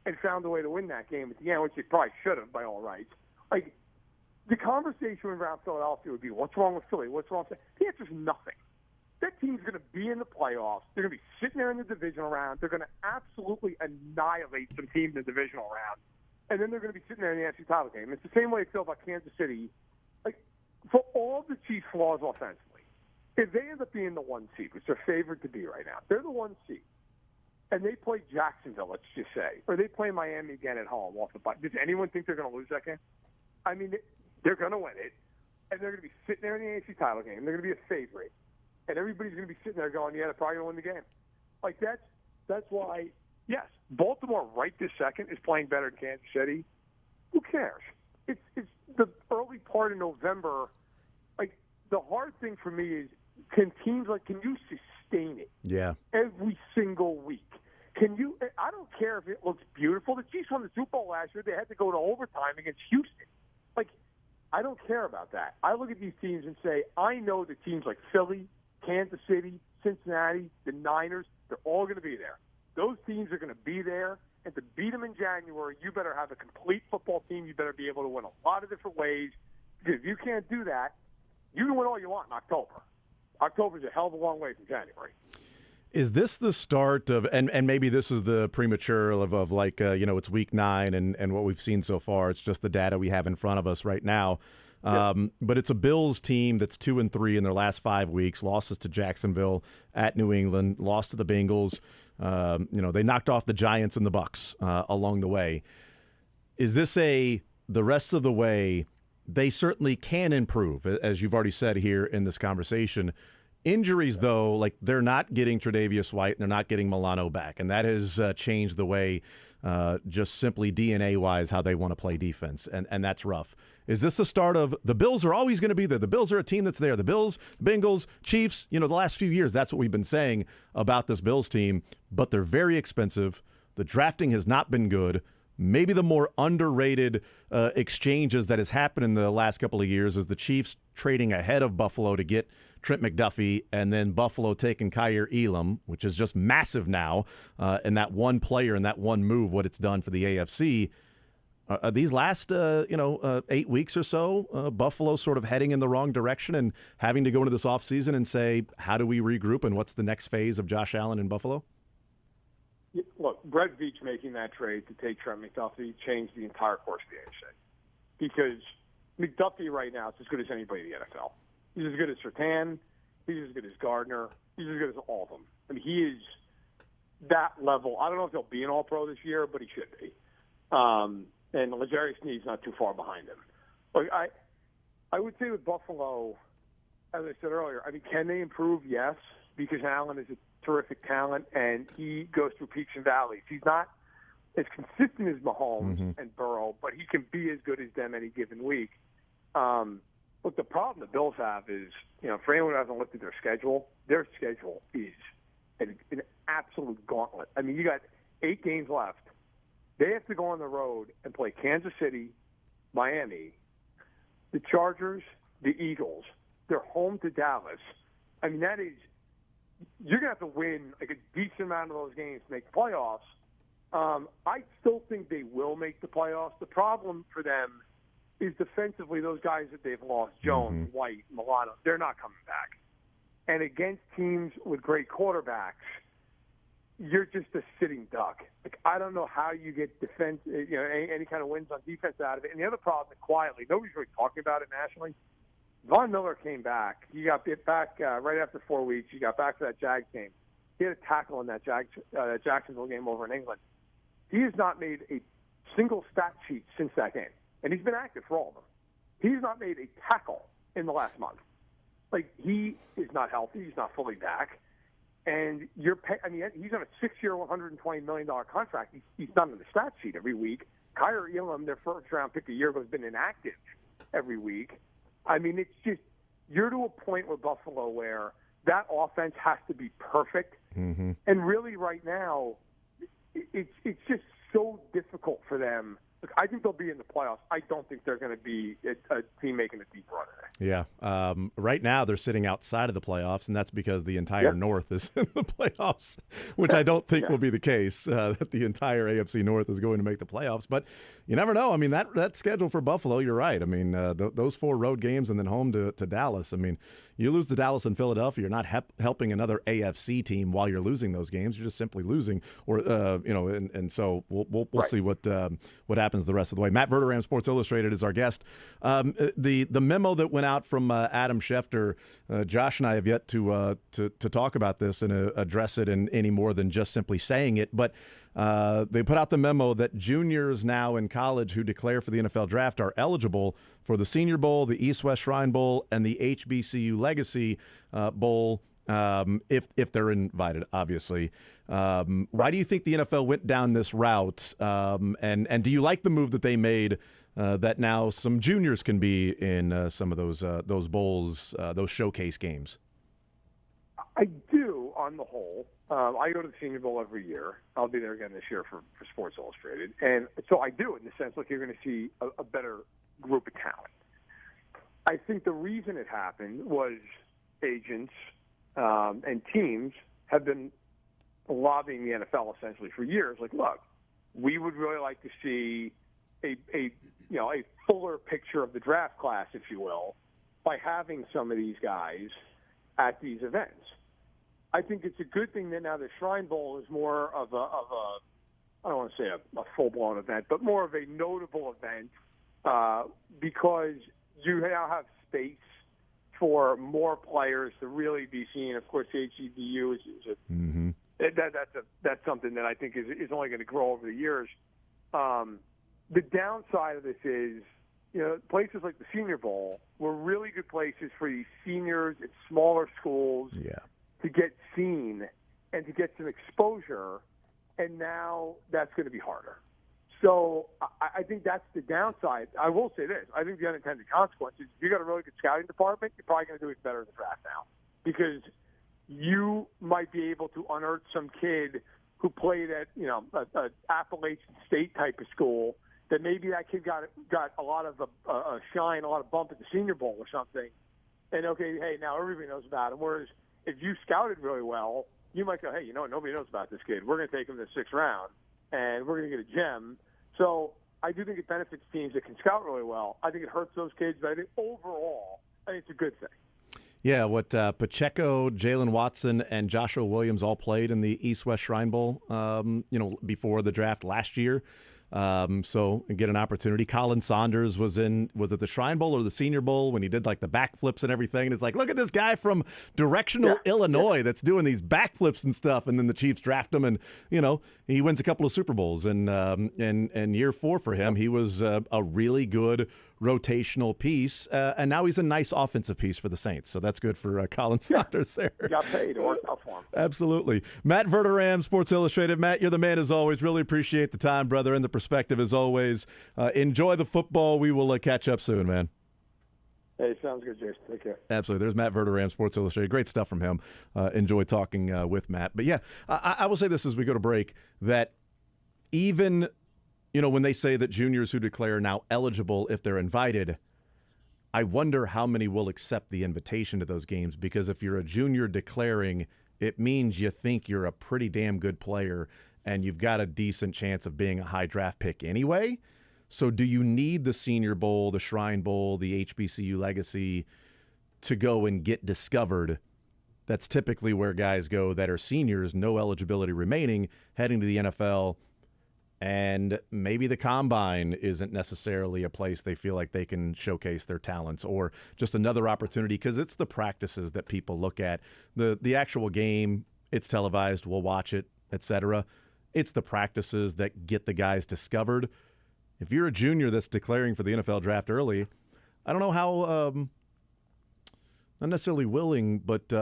and found a way to win that game at the end, which they probably should have by all rights. the conversation around Philadelphia would be, what's wrong with Philly? What's wrong with the answer is nothing. That team's going to be in the playoffs. They're going to be sitting there in the divisional round. They're going to absolutely annihilate some team in the divisional round. And then they're going to be sitting there in the NFC title game. It's the same way I feel about Kansas City. Like, for all the Chiefs' flaws offensively, if they end up being the 1 seed, which they're favored to be right now, they're the 1 seed, and they play Jacksonville, let's just say, or they play Miami again at home off the bye. Does anyone think they're going to lose that game? I mean, they're going to win it, and they're going to be sitting there in the NFC title game. They're going to be a favorite, and everybody's going to be sitting there going, yeah, they're probably going to win the game. Like, that's why, yes, Baltimore right this second is playing better than Kansas City. Who cares? It's the early part of November. Like, the hard thing for me is, can you sustain it? Yeah. Every single week? Can you? I don't care if it looks beautiful. The Chiefs won the Super Bowl last year. They had to go to overtime against Houston. Like, I don't care about that. I look at these teams and say, I know the teams like Philly, Kansas City, Cincinnati, the Niners, they're all going to be there. Those teams are going to be there, and to beat them in January, you better have a complete football team. You better be able to win a lot of different ways, because if you can't do that, you can win all you want in October. October's a hell of a long way from January. Is this the start of, and maybe this is the premature of like, it's week 9 and what we've seen so far, it's just the data we have in front of us right now. But it's a Bills team that's 2-3 in their last 5 weeks, losses to Jacksonville, at New England, lost to the Bengals. They knocked off the Giants and the Bucks along the way. Is this the rest of the way? They certainly can improve, as you've already said here in this conversation. Injuries, though, like they're not getting Tre'Davious White, they're not getting Milano back, and that has changed the way, just simply DNA-wise, how they want to play defense, and that's rough. Is this the start of the Bills are always going to be there? The Bills are a team that's there. The Bills, Bengals, Chiefs, the last few years, that's what we've been saying about this Bills team, but they're very expensive. The drafting has not been good. Maybe the more underrated exchanges that has happened in the last couple of years is the Chiefs trading ahead of Buffalo to get Trent McDuffie, and then Buffalo taking Kaiir Elam, which is just massive now, and that one player and that one move, what it's done for the AFC. These last 8 weeks or so, Buffalo sort of heading in the wrong direction and having to go into this offseason and say, how do we regroup and what's the next phase of Josh Allen in Buffalo? Look, Brett Veach making that trade to take Trent McDuffie changed the entire course of the AFC. Because McDuffie right now is as good as anybody in the NFL. He's as good as Surtain. He's as good as Gardner. He's as good as all of them. I mean, he is that level. I don't know if he'll be an All-Pro this year, but he should be. And L'Jarius Sneed's not too far behind him. Look, I would say with Buffalo, as I said earlier, I mean, can they improve? Yes, because Allen is a terrific talent, and he goes through peaks and valleys. He's not as consistent as Mahomes and Burrow, but he can be as good as them any given week. Look, the problem the Bills have is, for anyone who hasn't looked at their schedule is an absolute gauntlet. I mean, you got 8 games left. They have to go on the road and play Kansas City, Miami, the Chargers, the Eagles. They're home to Dallas. I mean, you're going to have to win like a decent amount of those games to make the playoffs. I still think they will make the playoffs. The problem for them is defensively, those guys that they've lost, Jones, White, Milano, they're not coming back. And against teams with great quarterbacks, you're just a sitting duck. Like, I don't know how you get defense, any kind of wins on defense out of it. And the other problem is quietly, nobody's really talking about it nationally. Von Miller came back. He got back right after 4 weeks. He got back to that Jags game. He had a tackle in that Jacksonville game over in England. He has not made a single stat sheet since that game. And he's been active for all of them. He's not made a tackle in the last month. Like, he is not healthy. He's not fully back. And he's on a 6-year, $120 million contract. He's not on the stat sheet every week. Kaiir Elam, their first-round pick a year ago, has been inactive every week. I mean, it's just, you're to a point with Buffalo where that offense has to be perfect. And really right now, it's just so difficult for them. Look, I think they'll be in the playoffs. I don't think they're going to be a team making a deep run in it. Yeah. Right now they're sitting outside of the playoffs, and that's because the entire North is in the playoffs, which I don't think will be the case, that the entire AFC North is going to make the playoffs. But you never know. I mean, that schedule for Buffalo, you're right. I mean, those 4 road games and then home to Dallas. I mean, you lose to Dallas and Philadelphia, you're not helping another AFC team while you're losing those games. You're just simply losing. Or and so we'll see what happens the rest of the way. Matt Verderam, Sports Illustrated, is our guest. The memo that went out from Adam Schefter, Josh and I have yet to talk about this and address it in any more than just simply saying it, but they put out the memo that juniors now in college who declare for the NFL draft are eligible for the Senior Bowl, the East-West Shrine Bowl, and the HBCU Legacy Bowl if they're invited, obviously. Why do you think the NFL went down this route? And do you like the move that they made that now some juniors can be in some of those bowls, those showcase games? I do, on the whole. I go to the Senior Bowl every year. I'll be there again this year for Sports Illustrated. And so I do, in the sense, look, you're going to see a better group of talent. I think the reason it happened was agents and teams have been lobbying the NFL essentially for years. Like, look, we would really like to see a fuller picture of the draft class, if you will, by having some of these guys at these events. I think it's a good thing that now the Shrine Bowl is more of a I don't want to say a full-blown event, but more of a notable event because you now have space for more players to really be seen. Of course, HBCU that's something that I think is only going to grow over the years. The downside of this is, places like the Senior Bowl were really good places for these seniors at smaller schools to get seen and to get some exposure, and now that's going to be harder. So I think that's the downside. I will say this. I think the unintended consequence is if you've got a really good scouting department, you're probably going to do it better in the draft now because you might be able to unearth some kid who played at, an Appalachian State type of school that maybe that kid got a lot of a shine, a lot of bump at the Senior Bowl or something. And, okay, hey, now everybody knows about him. Whereas if you scouted really well, you might go, hey, nobody knows about this kid. We're going to take him in the 6th round, and we're going to get a gem. So I do think it benefits teams that can scout really well. I think it hurts those kids, but I think overall, I think it's a good thing. Yeah, what Pacheco, Jalen Watson, and Joshua Williams all played in the East-West Shrine Bowl, before the draft last year. So get an opportunity. Colin Saunders was it the Shrine Bowl or the Senior Bowl when he did like the backflips and everything? And it's like, look at this guy from directional Illinois that's doing these backflips and stuff. And then the Chiefs draft him, and he wins a couple of Super Bowls. And year 4 for him, he was a really good rotational piece, and now he's a nice offensive piece for the Saints. So that's good for Colin Saunders there. He got paid. It worked out for him. Absolutely. Matt Verderam, Sports Illustrated. Matt, you're the man as always. Really appreciate the time, brother, and the perspective as always. Enjoy the football. We will catch up soon, man. Hey, sounds good, Jason. Take care. Absolutely. There's Matt Verderam, Sports Illustrated. Great stuff from him. Enjoy talking with Matt. But yeah, I will say this as we go to break, that even when they say that juniors who declare are now eligible if they're invited, I wonder how many will accept the invitation to those games, because if you're a junior declaring, it means you think you're a pretty damn good player and you've got a decent chance of being a high draft pick anyway. So do you need the Senior Bowl, the Shrine Bowl, the HBCU Legacy to go and get discovered? That's typically where guys go that are seniors, no eligibility remaining, heading to the NFL. And maybe the combine isn't necessarily a place they feel like they can showcase their talents, or just another opportunity, because it's the practices that people look at. The actual game, it's televised, we'll watch it, etc. It's the practices that get the guys discovered. If you're a junior that's declaring for the NFL draft early, I don't know how, not necessarily willing, but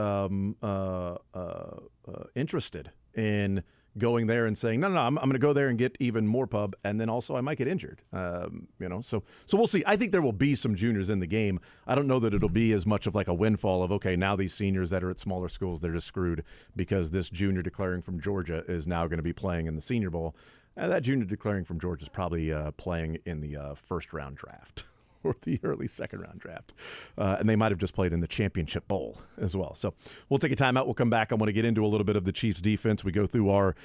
interested in going there and saying, no, I'm going to go there and get even more pub, and then also I might get injured. So we'll see. I think there will be some juniors in the game. I don't know that it'll be as much of like a windfall of, okay, now these seniors that are at smaller schools, they're just screwed because this junior declaring from Georgia is now going to be playing in the Senior Bowl. That junior declaring from Georgia is probably playing in the first-round draft or the early second-round draft. And they might have just played in the championship bowl as well. So we'll take a timeout. We'll come back. I want to get into a little bit of the Chiefs' defense. We go through our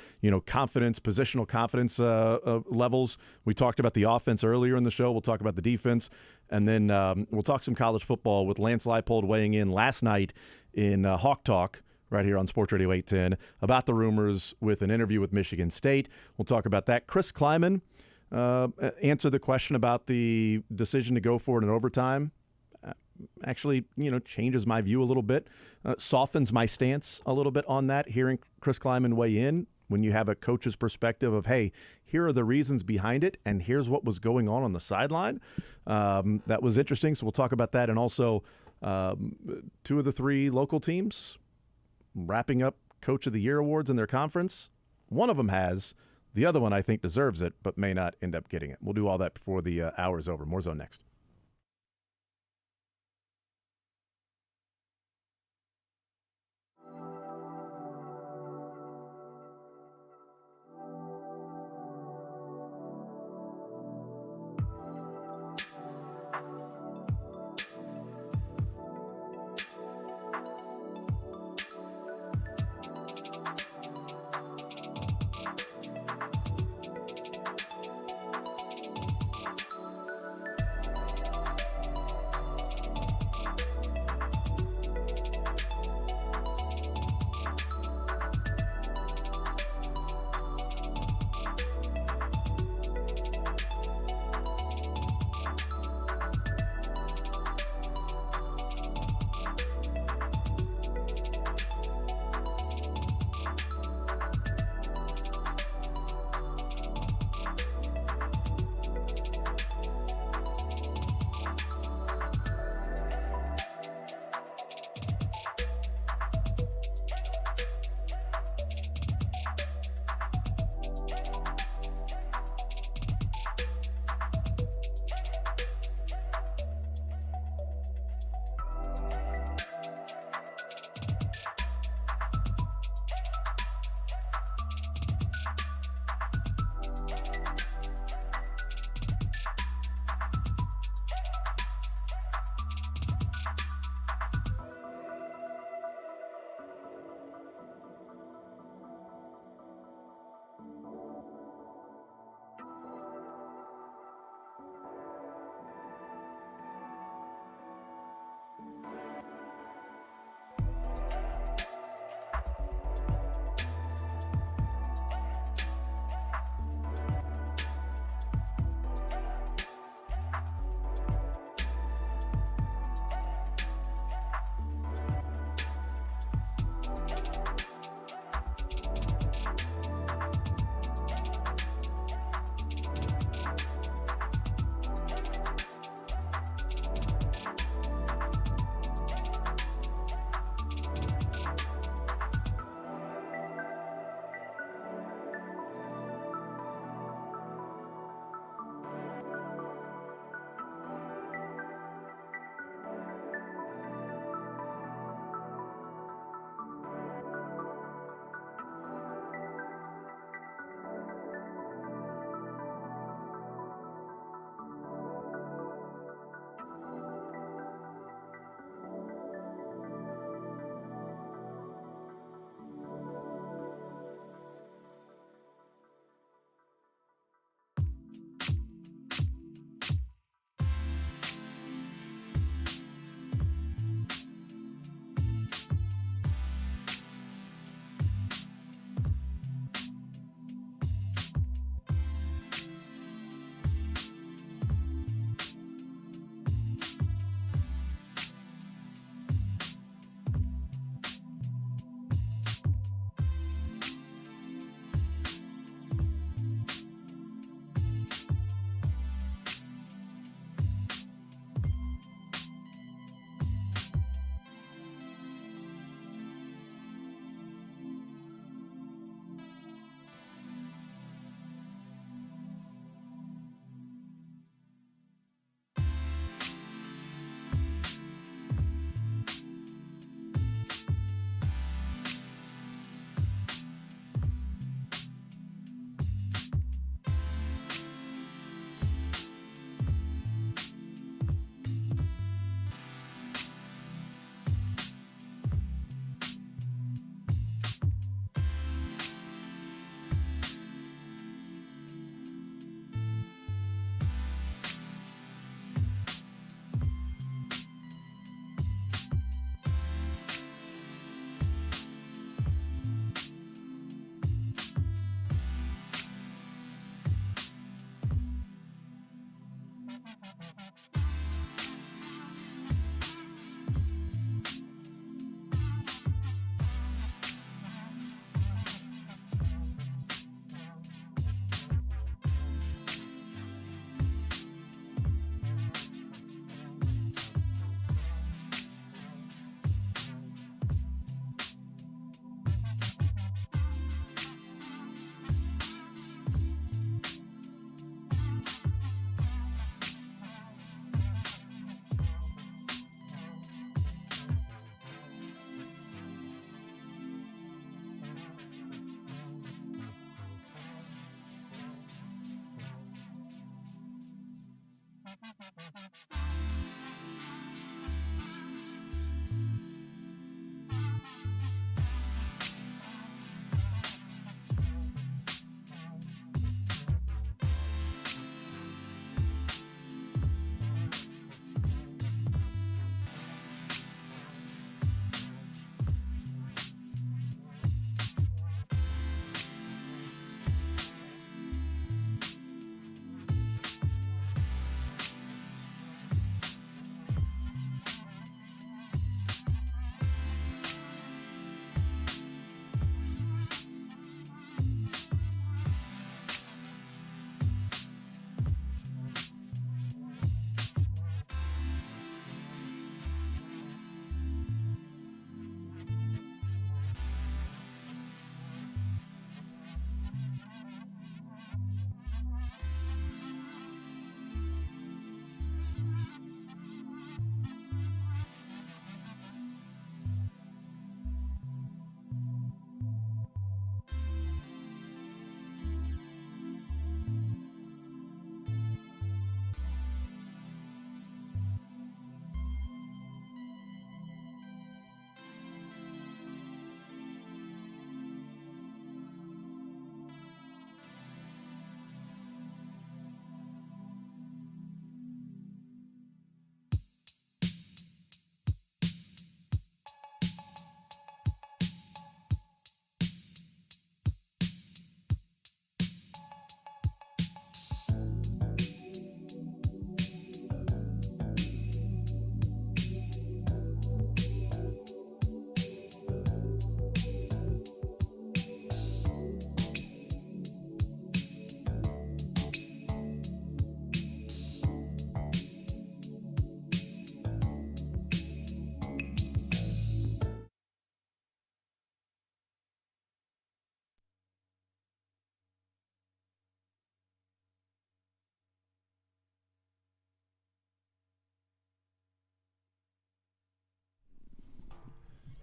confidence, positional confidence levels. We talked about the offense earlier in the show. We'll talk about the defense. And then we'll talk some college football with Lance Leipold weighing in last night in Hawk Talk right here on Sports Radio 810 about the rumors with an interview with Michigan State. We'll talk about that. Chris Kleiman answered the question about the decision to go for it in overtime. Actually, changes my view a little bit, softens my stance a little bit on that, hearing Chris Kleiman weigh in when you have a coach's perspective of, hey, here are the reasons behind it, and here's what was going on the sideline. That was interesting, so we'll talk about that. And also, 2 of the 3 local teams wrapping up Coach of the Year awards in their conference. One of them has. The other one, I think, deserves it, but may not end up getting it. We'll do all that before the hour is over. More Zone next.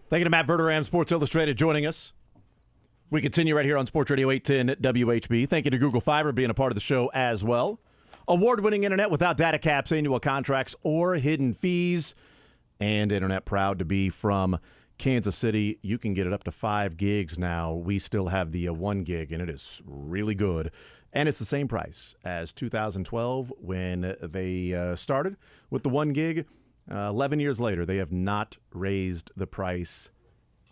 Thank you to Matt Verderam, Sports Illustrated, joining us. We continue right here on Sports Radio 810 WHB. Thank you to Google Fiber being a part of the show as well. Award-winning internet without data caps, annual contracts, or hidden fees. And internet proud to be from Kansas City. You can get it up to 5 gigs now. We still have the 1 gig, and it is really good. And it's the same price as 2012 when they started with the 1 gig. 11 years later, they have not raised the price,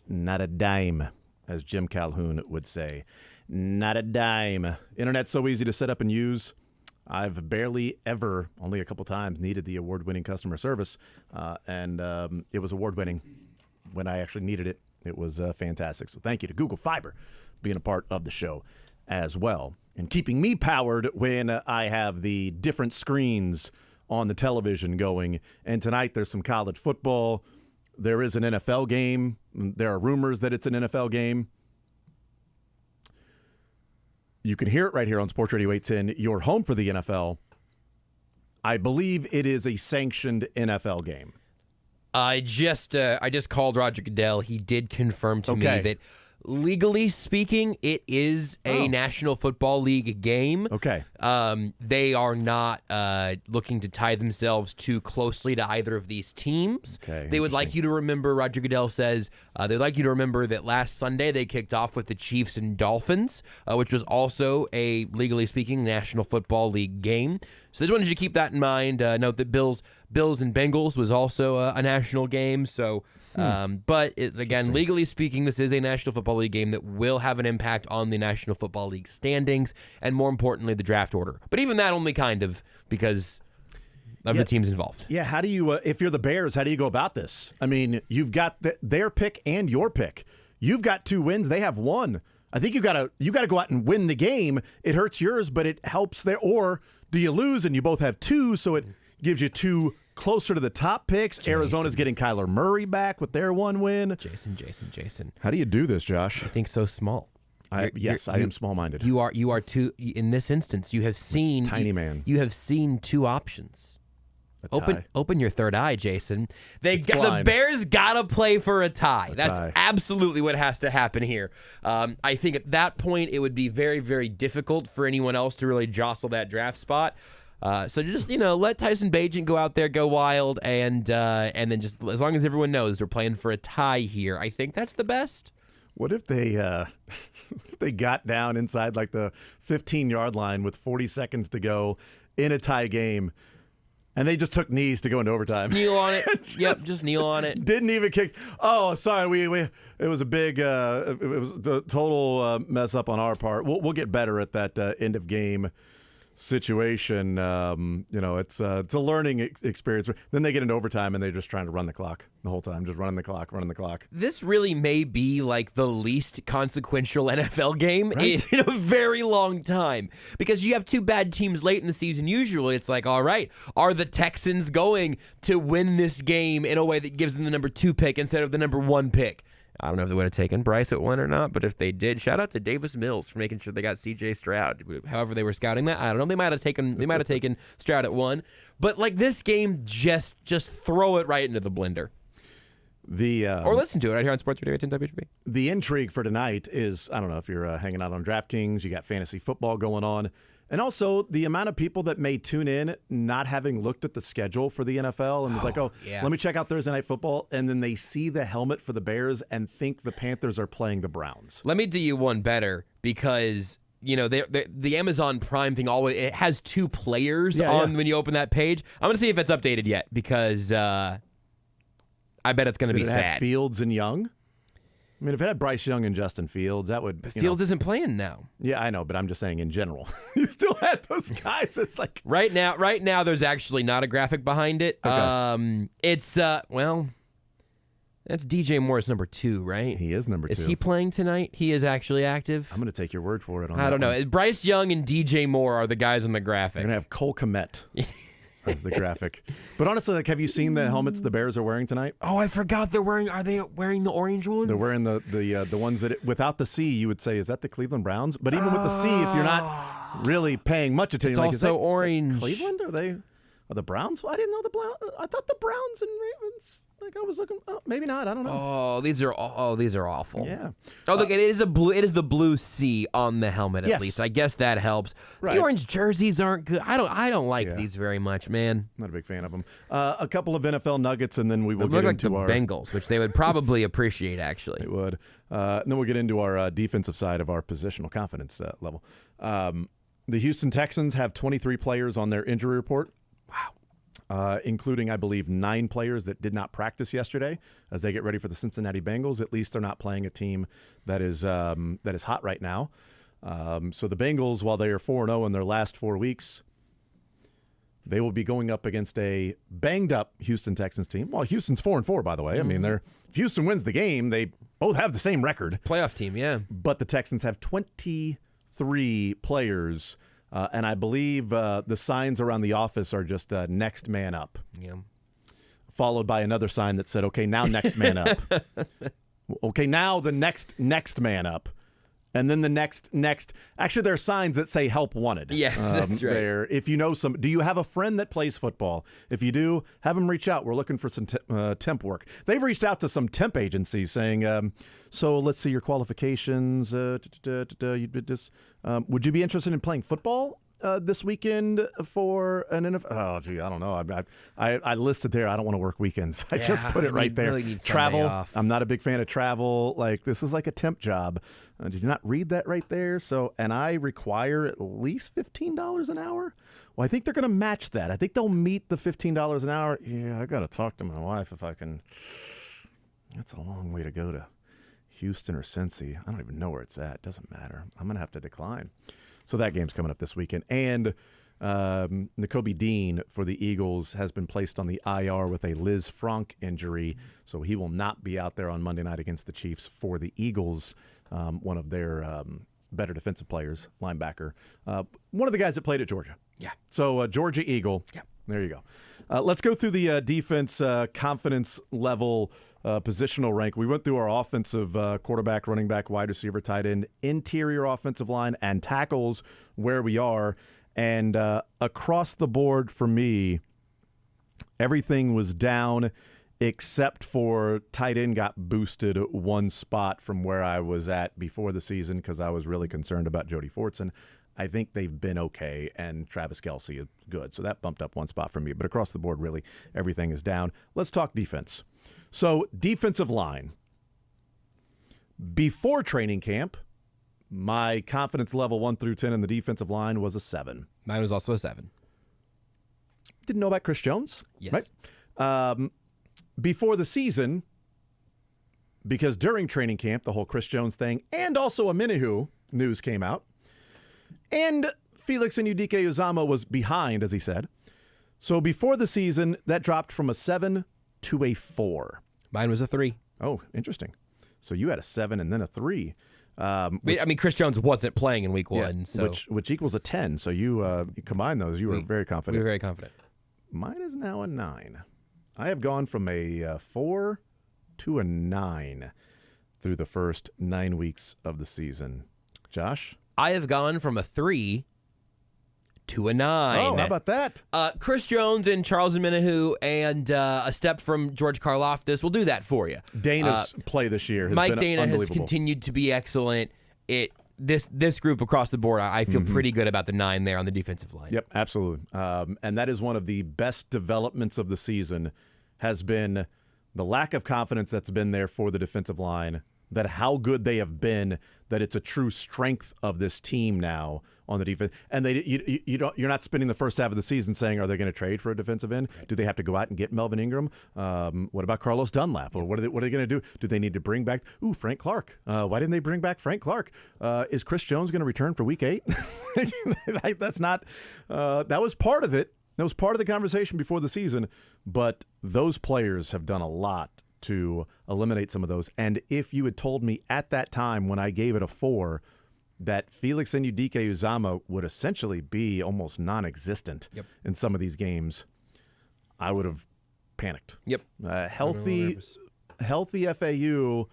not a dime, as Jim Calhoun would say. Not a dime. Internet's so easy to set up and use. I've barely ever, only a couple times, needed the award-winning customer service, and it was award-winning when I actually needed it. It was fantastic. So thank you to Google Fiber being a part of the show as well, and keeping me powered when I have the different screens on the television going. And tonight there's some college football. There is an NFL game. There are rumors that it's an NFL game. You can hear it right here on Sports Radio 810, your home for the NFL. I believe it is a sanctioned NFL game. I just called Roger Goodell. He did confirm to me that legally speaking, it is a National Football League game. Okay. They are not looking to tie themselves too closely to either of these teams. Okay. They would like you to remember, Roger Goodell says, they'd like you to remember that last Sunday they kicked off with the Chiefs and Dolphins, which was also a, legally speaking, National Football League game. So I just wanted you to keep that in mind. Note that Bills and Bengals was also a national game. So, but again, legally speaking, this is a National Football League game that will have an impact on the National Football League standings and, more importantly, the draft order. But even that only kind of because of the teams involved. Yeah, how do you, if you're the Bears, how do you go about this? I mean, you've got their pick and your pick. You've got 2 wins. They have 1. I think you got to go out and win the game. It hurts yours, but it helps their. Or do you lose and you both have 2, so it gives you 2 closer to the top picks? Jason. Arizona's getting Kyler Murray back with their 1 win. Jason. How do you do this, Josh? I think so small. I am small-minded. You are too. In this instance, you have seen tiny man. You have seen 2 options. Open your third eye, Jason. The Bears gotta play for a tie. That's absolutely what has to happen here. I think at that point it would be very, very difficult for anyone else to really jostle that draft spot. So just let Tyson Bagent go out there, go wild, and then just as long as everyone knows we're playing for a tie here, I think that's the best. What if they got down inside like the 15-yard line with 40 seconds to go in a tie game? And they just took knees to go into overtime. Kneel on it. Just kneel on it. Didn't even kick. Oh, sorry. It was a big. It was a total mess up on our part. We'll get better at that end of game situation. It's a learning experience. Then they get into overtime and they're just trying to run the clock the whole time, just running the clock. This really may be like the least consequential NFL game in a very long time, because you have 2 bad teams late in the season. Usually it's like, all right, are the Texans going to win this game in a way that gives them the number 2 pick instead of the number 1 pick? I don't know if they would have taken Bryce at 1 or not, but if they did, shout out to Davis Mills for making sure they got C.J. Stroud. However they were scouting that, I don't know. They might have taken Stroud at 1, but like this game, just throw it right into the blender. Or listen to it right here on Sports Radio 810 WHB. The intrigue for tonight is, I don't know if you're hanging out on DraftKings, you got fantasy football going on. And also the amount of people that may tune in not having looked at the schedule for the NFL and was like, let me check out Thursday Night Football. And then they see the helmet for the Bears and think the Panthers are playing the Browns. Let me do you one better, because the Amazon Prime thing it has 2 players when you open that page. I'm going to see if it's updated yet, because I bet it's going to be sad. Fields and Young? I mean, if it had Bryce Young and Justin Fields, that would... Fields isn't playing now. Yeah, I know, but I'm just saying in general. You still had those guys. It's like... Right now, there's actually not a graphic behind it. Okay. It's, that's DJ Moore's number 2, right? He is number 2. Is he playing tonight? He is actually active? I'm going to take your word for it on I don't know. Bryce Young and DJ Moore are the guys on the graphic. We're going to have Cole Kmet. As the graphic. But honestly, have you seen the helmets the Bears are wearing tonight? Oh, I forgot they're wearing. Are they wearing the orange ones? They're wearing the ones that without the C, you would say, is that the Cleveland Browns? But even with the C, if you're not really paying much attention, it's also orange. Is that Cleveland? Are Oh, the Browns? I didn't know the Browns. I thought the Browns and Ravens. Like I was looking. Oh, maybe not. I don't know. Oh, these are awful. Yeah. Oh, look, it is a blue. It is the blue C on the helmet at Yes. least. I guess that helps. Right. The orange jerseys aren't good. I don't like these very much, man. Not a big fan of them. A couple of NFL nuggets, and then we will They look get like into the our Bengals, which they would probably appreciate, actually. They would. And then we'll get into our defensive side of our positional confidence level. The Houston Texans have 23 players on their injury report. Wow. Including, I believe, 9 players that did not practice yesterday as they get ready for the Cincinnati Bengals. At least they're not playing a team that is hot right now. So the Bengals, while they are 4-0 in their last 4 weeks, they will be going up against a banged-up Houston Texans team. Well, Houston's 4-4, by the way. I mean, if Houston wins the game, they both have the same record. Playoff team, yeah. But the Texans have 23 players, and I believe the signs around the office are just next man up. Yeah. Followed by another sign that said, okay, now next man up. Okay, now the next man up. And then the next. Actually, there are signs that say "Help Wanted." Yeah, that's right. There, if you know do you have a friend that plays football? If you do, have them reach out. We're looking for some temp work. They've reached out to some temp agencies saying, "So let's see your qualifications. Would you be interested in playing football this weekend for an NFL?" Oh, gee, I don't know. I listed there. I don't want to work weekends. I just put it right there. Really need Sunday travel. off. I'm not a big fan of travel. Like this is like a temp job. Did you not read that right there? So, and I require at least $15 an hour. Well, I think they're going to match that. I think they'll meet the $15 an hour. Yeah, I got to talk to my wife if I can. That's a long way to go to Houston or Cincy. I don't even know where it's at. Doesn't matter. I'm going to have to decline. So that game's coming up this weekend. And Nakobe Dean for the Eagles has been placed on the IR with a Liz Frank injury. So he will not be out there on Monday night against the Chiefs for the Eagles, one of their better defensive players, linebacker. One of the guys that played at Georgia. Yeah. So Georgia Eagle. Yeah. There you go. Let's go through the defense confidence level positional rank. We went through our offensive quarterback, running back, wide receiver, tight end, interior offensive line, and tackles where we are. And across the board for me, everything was down except for tight end got boosted one spot from where I was at before the season because I was really concerned about Jody Fortson. I think they've been okay, and Travis Kelce is good. So that bumped up one spot for me. But across the board, really, everything is down. Let's talk defense. So defensive line. Before training camp, my confidence level 1 through 10 in the defensive line was a 7. Mine was also a 7. Didn't know about Chris Jones. Yes. Right? Before the season, because during training camp, the whole Chris Jones thing, and also Aminihu news came out, and Felix Anudike-Uzomah was behind, as he said. So before the season, that dropped from a 7 to a 4. Mine was a 3. Oh, interesting. So you had a 7 and then a 3. I mean, Chris Jones wasn't playing in week 1, so which equals a 10. So you combine those, you were very confident. We were very confident. Mine is now a 9. I have gone from a 4 to a 9 through the first 9 weeks of the season. Josh? I have gone from a 3 to a 9. Oh, how about that? Chris Jones and Charles Aminihu and a step from George Karlaftis will do that for you. Dana's play this year has Mike been Dana has unbelievable. continued to be excellent. This group across the board, I feel pretty good about the 9 there on the defensive line. Yep, absolutely. And that is one of the best developments of the season has been the lack of confidence that's been there for the defensive line, that how good they have been, that it's a true strength of this team now on the defense. And you're not spending the first half of the season saying, are they going to trade for a defensive end? Do they have to go out and get Melvin Ingram? What about Carlos Dunlap? Or what are they going to do? Do they need to bring back Frank Clark? Why didn't they bring back Frank Clark? Is Chris Jones going to return for week 8? That's not that was part of it. That was part of the conversation before the season, but those players have done a lot to eliminate some of those. And if you had told me at that time when I gave it a 4 that Felix Anudike-Uzomah would essentially be almost non-existent in some of these games, I would have panicked. Yep. Healthy FAU,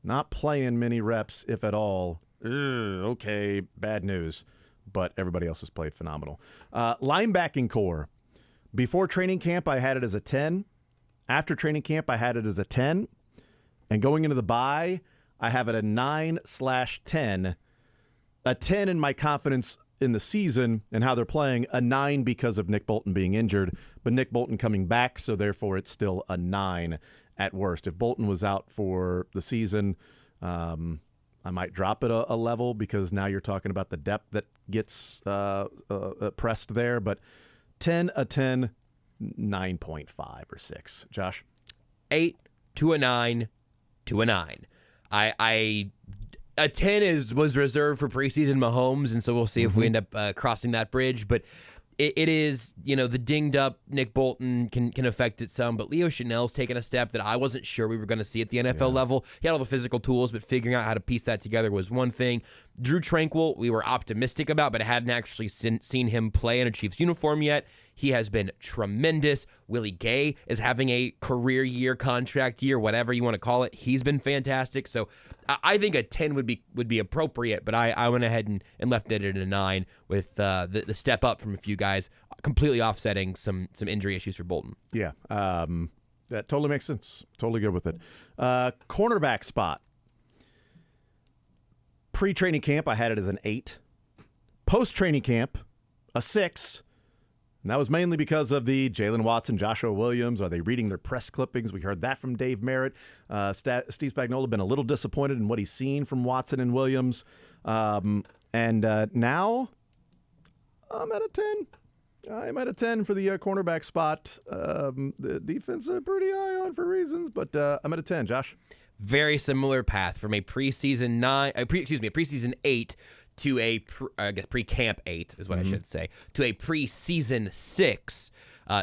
not playing many reps, if at all. Okay, bad news. But everybody else has played phenomenal. Linebacking core. Before training camp, I had it as a 10. After training camp, I had it as a 10. And going into the bye, I have it a 9/10. A 10 in my confidence in the season and how they're playing, a 9 because of Nick Bolton being injured, but Nick Bolton coming back, so therefore it's still a 9 at worst. If Bolton was out for the season, I might drop it a level because now you're talking about the depth that gets pressed there, but 10, a 10, 9.5 or 6. Josh? 8 to a 9 to a 9. A 10 was reserved for preseason Mahomes, and so we'll see if we end up crossing that bridge. But it is, the dinged up Nick Bolton can affect it some. But Leo Chanel's taken a step that I wasn't sure we were going to see at the NFL level. He had all the physical tools, but figuring out how to piece that together was one thing. Drew Tranquill, we were optimistic about, but hadn't actually seen him play in a Chiefs uniform yet. He has been tremendous. Willie Gay is having a career year, contract year, whatever you want to call it. He's been fantastic. So I think a 10 would be appropriate, but I went ahead and left it at a 9 with the step up from a few guys, completely offsetting some injury issues for Bolton. Yeah, that totally makes sense. Totally good with it. Cornerback spot. Pre-training camp, I had it as an 8. Post-training camp, a 6. And that was mainly because of the Jalen Watson, Joshua Williams. Are they reading their press clippings? We heard that from Dave Merritt. Steve Spagnuolo been a little disappointed in what he's seen from Watson and Williams. And now I'm at a 10. I'm at a 10 for the cornerback spot. The defense is pretty high on for reasons, but I'm at a 10. Josh? Very similar path from a preseason 8 to a pre-camp 8 is what I should say, to a preseason 6.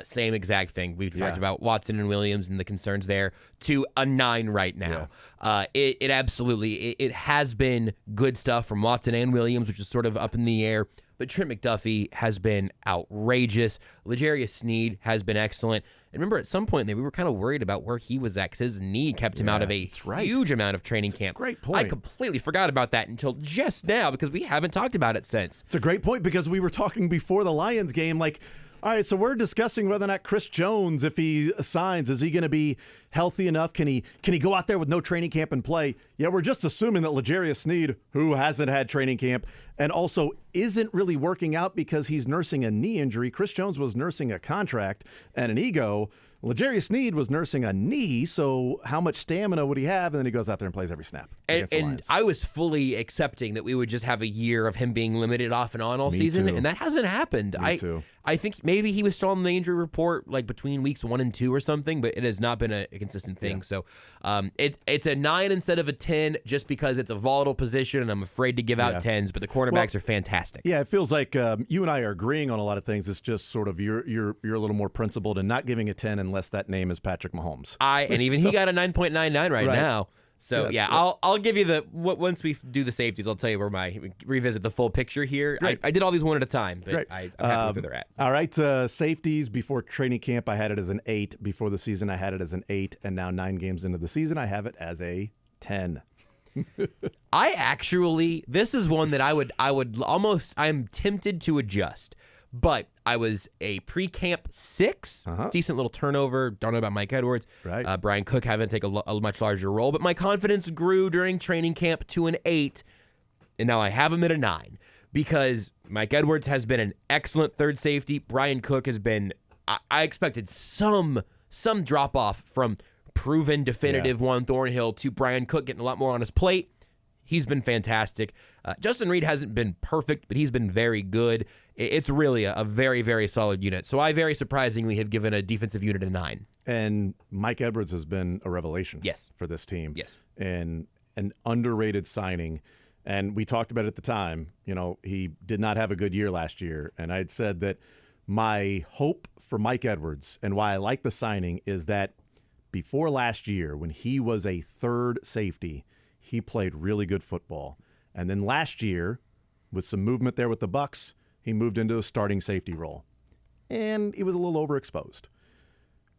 Same exact thing. We've talked about Watson and Williams and the concerns there, to a 9 right now. Yeah. It absolutely has been good stuff from Watson and Williams, which is sort of up in the air. But Trent McDuffie has been outrageous. L'Jarius Sneed has been excellent. And remember, at some point, we were kind of worried about where he was at because his knee kept him out of a huge amount of training camp. Great point. I completely forgot about that until just now because we haven't talked about it since. It's a great point because we were talking before the Lions game, like, all right, so we're discussing whether or not Chris Jones, if he signs, is he going to be healthy enough? Can he go out there with no training camp and play? Yeah, we're just assuming that L'Jarius Sneed, who hasn't had training camp and also isn't really working out because he's nursing a knee injury. Chris Jones was nursing a contract and an ego. L'Jarius Sneed was nursing a knee, so how much stamina would he have? And then he goes out there and plays every snap. And I was fully accepting that we would just have a year of him being limited off and on all season, and that hasn't happened. Me too. I think maybe he was still on the injury report like between weeks 1 and 2 or something, but it has not been a consistent thing. Yeah. So it's a 9 instead of a 10 just because it's a volatile position, and I'm afraid to give out 10s, but the cornerbacks are fantastic. Yeah, it feels like you and I are agreeing on a lot of things. It's just sort of you're a little more principled and not giving a 10 unless that name is Patrick Mahomes. He got a 9.99 right now. So I'll give you once we do the safeties, I'll tell you where revisit the full picture here. I did all these one at a time, but I'm happy with where they're at. All right, safeties before training camp, I had it as an 8. Before the season, I had it as an 8, and now 9 games into the season, I have it as a 10. This is one that I'm tempted to adjust. But I was a pre-camp 6, decent little turnover. Don't know about Mike Edwards. Right. Brian Cook having to take a much larger role. But my confidence grew during training camp to an 8, and now I have him at a 9 because Mike Edwards has been an excellent third safety. Brian Cook has been. I expected some drop-off from proven, definitive Juan Thornhill to Brian Cook getting a lot more on his plate. He's been fantastic. Justin Reed hasn't been perfect, but he's been very good. It's really a very, very solid unit. So I very surprisingly have given a defensive unit a 9. And Mike Edwards has been a revelation for this team. Yes. And an underrated signing. And we talked about it at the time. He did not have a good year last year. And I had said that my hope for Mike Edwards and why I like the signing is that before last year, when he was a third safety, he played really good football. And then last year, with some movement there with the Bucs, he moved into a starting safety role. And he was a little overexposed.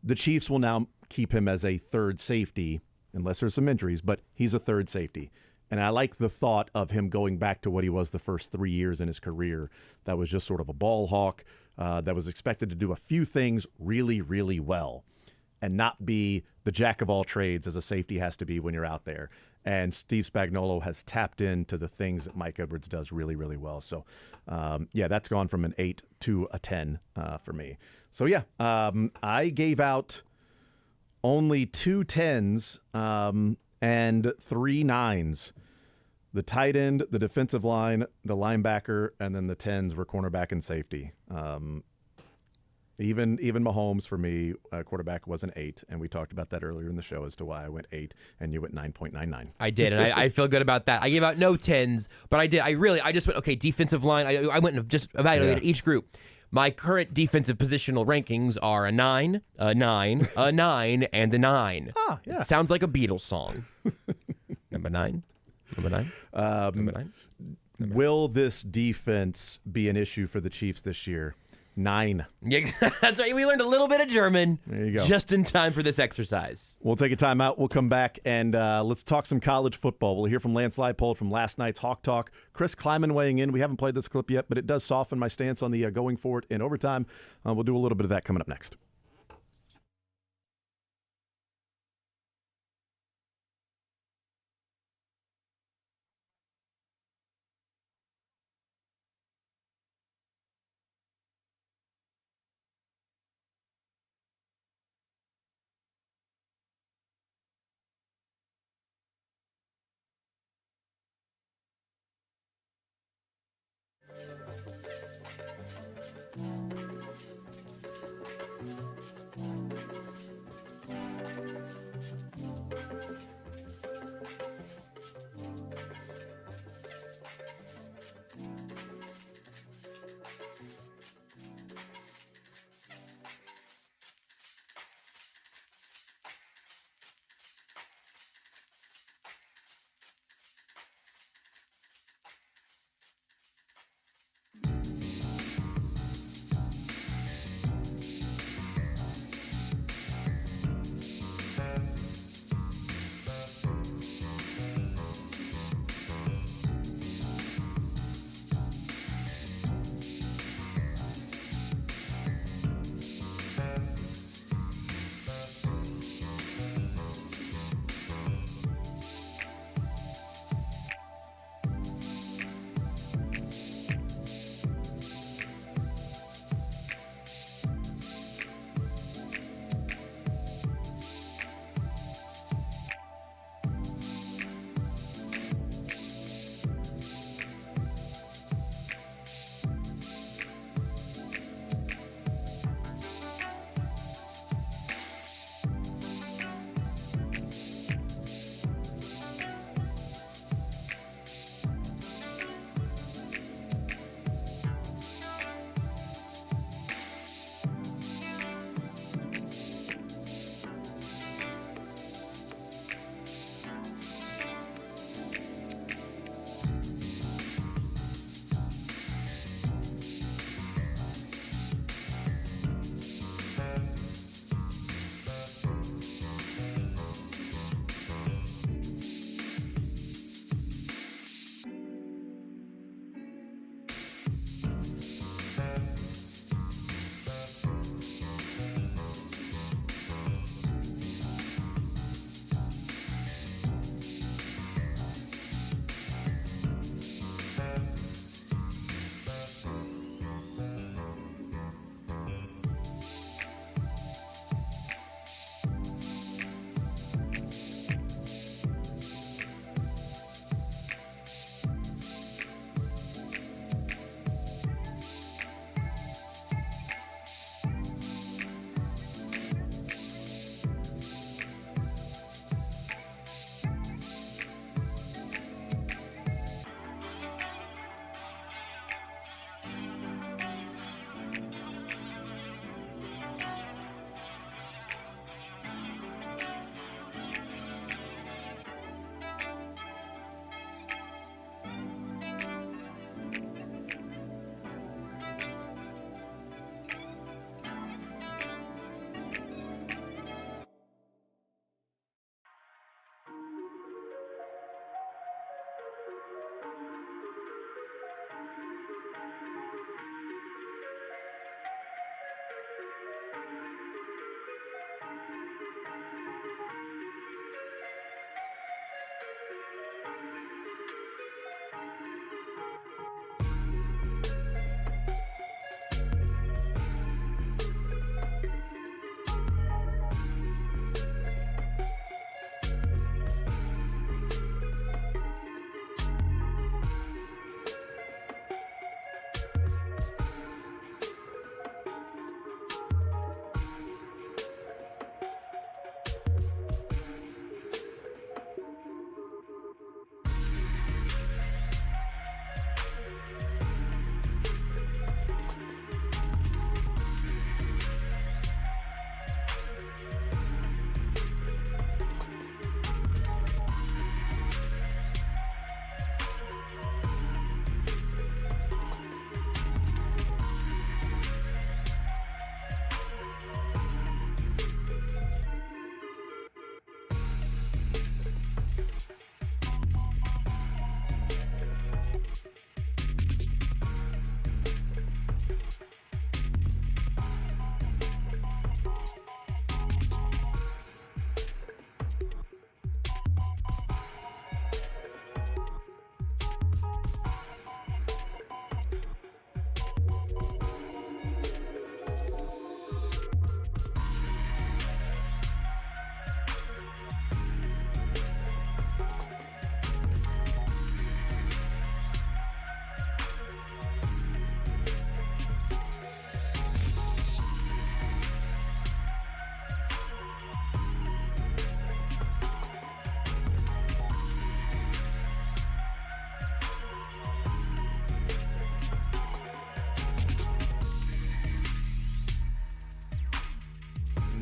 The Chiefs will now keep him as a third safety, unless there's some injuries, but he's a third safety. And I like the thought of him going back to what he was the first 3 years in his career. That was just sort of a ball hawk that was expected to do a few things really, really well and not be the jack of all trades as a safety has to be when you're out there. And Steve Spagnuolo has tapped into the things that Mike Edwards does really, really well. So, that's gone from an 8 to a 10 for me. So, I gave out only 2 10s and 3 9s. The tight end, the defensive line, the linebacker, and then the 10s were cornerback and safety. Even Mahomes, for me, quarterback was an 8, and we talked about that earlier in the show as to why I went 8 and you went 9.99. I did, and I feel good about that. I gave out no 10s, but I just went, okay, defensive line. I went and just evaluated each group. My current defensive positional rankings are a 9, a 9, a 9, and a 9. Ah, yeah. It sounds like a Beatles song. Number 9. Number 9. Number 9. Will this defense be an issue for the Chiefs this year? 9. Yeah, that's right. We learned a little bit of German. There you go. Just in time for this exercise. We'll take a time out. We'll come back and let's talk some college football. We'll hear from Lance Leipold from last night's Hawk Talk. Chris Kleiman weighing in. We haven't played this clip yet, but it does soften my stance on the going for it in overtime. We'll do a little bit of that coming up next.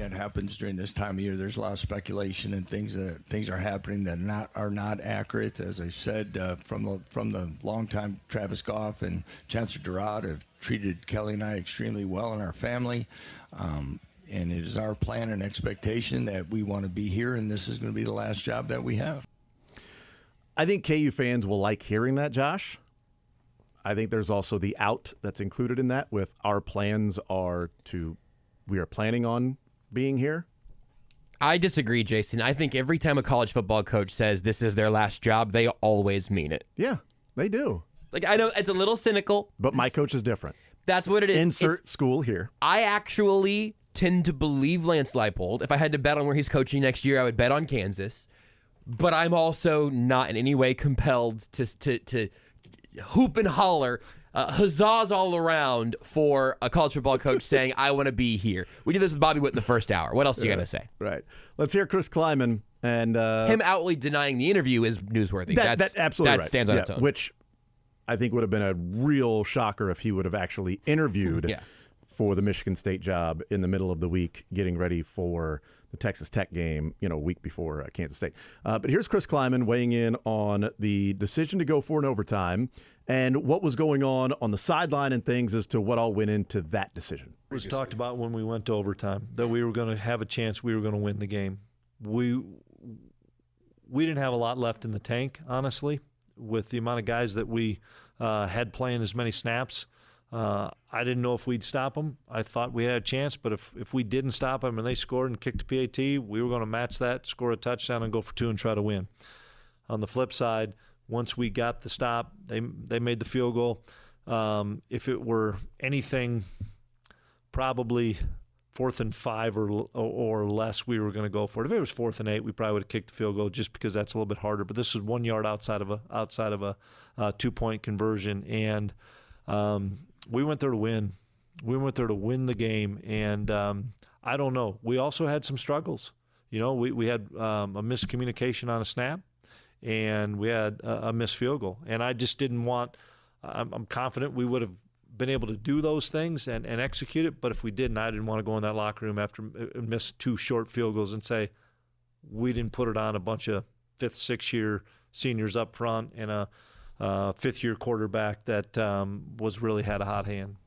that happens during this time of year. There's a lot of speculation and things are happening that are not accurate. As I said, from the longtime Travis Goff and Chancellor Girard have treated Kelly and I extremely well in our family. And it is our plan and expectation that we want to be here, and this is going to be the last job that we have. I think KU fans will like hearing that, Josh. I think there's also the out that's included in that with our plans we are planning on being here. I disagree, Jason. I think every time a college football coach says this is their last job, they always mean it. Yeah, they do. Like, I know it's a little cynical. But my coach is different. That's what it is. Insert school here. I actually tend to believe Lance Leipold. If I had to bet on where he's coaching next year, I would bet on Kansas. But I'm also not in any way compelled to hoop and holler, huzzahs all around for a college football coach saying, I want to be here. We did this with Bobby Witt in the first hour. What else do you got to say? Right. Let's hear Chris Kleiman. And him outly denying the interview is newsworthy. That's absolutely that right. stands on its own. Which I think would have been a real shocker if he would have actually interviewed for the Michigan State job in the middle of the week, getting ready for the Texas Tech game, a week before Kansas State. But here's Chris Kleiman weighing in on the decision to go for an overtime and what was going on the sideline and things as to what all went into that decision. It was talked about when we went to overtime that we were going to have a chance, we were going to win the game. We didn't have a lot left in the tank, honestly, with the amount of guys that we had playing as many snaps. I didn't know if we'd stop them. I thought we had a chance, but if we didn't stop them and they scored and kicked a PAT, we were going to match that, score a touchdown, and go for 2 and try to win. On the flip side, once we got the stop, they made the field goal. If it were anything, probably 4th and 5 or less, we were going to go for it. If it was 4th and 8, we probably would have kicked the field goal just because that's a little bit harder. But this is 1 yard outside of a 2-point conversion, and we went there to win. We went there to win the game, and I don't know. We also had some struggles. We had a miscommunication on a snap, and we had a missed field goal. And I just didn't want – I'm confident we would have been able to do those things and execute it, but if we didn't, I didn't want to go in that locker room after miss 2 short field goals and say we didn't put it on a bunch of 5th, 6th-year seniors up front and a 5th-year quarterback that really had a hot hand.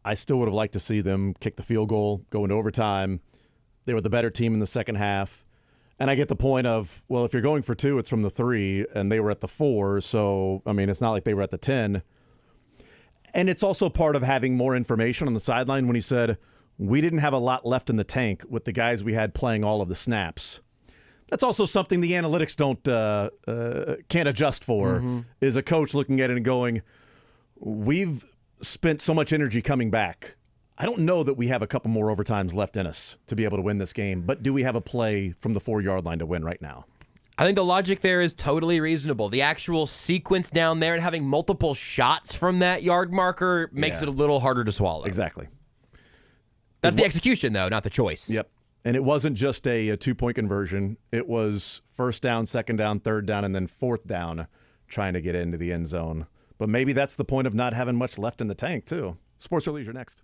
I still would have liked to see them kick the field goal, go into overtime. They were the better team in the second half. And I get the point of, well, if you're going for 2, it's from the 3, and they were at the 4. So, it's not like they were at the 10. And it's also part of having more information on the sideline when he said, we didn't have a lot left in the tank with the guys we had playing all of the snaps. That's also something the analytics can't adjust for, is a coach looking at it and going, we've spent so much energy coming back. I don't know that we have a couple more overtimes left in us to be able to win this game, but do we have a play from the 4-yard line to win right now? I think the logic there is totally reasonable. The actual sequence down there and having multiple shots from that yard marker makes it a little harder to swallow. Exactly. That's the execution, though, not the choice. Yep. And it wasn't just a 2-point conversion. It was 1st down, 2nd down, 3rd down, and then 4th down trying to get into the end zone. But maybe that's the point of not having much left in the tank, too. Sports or Leisure next.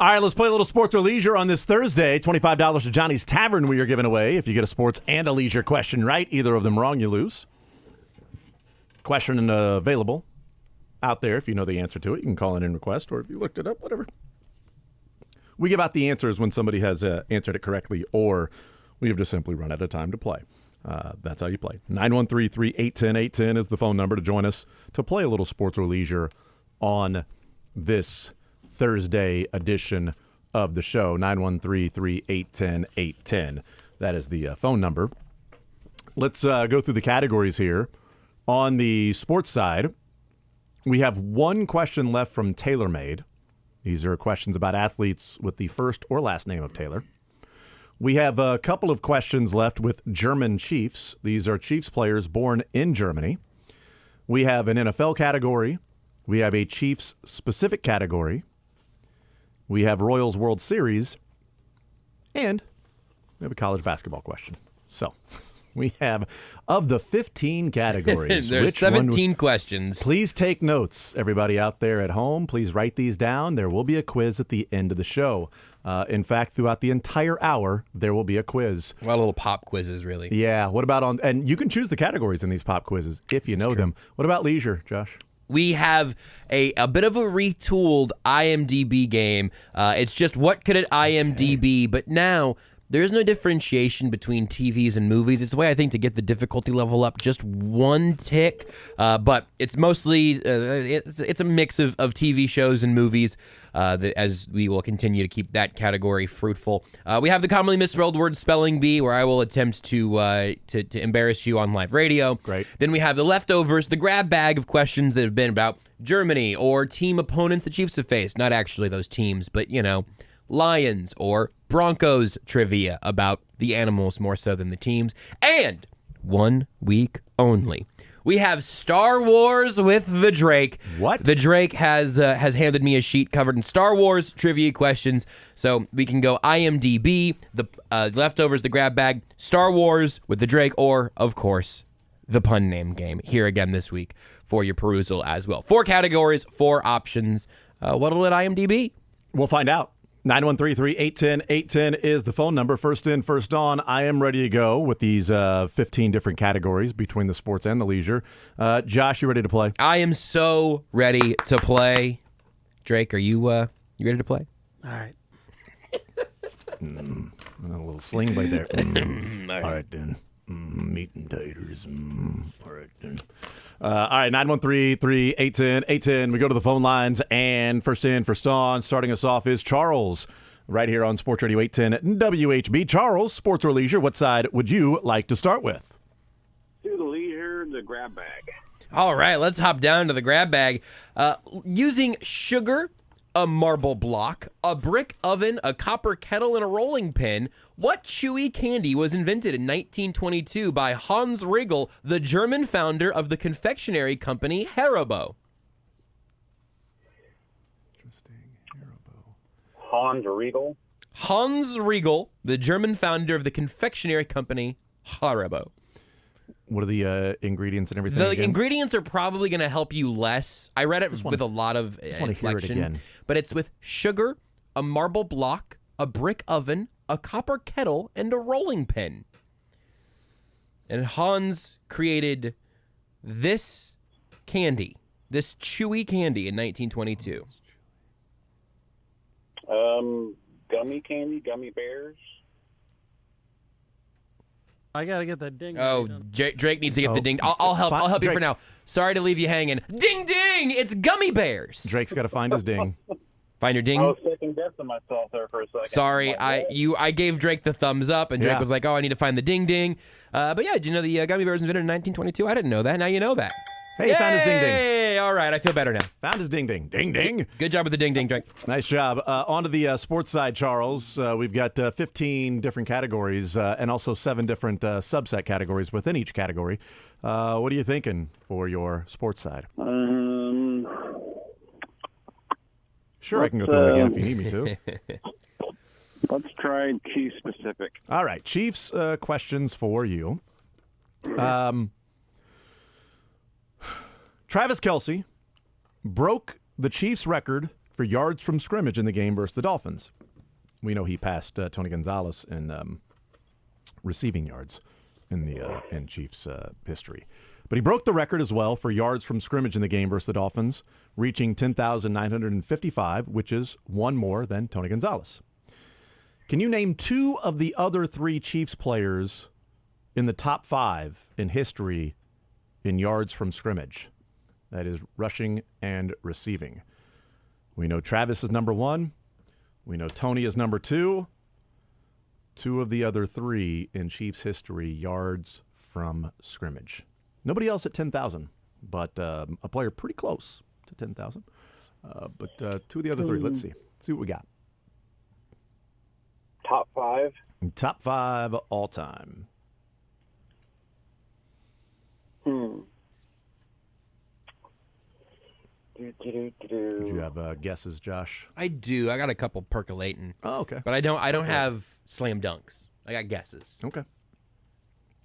All right, let's play a little sports or leisure on this Thursday. $25 to Johnny's Tavern we are giving away. If you get a sports and a leisure question right, either of them wrong, you lose. Question available out there. If you know the answer to it, you can call in and request, or if you looked it up, whatever. We give out the answers when somebody has answered it correctly, or we have just simply run out of time to play. That's how you play. 913-381-810 is the phone number to join us to play a little sports or leisure on this Thursday edition of the show. 913-381-810. That is the phone number. Let's go through the categories here. On the sports side, we have one question left from TaylorMade. These are questions about athletes with the first or last name of Taylor. We have a couple of questions left with German Chiefs. These are Chiefs players born in Germany. We have an NFL category. We have a Chiefs-specific category. We have Royals World Series. And we have a college basketball question. So we have, of the 15 categories, there's 17 questions. Please take notes, everybody out there at home. Please write these down. There will be a quiz at the end of the show. In fact, throughout the entire hour, there will be a quiz. A lot of little pop quizzes, really. Yeah. What about and you can choose the categories in these pop quizzes if you know them. What about leisure, Josh? We have a bit of a retooled IMDb game. It's just what could it IMDb, but now there's no differentiation between TVs and movies. It's a way, I think, to get the difficulty level up just one tick. But it's mostly it's a mix of TV shows and movies. As we will continue to keep that category fruitful. We have the commonly misspelled word spelling bee, where I will attempt to embarrass you on live radio. Great. Then we have the leftovers, the grab bag of questions that have been about Germany or team opponents the Chiefs have faced. Not actually those teams, but, Lions or Broncos trivia about the animals more so than the teams. And 1 week only, we have Star Wars with the Drake. What? The Drake has handed me a sheet covered in Star Wars trivia questions, so we can go IMDb, the leftovers, the grab bag, Star Wars with the Drake, or, of course, the pun name game here again this week for your perusal as well. 4 categories, 4 options. What'll it IMDb? We'll find out. 913-381-810 is the phone number. First in, first on. I am ready to go with these 15 different categories between the sports and the leisure. Josh, you ready to play? I am so ready to play. Drake, are you ready to play? All right. A little sling blade there. All right, then. Meat and taters. All right, then. All right, 913-381-810. We go to the phone lines, and first in, first on. Starting us off is Charles, right here on Sports Radio 810 WHB. Charles, sports or leisure, what side would you like to start with? To the leisure, the grab bag. All right, let's hop down to the grab bag. Using sugar, a marble block, a brick oven, a copper kettle, and a rolling pin, what chewy candy was invented in 1922 by Hans Riegel, the German founder of the confectionery company Haribo? Hans Riegel. Hans Riegel, the German founder of the confectionery company Haribo. What are the ingredients and everything? The again? ingredients are probably going to help you less. I read it with a lot of inflection, but it's with sugar, a marble block, a brick oven, a copper kettle, and a rolling pin. And Hans created this candy, this chewy candy in 1922. Gummy candy, gummy bears. I gotta get that ding. Oh, Drake needs to get the ding. I'll help. I'll help you for now. Sorry to leave you hanging. Ding ding! It's gummy bears. Drake's got to find his ding. Find your ding. I was second guessing myself there for a second. Sorry, I gave Drake the thumbs up, and Drake was like, "Oh, I need to find the ding ding." But yeah, did you know the gummy bears invented in 1922? I didn't know that. Now you know that. Hey, he found his ding ding. Hey, all right, I feel better now. Found his ding ding. Ding ding. Good job with the ding ding, Drake. Nice job. On to the sports side, Charles. We've got 15 different categories and also 7 different subset categories within each category. What are you thinking for your sports side? Sure, I can go through them again if you need me to. Let's try Chiefs specific. All right, Chiefs questions for you. Travis Kelce broke the Chiefs record for yards from scrimmage in the game versus the Dolphins. We know he passed Tony Gonzalez in receiving yards in Chiefs history. But he broke the record as well for yards from scrimmage in the game versus the Dolphins, reaching 10,955, which is one more than Tony Gonzalez. Can you name two of the other three Chiefs players in the top 5 in history in yards from scrimmage? That is rushing and receiving. We know Travis is number 1. We know Tony is number 2. Two of the other three in Chiefs history, yards from scrimmage. Nobody else at 10,000, but a player pretty close to 10,000. But two of the other three. Let's see. See what we got. Top 5? Top 5 all time. Do you have guesses, Josh? I do. I got a couple percolating. Oh, okay. But I don't have slam dunks. I got guesses. Okay.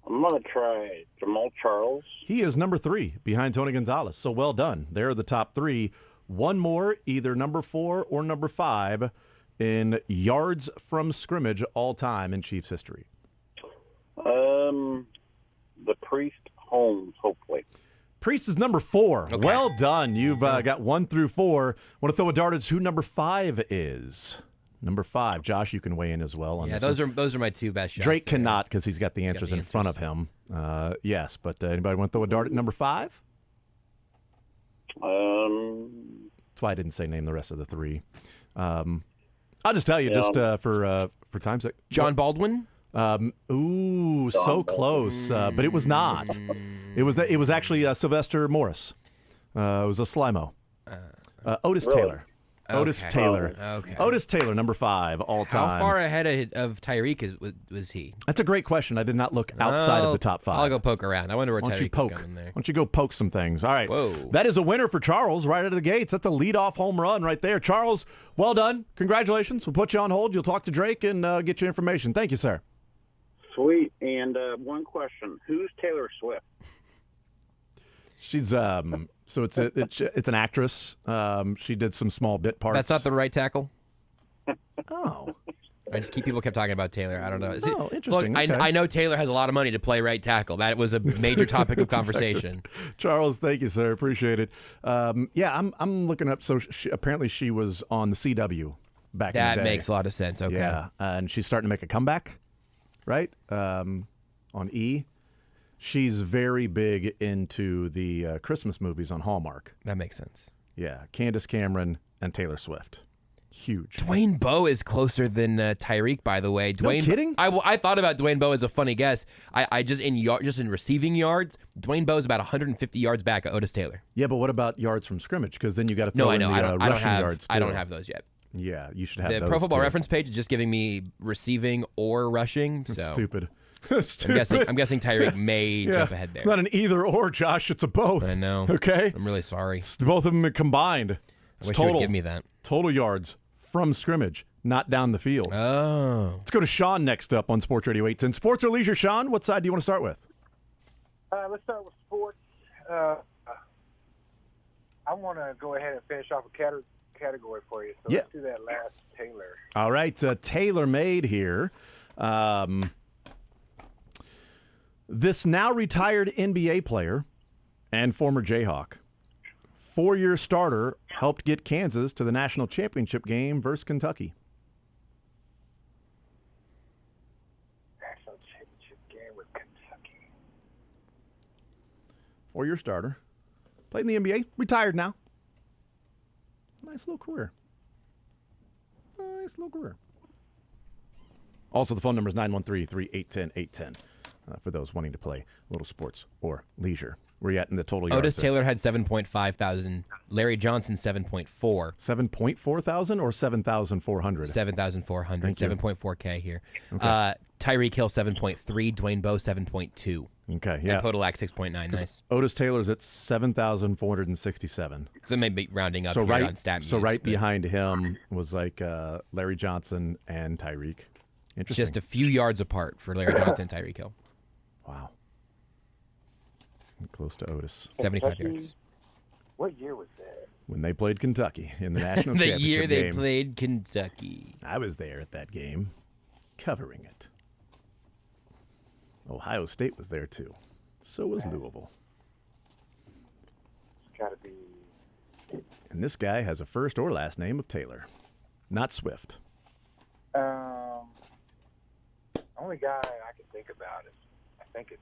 I'm going to try Jamal Charles. He is number 3 behind Tony Gonzalez. So well done. They're the top 3. One more, either number 4 or number 5 in yards from scrimmage all time in Chiefs history. The Priest Holmes, hopefully. Priest is number 4. Okay. Well done. You've got 1 through 4. Want to throw a dart at who number 5 is? Number 5. Josh, you can weigh in as well on this. Those are my two best shots. Drake cannot because he's got the answers in front of him. Yes, but anybody want to throw a dart at number 5? That's why I didn't say name the rest of the 3. I'll just tell you, for time's sake. John Baldwin? So close, but it was not. It was actually Sylvester Morris. It was a Slimo. Otis Taylor. Otis Taylor. Okay. Otis Taylor, number 5 all time. How far ahead of Tyreek was he? That's a great question. I did not look outside of the top 5. I'll go poke around. I wonder where Tyreek is going there. Why don't you go poke some things? All right. Whoa. That is a winner for Charles right out of the gates. That's a leadoff home run right there. Charles, well done. Congratulations. We'll put you on hold. You'll talk to Drake and get you information. Thank you, sir. Sweet. And one question. Who's Taylor Swift? She's so it's an actress. She did some small bit parts. That's not the right tackle? Oh. People kept talking about Taylor. I don't know. Oh, interesting. Look, Okay. I know Taylor has a lot of money to play right tackle. That was a major topic of conversation. Exactly. Charles, thank you, sir. Appreciate it. I'm looking up. So apparently she was on the CW back in the day. That makes a lot of sense. Okay. Yeah, and she's starting to make a comeback, right? On E. She's very big into the Christmas movies on Hallmark. That makes sense. Yeah, Candace Cameron and Taylor Swift. Huge. Dwayne Bowe is closer than Tyreek, by the way. Dwayne, no kidding? I thought about Dwayne Bowe as a funny guess. I just in receiving yards, Dwayne Bowe is about 150 yards back at Otis Taylor. Yeah, but what about yards from scrimmage? Because then you got to throw in the rushing yards too. I don't have those yet. Yeah, you should have those. The Pro Football too. Reference page is just giving me receiving or rushing. So Stupid. I'm guessing Tyreek may jump ahead there. It's not an either or, Josh. It's a both. I know. Okay? I'm really sorry. It's both of them combined. I wish you would give me that. Total yards from scrimmage, not down the field. Oh. Let's go to Sean next up on Sports Radio 810. Sports or leisure, Sean? What side do you want to start with? Let's start with sports. I want to go ahead and finish off a category for you. So let's do that last Taylor. All right. Taylor made here. This now retired NBA player and former Jayhawk, 4-year starter, helped get Kansas to the national championship game versus Kentucky. National championship game with Kentucky. 4-year starter, played in the NBA, retired now. Nice little career. Also, the phone number is 913-381-810. For those wanting to play a little sports or leisure. Where you at in the total yards? Otis Taylor had 7.5 thousand. Larry Johnson 7.4. 7.4 thousand or 7,400? 7,400. 7.4K here. Okay. Tyreek Hill 7.3. Dwayne Bowe 7.2. Okay, yeah. And Podolak 6.9. Nice. Otis Taylor's at 7,467. So maybe rounding up so here right, on stat So news, right but behind him was like Larry Johnson and Tyreek. Interesting. just a few yards apart for Larry Johnson and Tyreek Hill. Wow. Close to Otis. 75 yards. What year was that? when they played Kentucky in the national The championship year they game. played Kentucky. I was there at that game, covering it. Ohio State was there too. So was Louisville. It's got to be. And this guy has a first or last name of Taylor, not Swift. Only guy I can think about is, I think it's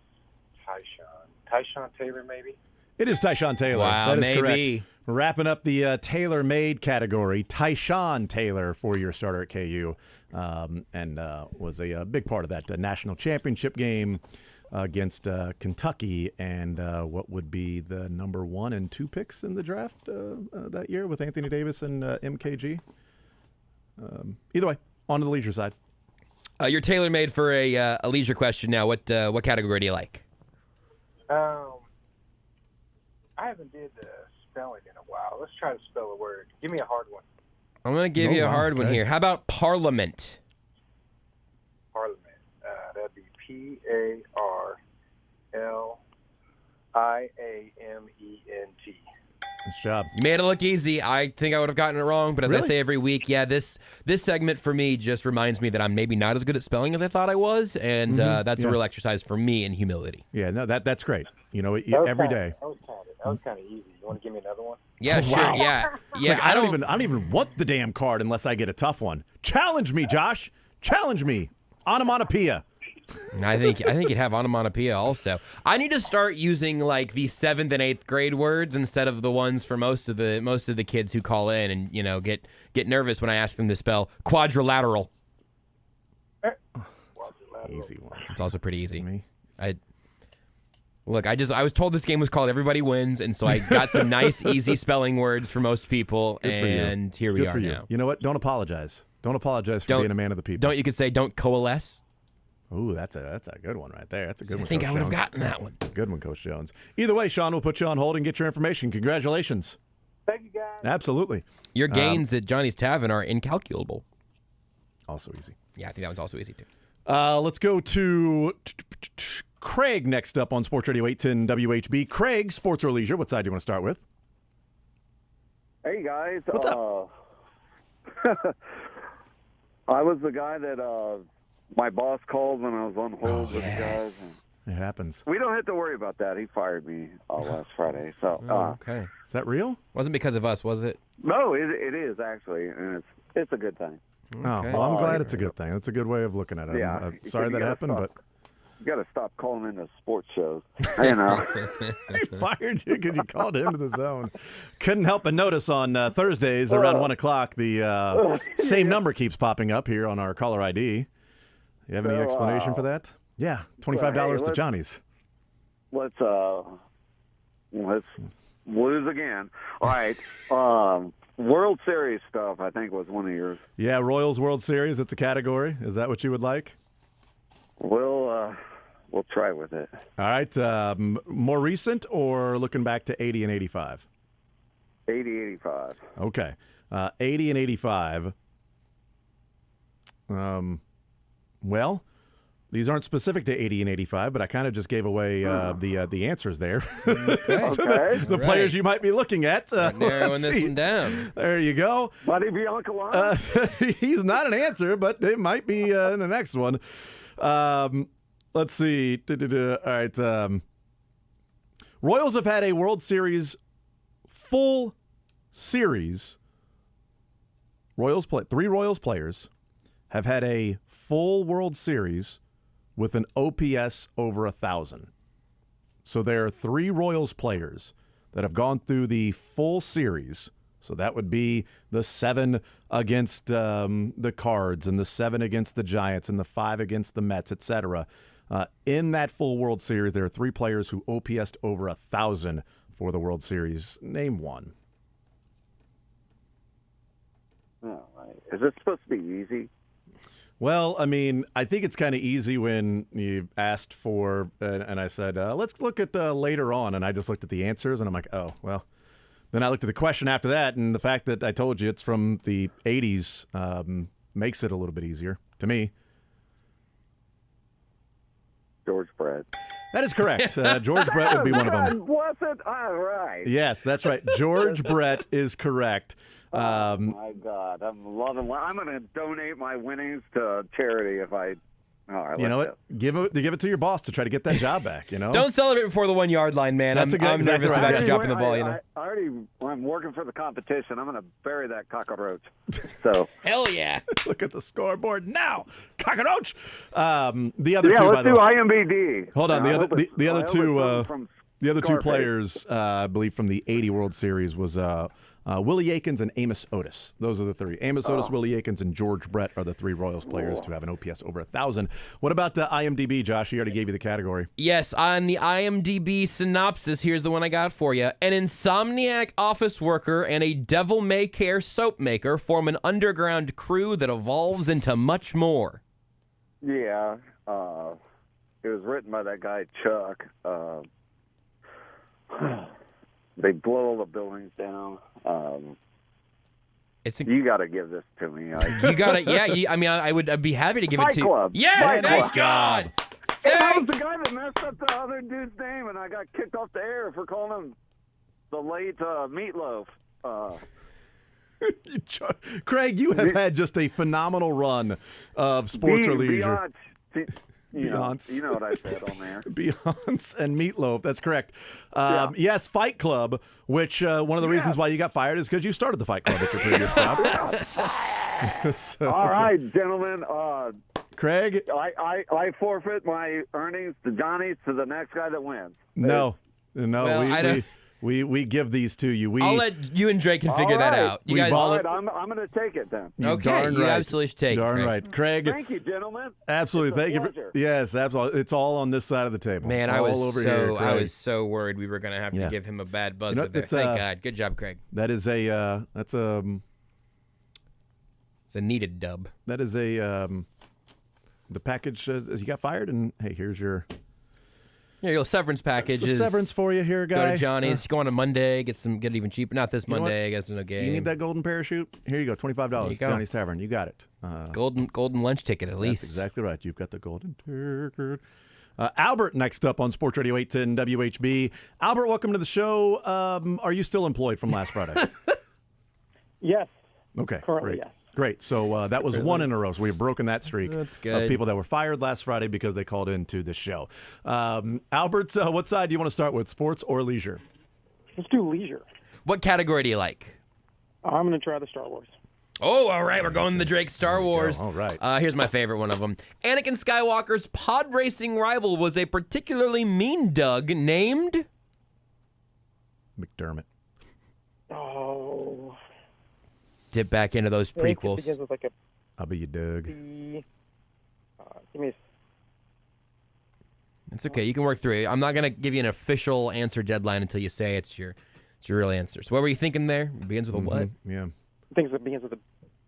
Tyshawn Taylor, maybe. It is Tyshawn Taylor. Wow, that is maybe. correct. Wrapping up the tailor-made category, Tyshawn Taylor, four-year starter at KU, and was a big part of that national championship game against Kentucky, and what would be the number 1 and 2 picks in the draft that year with Anthony Davis and MKG. Either way, on to the leisure side. You're tailor-made for a leisure question now. What category do you like? I haven't did the spelling in a while. Let's try to spell a word. Give me a hard one. I'm going to give you a hard one here. How about parliament? Parliament. That'd be PARLIAMENT. Nice job. You made it look easy. I think I would have gotten it wrong, but as I Really? say every week, yeah, this segment for me just reminds me that I'm maybe not as good at spelling as I thought I was, and that's a real exercise for me in humility. Yeah, no, that's great. You know, every day. That was kind of easy. You want to give me another one? Yeah, sure. Wow. Yeah, It's yeah. like, I don't even want the damn card unless I get a tough one. Challenge me, Josh. Challenge me. Onomatopoeia. I think you'd have onomatopoeia also. I need to start using like the 7th and 8th grade words instead of the ones for most of the kids who call in and get nervous when I ask them to spell quadrilateral. Easy one. It's also pretty easy. Me. I was told this game was called Everybody Wins, and so I got some nice, easy spelling words for most people, Good for you. and here we Good are for you. now. You know what? Don't apologize. Don't apologize for being a man of the people. You could say don't coalesce. Ooh, that's a good one right there. That's a good one. I think Coach I would have Jones. gotten that one. Good one, Coach Jones. Either way, Sean, we'll put you on hold and get your information. Congratulations. Thank you, guys. Absolutely. Your gains at Johnny's Tavern are incalculable. Also easy. Yeah, I think that one's also easy too. Let's go to Craig next up on Sports Radio 810 WHB. Craig, sports or leisure? What side do you want to start with? Hey, guys. What's up? I was the guy that my boss called when I was on hold with you guys. It happens. We don't have to worry about that. He fired me last Friday. So, Okay. Is that real? Wasn't because of us, was it? No, it is actually, and it's a good thing. Oh, well, I'm glad it's a good thing. That's a good way of looking at it. Yeah. I'm sorry that happened, but You got to stop calling into sports shows. You know. he fired you because you called into the zone. Couldn't help but notice on Thursdays around 1 o'clock, the same number keeps popping up here on our caller ID. You have any explanation for that? Yeah, $25 to Johnny's. Let's lose again. All right. World Series stuff, I think, was one of yours. Yeah, Royals World Series. It's a category. Is that what you would like? We'll try with it. All right. More recent or looking back to 80 and 85? 80, 85. Okay. 80 and 85. Well, these aren't specific to 80 and 85, but I kind of just gave away the answers there. So the players you might be looking at. Narrowing this one down. There you go. Buddy Bianca. He's not an answer, but it might be in the next one. Let's see. All right. Royals have had a World Series full series. Three Royals players have had a full World Series with an OPS over 1,000. So there are three Royals players that have gone through the full series. So that would be the 7 against the Cards and the 7 against the Giants and the 5 against the Mets, etc. In that full World Series, there are three players who OPS'd over 1,000 for the World Series. Name one. All right. Is this supposed to be easy? Well, I mean, I think it's kind of easy when you asked for, and I said, let's look at later on, and I just looked at the answers, and I'm like, oh, well. Then I looked at the question after that, and the fact that I told you it's from the 80s makes it a little bit easier to me. George Brett. That is correct. George Brett would be one of them. Bless it. All right. Yes, that's right. George Brett is correct. Oh my God, I'm loving. I'm going to donate my winnings to charity if I. All right. You know what? Give it to your boss to try to get that job back. You know. Don't celebrate before the 1 yard line, man. I'm exactly nervous right. about Yes. you dropping the ball. You know. I'm working for the competition. I'm going to bury that cockroach. So. Hell yeah! Look at the scoreboard now, cockroach. The other two, let's by the do way. IMBD. Hold on. The other two. From The other two Scarface. players, I believe, from the '80 World Series was Willie Aikens and Amos Otis. Those are the three. Amos Otis, Willie Aikens, and George Brett are the three Royals players to have an OPS over 1,000. What about IMDb, Josh? He already gave you the category. Yes, on the IMDb synopsis, here's the one I got for you. An insomniac office worker and a devil-may-care soap maker form an underground crew that evolves into much more. Yeah, it was written by that guy Chuck. They blow all the buildings down. You got to give this to me. You got it. Yeah, I'd be happy to give it Fight to you. Club. Yeah, Fight nice Club. God. And I was the guy that messed up the other dude's name, and I got kicked off the air for calling him the late Meatloaf. Craig, you have had just a phenomenal run of sports or leisure. Beyonce. You know what I said on there. Beyonce and Meatloaf. That's correct. Yeah. Yes, Fight Club, which one of the reasons why you got fired is because you started the Fight Club at your previous job. So, All right, gentlemen. Craig? I forfeit my earnings to Johnny to the next guy that wins. No. Well, we give these to you. I'll let you and Drake can figure that out. You guys. All right, I'm going to take it then. Okay, you absolutely should take it. Darn Craig. right. Craig. Thank you, gentlemen. Absolutely. Thank you. pleasure. Yes, absolutely. It's all on this side of the table. Man, all I was over here, I Craig. was so worried we were going to have Yeah. to give him a bad buzz You know, with it. it's, Thank God. Good job, Craig. That is a It's a needed dub. that is a the package as you got fired, and hey, here's your Your severance package It's a is severance for you here, guy. Go to Johnny's. Go on a Monday. Get it even cheaper. Not this You know what? Monday. I guess no game. You need that golden parachute? Here you go, $25. There you go. Johnny's Tavern. You got it. Golden lunch ticket at least. That's exactly right. You've got the golden ticket. Albert next up on Sports Radio 810 WHB. Albert, welcome to the show. Are you still employed from last Friday? Yes. Okay. Currently, great. yes. Great. So that was one in a row. So we have broken that streak That's good. of people that were fired last Friday because they called into the show. Albert, what side do you want to start with, sports or leisure? Let's do leisure. What category do you like? I'm going to try the Star Wars. Oh, all right. We're going to the Drake Star Wars. All right. Here's my favorite one of them. Anakin Skywalker's pod racing rival was a particularly mean Doug named McDermott. Oh. Dip back into those I think it prequels. begins with like a I'll be your Doug. B. Give me a It's okay. You can work through it. I'm not going to give you an official answer deadline until you say it's your real answer. So what were you thinking there? It begins with a what? Yeah. I think it begins with a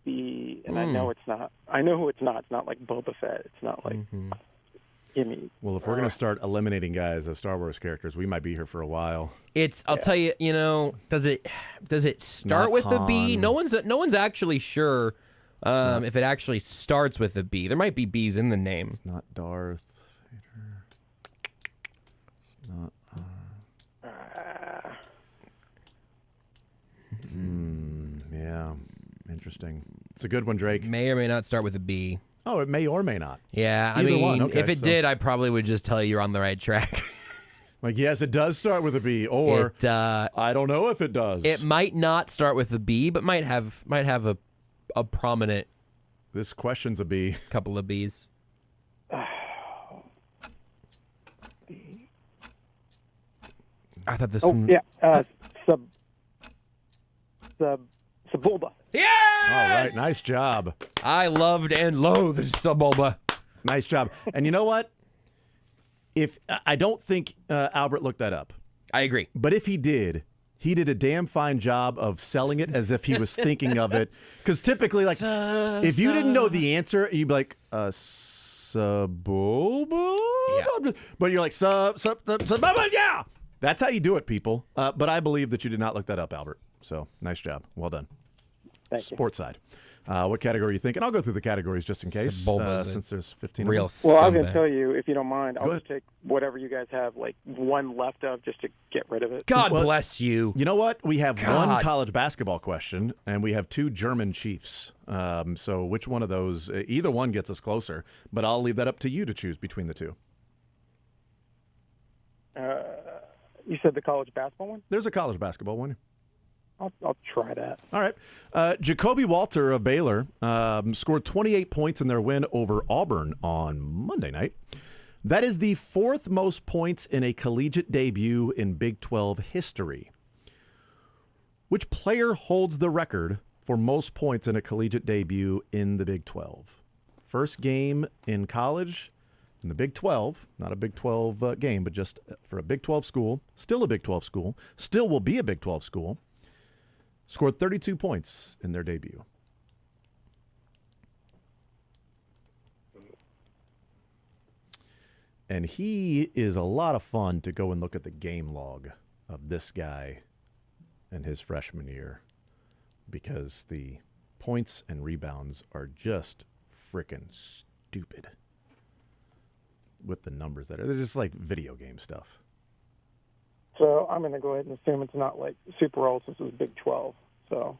B, and I know it's not. I know who it's not. It's not like Boba Fett. It's not like. Give me. Well, if we're going to start eliminating guys as Star Wars characters, we might be here for a while. I'll tell you, does it start Not with a B? Han. No one's actually sure if it actually starts with a B. There might be B's in the name. It's not Darth Vader. It's not. Yeah. Interesting. It's a good one, Drake. May or may not start with a B. Oh, it may or may not. Yeah, Either I mean, one. Okay, if it so- did, I probably would just tell you you're on the right track. Like, yes, it does start with a B, or I don't know if it does. It might not start with a B, but might have a prominent. This question's a B. Couple of B's. I thought this. Oh one... yeah, Sebulba. Yeah. All right, nice job. I loved and loathed Sebulba. Nice job. And you know what? If I don't think Albert looked that up. I agree. But if he did a damn fine job of selling it as if he was thinking of it. Because typically, like, if you didn't know the answer, you'd be like, Sebulba? Yeah. But you're like, Sebulba, yeah. That's how you do it, people. But I believe that you did not look that up, Albert. So nice job. Well done. Thank you. Sports side. What category are you thinking? I'll go through the categories just in case, Sebulba's since there's 15 real of them. Well, I was going to tell you, if you don't mind, I'll Go just take whatever you guys have, like one left of, just to get rid of it. God bless you. You know what? We have one God. college basketball question, and we have 2 German Chiefs. So which one of those? Either one gets us closer, but I'll leave that up to you to choose between the 2. You said the college basketball one? There's a college basketball one. I'll try that. All right. Jacoby Walter of Baylor scored 28 points in their win over Auburn on Monday night. That is the 4th most points in a collegiate debut in Big 12 history. Which player holds the record for most points in a collegiate debut in the Big 12? First game in college in the Big 12, not a Big 12 game, but just for a Big 12 school, still a Big 12 school, still will be a Big 12 school. Scored 32 points in their debut. And he is a lot of fun to go and look at the game log of this guy in his freshman year, because the points and rebounds are just freaking stupid with the numbers that are. They're just like video game stuff. So I'm going to go ahead and assume it's not like super old since it was Big 12. So,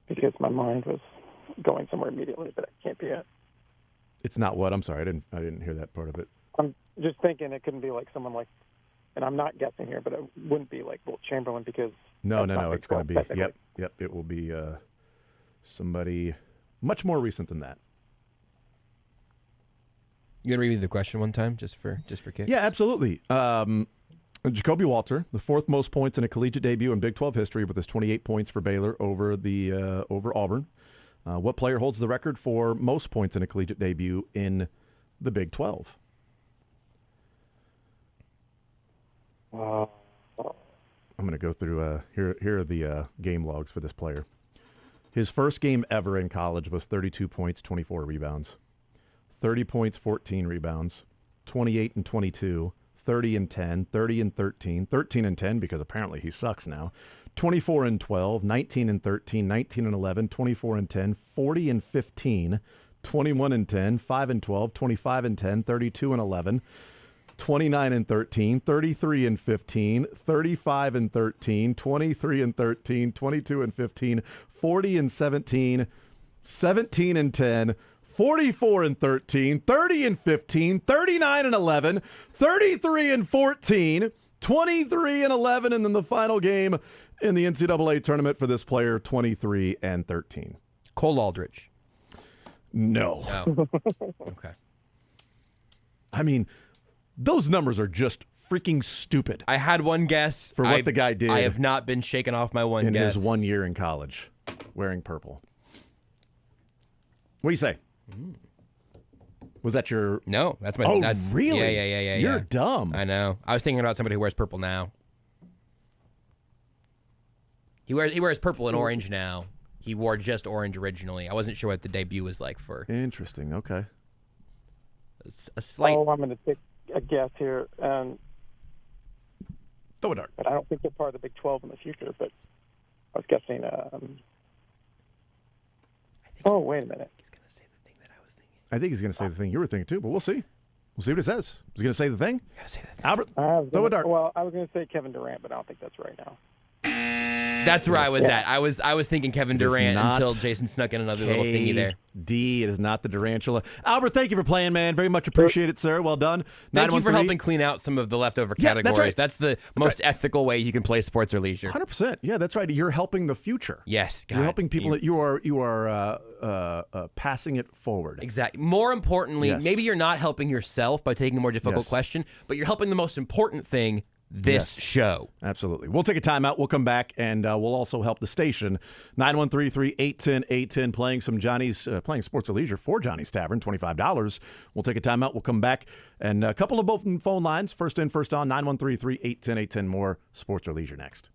because my mind was going somewhere immediately, but it can't be it. It's not what? I'm sorry, I didn't hear that part of it. I'm just thinking it couldn't be like someone like, and I'm not guessing here, but it wouldn't be like Wilt Chamberlain because No, that's not it's Big going to 12 be technically. yep. It will be somebody much more recent than that. You gonna read me the question one time, just for kicks? Yeah, absolutely. Jacoby Walter, the 4th most points in a collegiate debut in Big 12 history, with his 28 points for Baylor over Auburn. What player holds the record for most points in a collegiate debut in the Big 12? I'm going to go through. Here are the game logs for this player. His first game ever in college was 32 points, 24 rebounds. 30 points, 14 rebounds. 28 and 22. 30 and 10, 30 and 13, 13 and 10 because apparently he sucks now, 24 and 12, 19 and 13, 19 and 11, 24 and 10, 40 and 15, 21 and 10, 5 and 12, 25 and 10, 32 and 11, 29 and 13, 33 and 15, 35 and 13, 23 and 13, 22 and 15, 40 and 17, 17 and 10, 44 and 13, 30 and 15, 39 and 11, 33 and 14, 23 and 11, and then the final game in the NCAA tournament for this player, 23 and 13. Cole Aldrich. No. Oh. Okay. I mean, those numbers are just freaking stupid. I had one guess for what the guy did. I have not been shaken off my one in guess. his 1 year in college, wearing purple. What do you say? Was that your? No, that's my. Oh, that's, really? Yeah. You're dumb. I know. I was thinking about somebody who wears purple now. He wears purple and orange now. He wore just orange originally. I wasn't sure what the debut was like for. Interesting. Okay. A slight. Oh, I'm going to take a guess here. Throw a dart. But I don't think they're part of the Big 12 in the future. But I was guessing. Oh, wait a minute. I think he's going to say the thing you were thinking too, but we'll see. We'll see what it says. Is he going to say the thing? You got to say the thing. Albert, throw a dart. Well, I was going to say Kevin Durant, but I don't think that's right now. That's where I was at. I was thinking Kevin Durant not until Jason snuck in another little thingy there. D. It is not the Durantula. Albert, thank you for playing, man. Very much appreciated, sir. Well done. Thank you for helping clean out some of the leftover categories. Right. That's the most ethical way you can play sports or leisure. 100%. Yeah, that's right. You're helping the future. Yes, God. You're helping people that you are passing it forward. Exactly. More importantly, Yes. maybe you're not helping yourself by taking a more difficult Yes. question, but you're helping the most important thing, this show. Absolutely. We'll take a timeout. We'll come back, and we'll also help the station. 913-3-810-810, playing some playing sports or leisure for Johnny's Tavern, $25. We'll take a timeout. We'll come back, and a couple of open phone lines. First in, first on, 913-3-810-810. More sports or leisure next.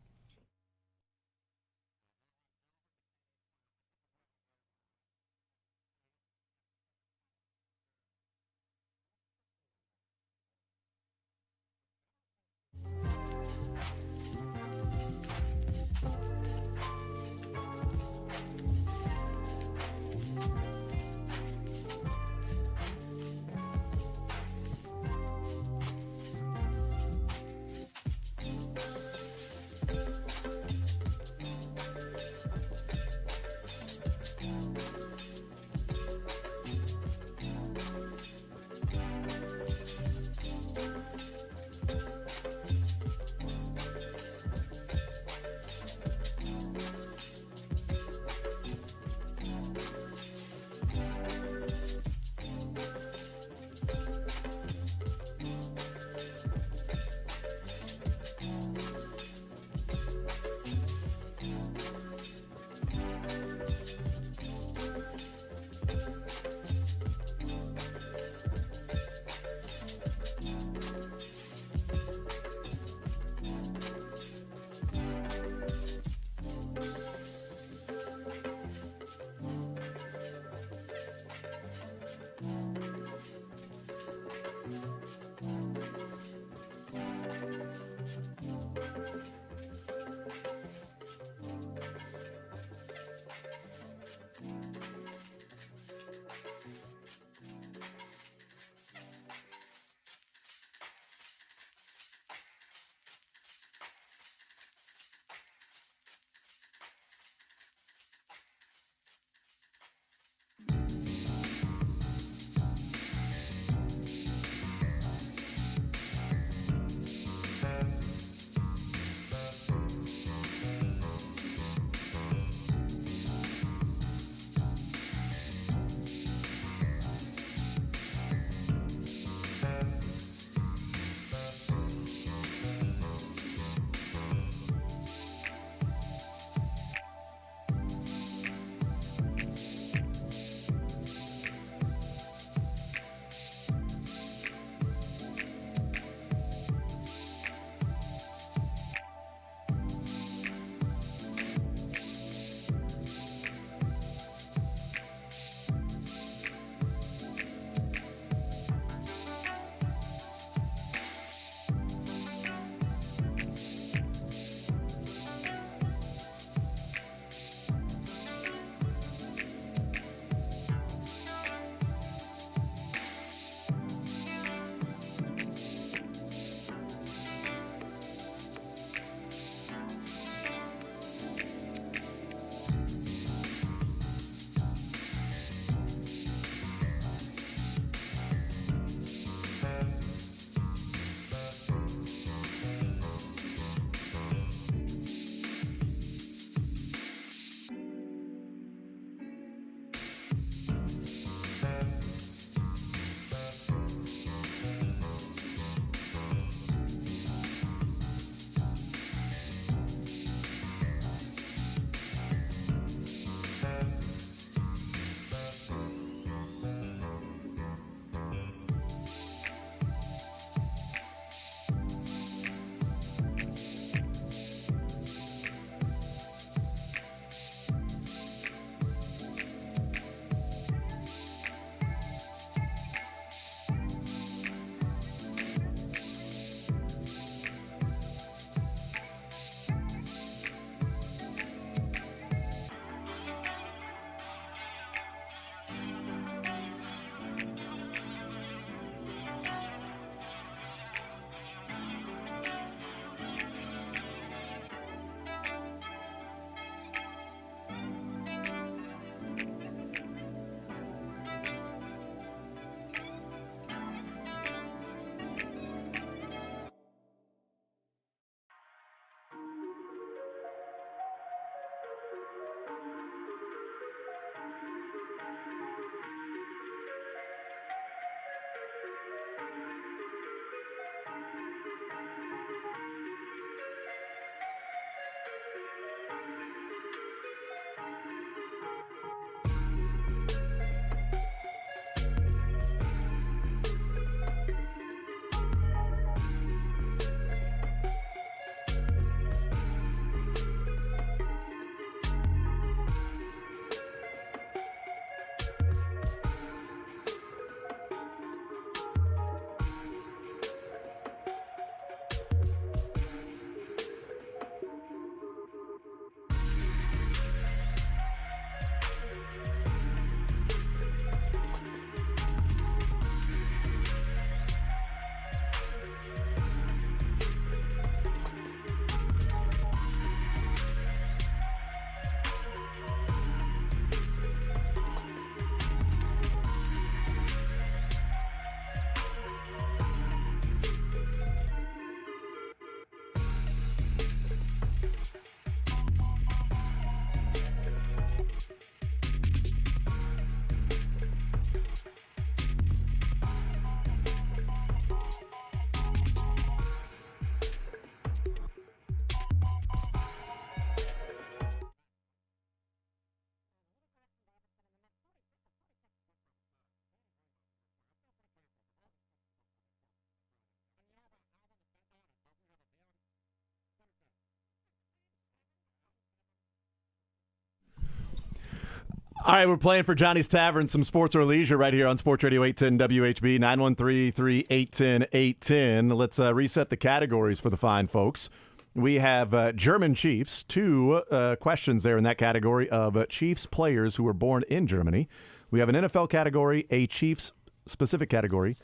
All right, we're playing for Johnny's Tavern, some sports or leisure right here on Sports Radio 810 WHB, 913-381-810. Let's reset the categories for the fine folks. We have German Chiefs, 2 questions there in that category of Chiefs players who were born in Germany. We have an NFL category, a Chiefs-specific category,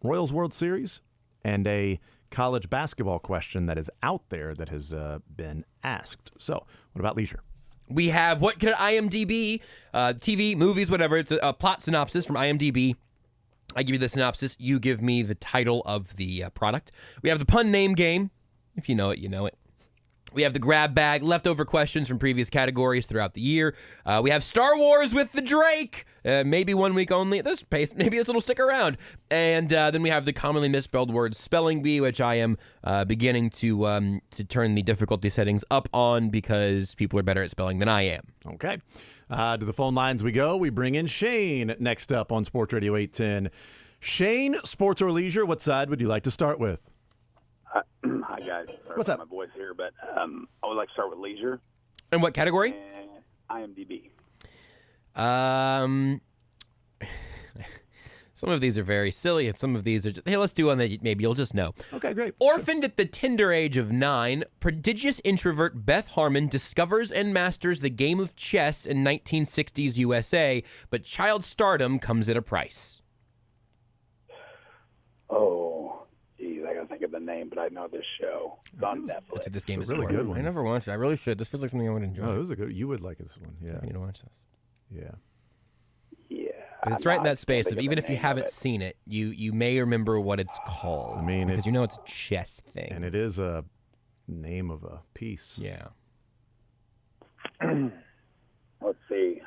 Royals World Series, and a college basketball question that is out there that has been asked. So, what about leisure? We have what can IMDb, TV, movies, whatever. It's a plot synopsis from IMDb. I give you the synopsis. You give me the title of the product. We have the pun name game. If you know it, you know it. We have the grab bag, leftover questions from previous categories throughout the year. We have Star Wars with the Drake. Maybe 1 week only at this pace. Maybe this will stick around. And then we have the commonly misspelled word spelling bee, which I am beginning to turn the difficulty settings up on because people are better at spelling than I am. Okay. To the phone lines we go. We bring in Shane next up on Sports Radio 810. Shane, sports or leisure, what side would you like to start with? Hi, guys. Sorry What's about up? my voice here, but I would like to start with leisure. And what category? IMDb. Some of these are very silly, and some of these are just, hey, let's do one that maybe you'll just know. Okay, great. Orphaned at the tender age of 9, prodigious introvert Beth Harmon discovers and masters the game of chess in 1960s USA, but child stardom comes at a price. Oh, geez, I got to think of the name, but I know this show. It's on Netflix. That's what this game It's is a really for. good one. I never watched it. I really should. This feels like something I would enjoy. Oh, it was a good. You would like this one. Yeah. I need to watch this. Yeah. But it's right in that space of even if you haven't seen it, you may remember what it's called. I mean, because you know it's a chess thing. And it is a name of a piece. Yeah. Let's see.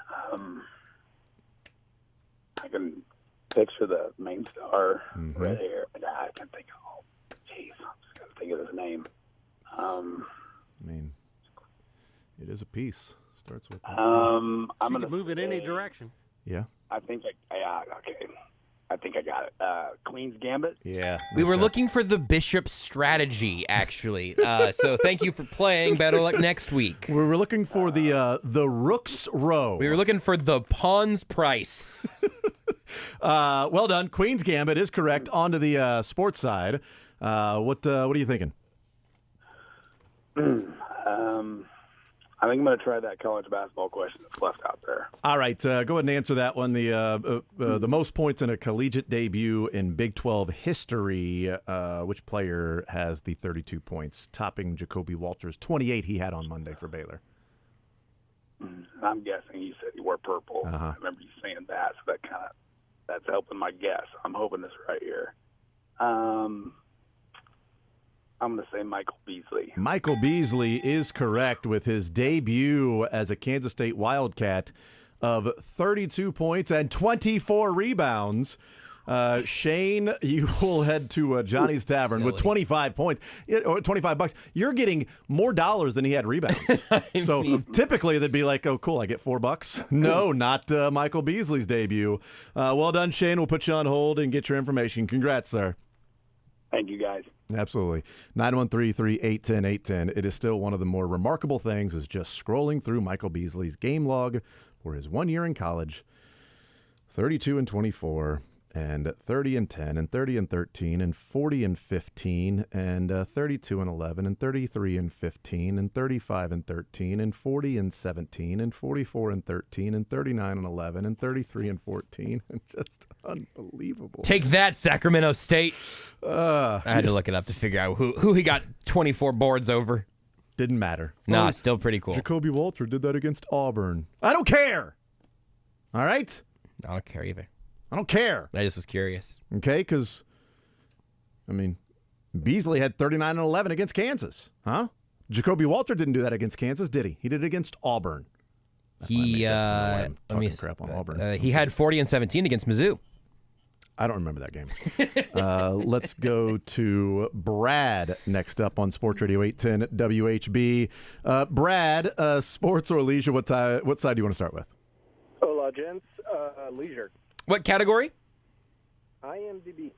I can picture the main star, red hair. I can think of, geez, I'm just going to think of his name. I mean, it is a piece. Starts with. I'm She going could move in any direction. Yeah. I think okay. I think I got it. Queen's Gambit. Yeah. We were looking for the bishop's strategy, actually. So thank you for playing. Better luck next week. We were looking for the Rook's Row. We were looking for the pawn's price. Well done. Queen's Gambit is correct. On to the sports side. What are you thinking? I think I'm going to try that college basketball question that's left out there. All right, go ahead and answer that one. The most points in a collegiate debut in Big 12 history. Which player has the 32 points, topping Jacoby Walters' 28 he had on Monday for Baylor? I'm guessing you said you wore purple. I remember you saying that, so that's helping my guess. I'm hoping this right here. I'm going to say Michael Beasley. Michael Beasley is correct with his debut as a Kansas State Wildcat of 32 points and 24 rebounds. Shane, you will head to Johnny's Tavern with 25 points, or $25. You're getting more dollars than he had rebounds. So typically they'd be like, oh, cool, I get $4. No, not Michael Beasley's debut. Well done, Shane. We'll put you on hold and get your information. Congrats, sir. Thank you, guys. Absolutely. 913-381-810. It is still one of the more remarkable things is just scrolling through Michael Beasley's game log for his 1 year in college. 32 and 24 and 30 and 10 and 30 and 13 and 40 and 15 and 32 and 11 and 33 and 15 and 35 and 13 and 40 and 17 and 44 and 13 and 39 and 11 and 33 and 14 and just unbelievable. Take that, Sacramento State. I had to look it up to figure out who he got 24 boards over. Didn't matter. Nah, it's still pretty cool. Jacoby Walter did that against Auburn. I don't care. All right? I don't care either. I don't care. I just was curious. Okay, because, I mean, Beasley had 39 and 11 against Kansas. Huh? Jacoby Walter didn't do that against Kansas, did he? He did it against Auburn. He crap on Auburn. He had 40 and 17 against Mizzou. I don't remember that game. Let's go to Brad next up on Sports Radio 810 WHB. Brad, sports or leisure, what side do you want to start with? Hola, gents. Leisure. What category? IMDb.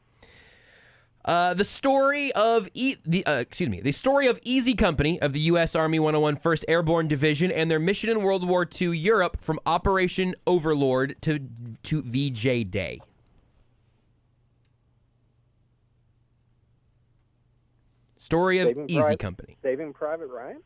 The story of the story of Easy Company of the U.S. Army 101 1st Airborne Division and their mission in World War II Europe from Operation Overlord to VJ Day. Story of Easy Company. Saving Private Ryan?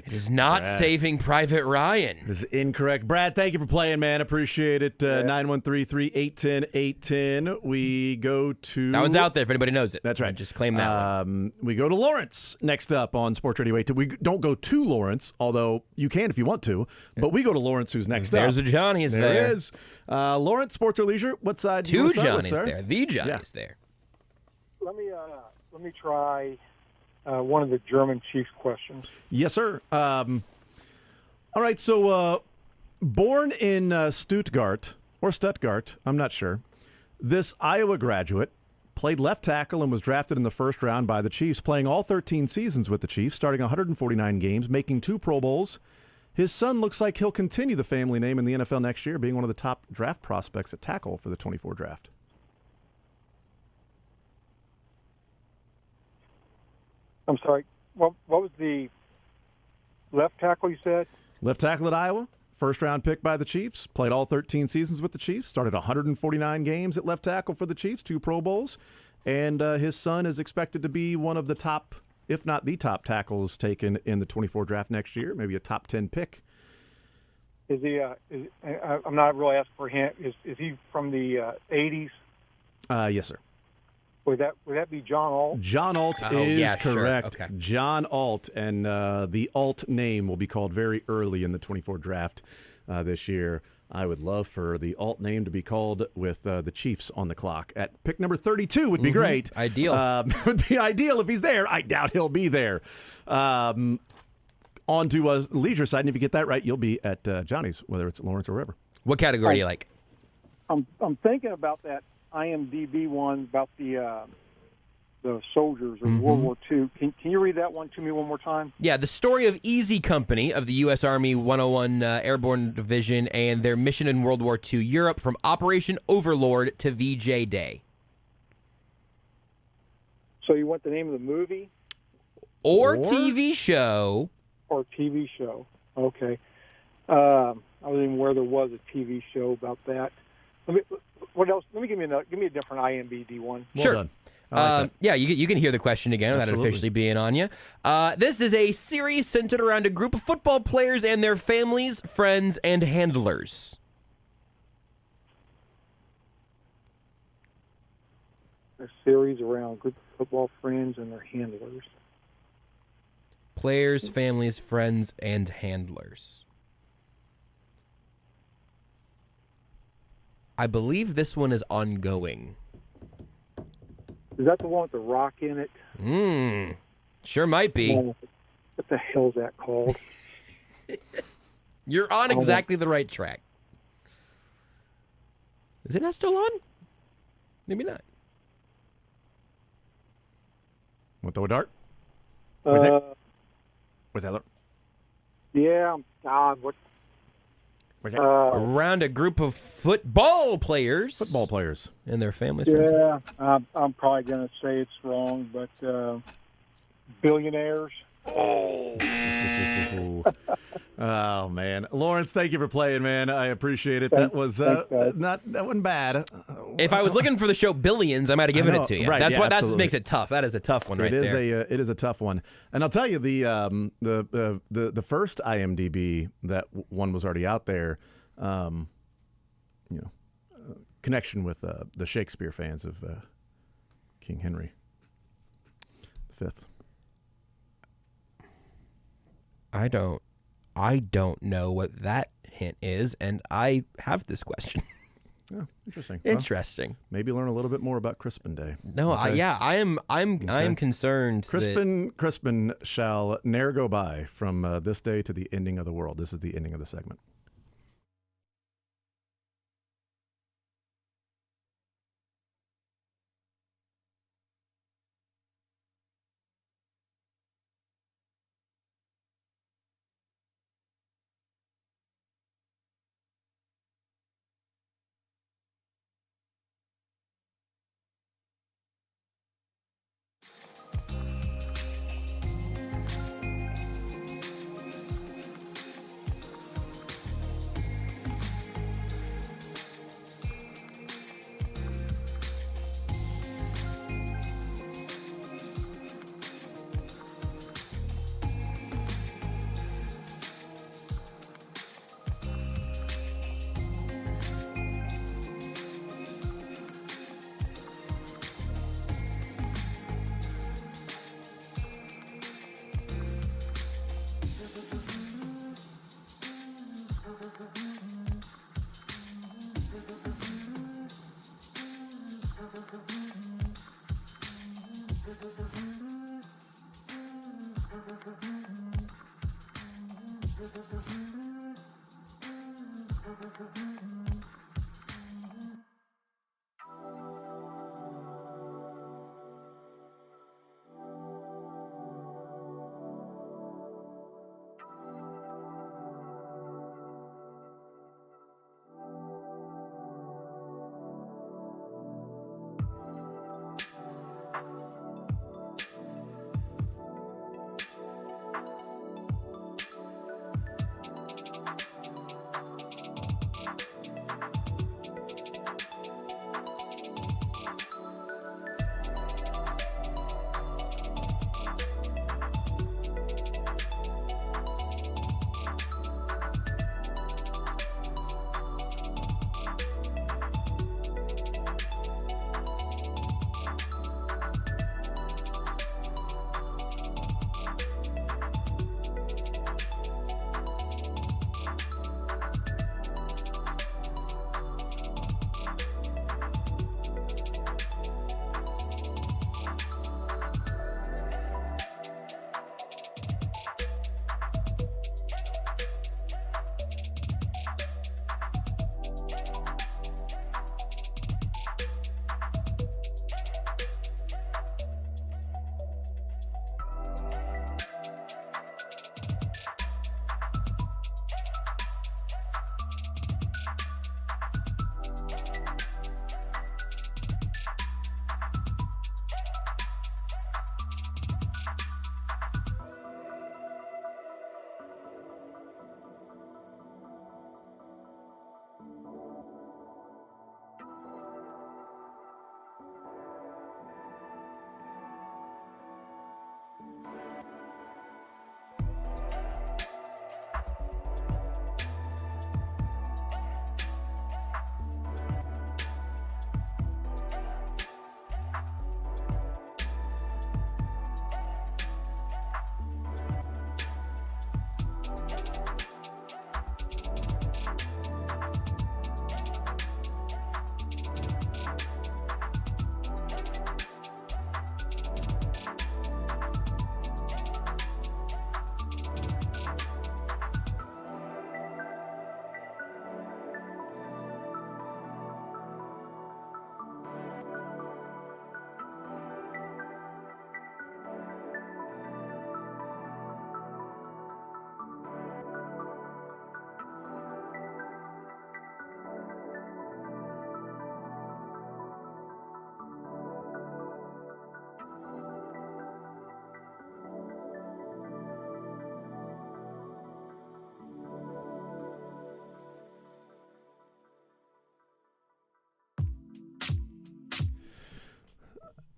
It is not Brad. Saving Private Ryan. This is incorrect. Brad, thank you for playing, man. Appreciate it. 913-3810810. We go to... That one's out there if anybody knows it. That's right. Just claim that one. We go to Lawrence next up on Sports Radio 8. We don't go to Lawrence, although you can if you want to, but we go to Lawrence, who's next There's up. a Johnny's there. There is. Lawrence, Sports or Leisure, what side do you Two want to start Johnny's with, sir? there. The Johnny's there. Let me try one of the German Chiefs questions. Yes, sir. All right, so born in Stuttgart, I'm not sure, this Iowa graduate played left tackle and was drafted in the first round by the Chiefs, playing all 13 seasons with the Chiefs, starting 149 games, making 2 Pro Bowls. His son looks like he'll continue the family name in the NFL next year, being one of the top draft prospects at tackle for the 24 draft. I'm sorry. What was the left tackle you said? Left tackle at Iowa, first round pick by the Chiefs, played all 13 seasons with the Chiefs, started 149 games at left tackle for the Chiefs, 2 Pro Bowls, and his son is expected to be one of the top, if not the top tackles taken in the 24 draft next year, maybe a top 10 pick. Is he? I'm not really asking for him. Is he from the 80s? Yes, sir. Would that be John Alt? John Alt Oh, is yeah, sure. correct. Okay. John Alt, and the Alt name will be called very early in the 24 draft this year. I would love for the Alt name to be called with the Chiefs on the clock at pick number 32 would be great. Ideal. Would be ideal if he's there. I doubt he'll be there. On to Leisure side, and if you get that right, you'll be at Johnny's, whether it's Lawrence or wherever. What category do you like? I'm thinking about that IMDb one about the soldiers of World War II. Can you read that one to me one more time? Yeah, the story of Easy Company of the U.S. Army 101 Airborne Division and their mission in World War II Europe from Operation Overlord to VJ Day. So you want the name of the movie? Or TV show. Or TV show. Okay. I wasn't even aware there was a TV show about that. What else? Let me give me a different IMDb one. Sure. Well done. Yeah, you can hear the question again without it Absolutely. officially being on you. This is a series centered around a group of football players and their families, friends, and handlers. A series around a group of football friends and their handlers. Players, families, friends, and handlers. I believe this one is ongoing. Is that the one with the Rock in it? Sure might be. What the hell is that called? You're on exactly the right track. Is it not still on? Maybe not. Want to throw a dart? Where's that? Yeah. God, what? Around a group of football players. Football players. And their families. Friends. Yeah, I'm probably going to say it's wrong, but billionaires. Oh man, Lawrence, thank you for playing, man. I appreciate it. That wasn't bad. If I was looking for the show Billions, I might have given it to you. Right, That's yeah, what that absolutely. makes it tough. That is a tough one right there. It is a tough one, and I'll tell you the first IMDb that one was already out there. Connection with the Shakespeare fans of King Henry V. I don't know what that hint is, and I have this question. Oh, interesting. Interesting. Well, maybe learn a little bit more about Crispin Day. No, Okay. I am concerned. Crispin shall ne'er go by from this day to the ending of the world. This is the ending of the segment.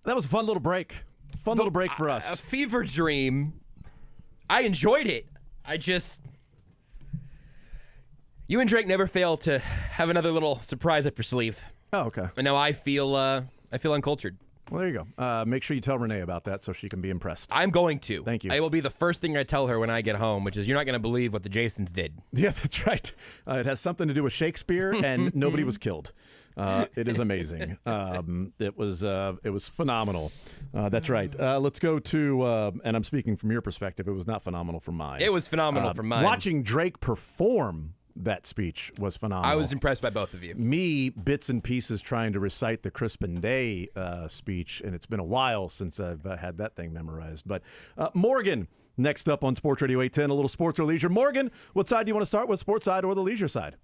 That was a fun little break. Fun little break for us. A fever dream. I enjoyed it. You and Drake never fail to have another little surprise up your sleeve. Oh, okay. And now I feel uncultured. Well, there you go. Make sure you tell Renee about that so she can be impressed. I'm going to. Thank you. I will be the first thing I tell her when I get home, which is you're not going to believe what the Jasons did. Yeah, that's right. It has something to do with Shakespeare, and nobody was killed. It is amazing. It was phenomenal. That's right. Let's go to, and I'm speaking from your perspective. It was not phenomenal from mine. It was phenomenal from mine. Watching Drake perform that speech was phenomenal. I was impressed by both of you. Me, bits and pieces trying to recite the Crispin Day speech, and it's been a while since I've had that thing memorized. But Morgan, next up on Sports Radio 810, a little sports or leisure. Morgan, what side do you want to start with, sports side or the leisure side?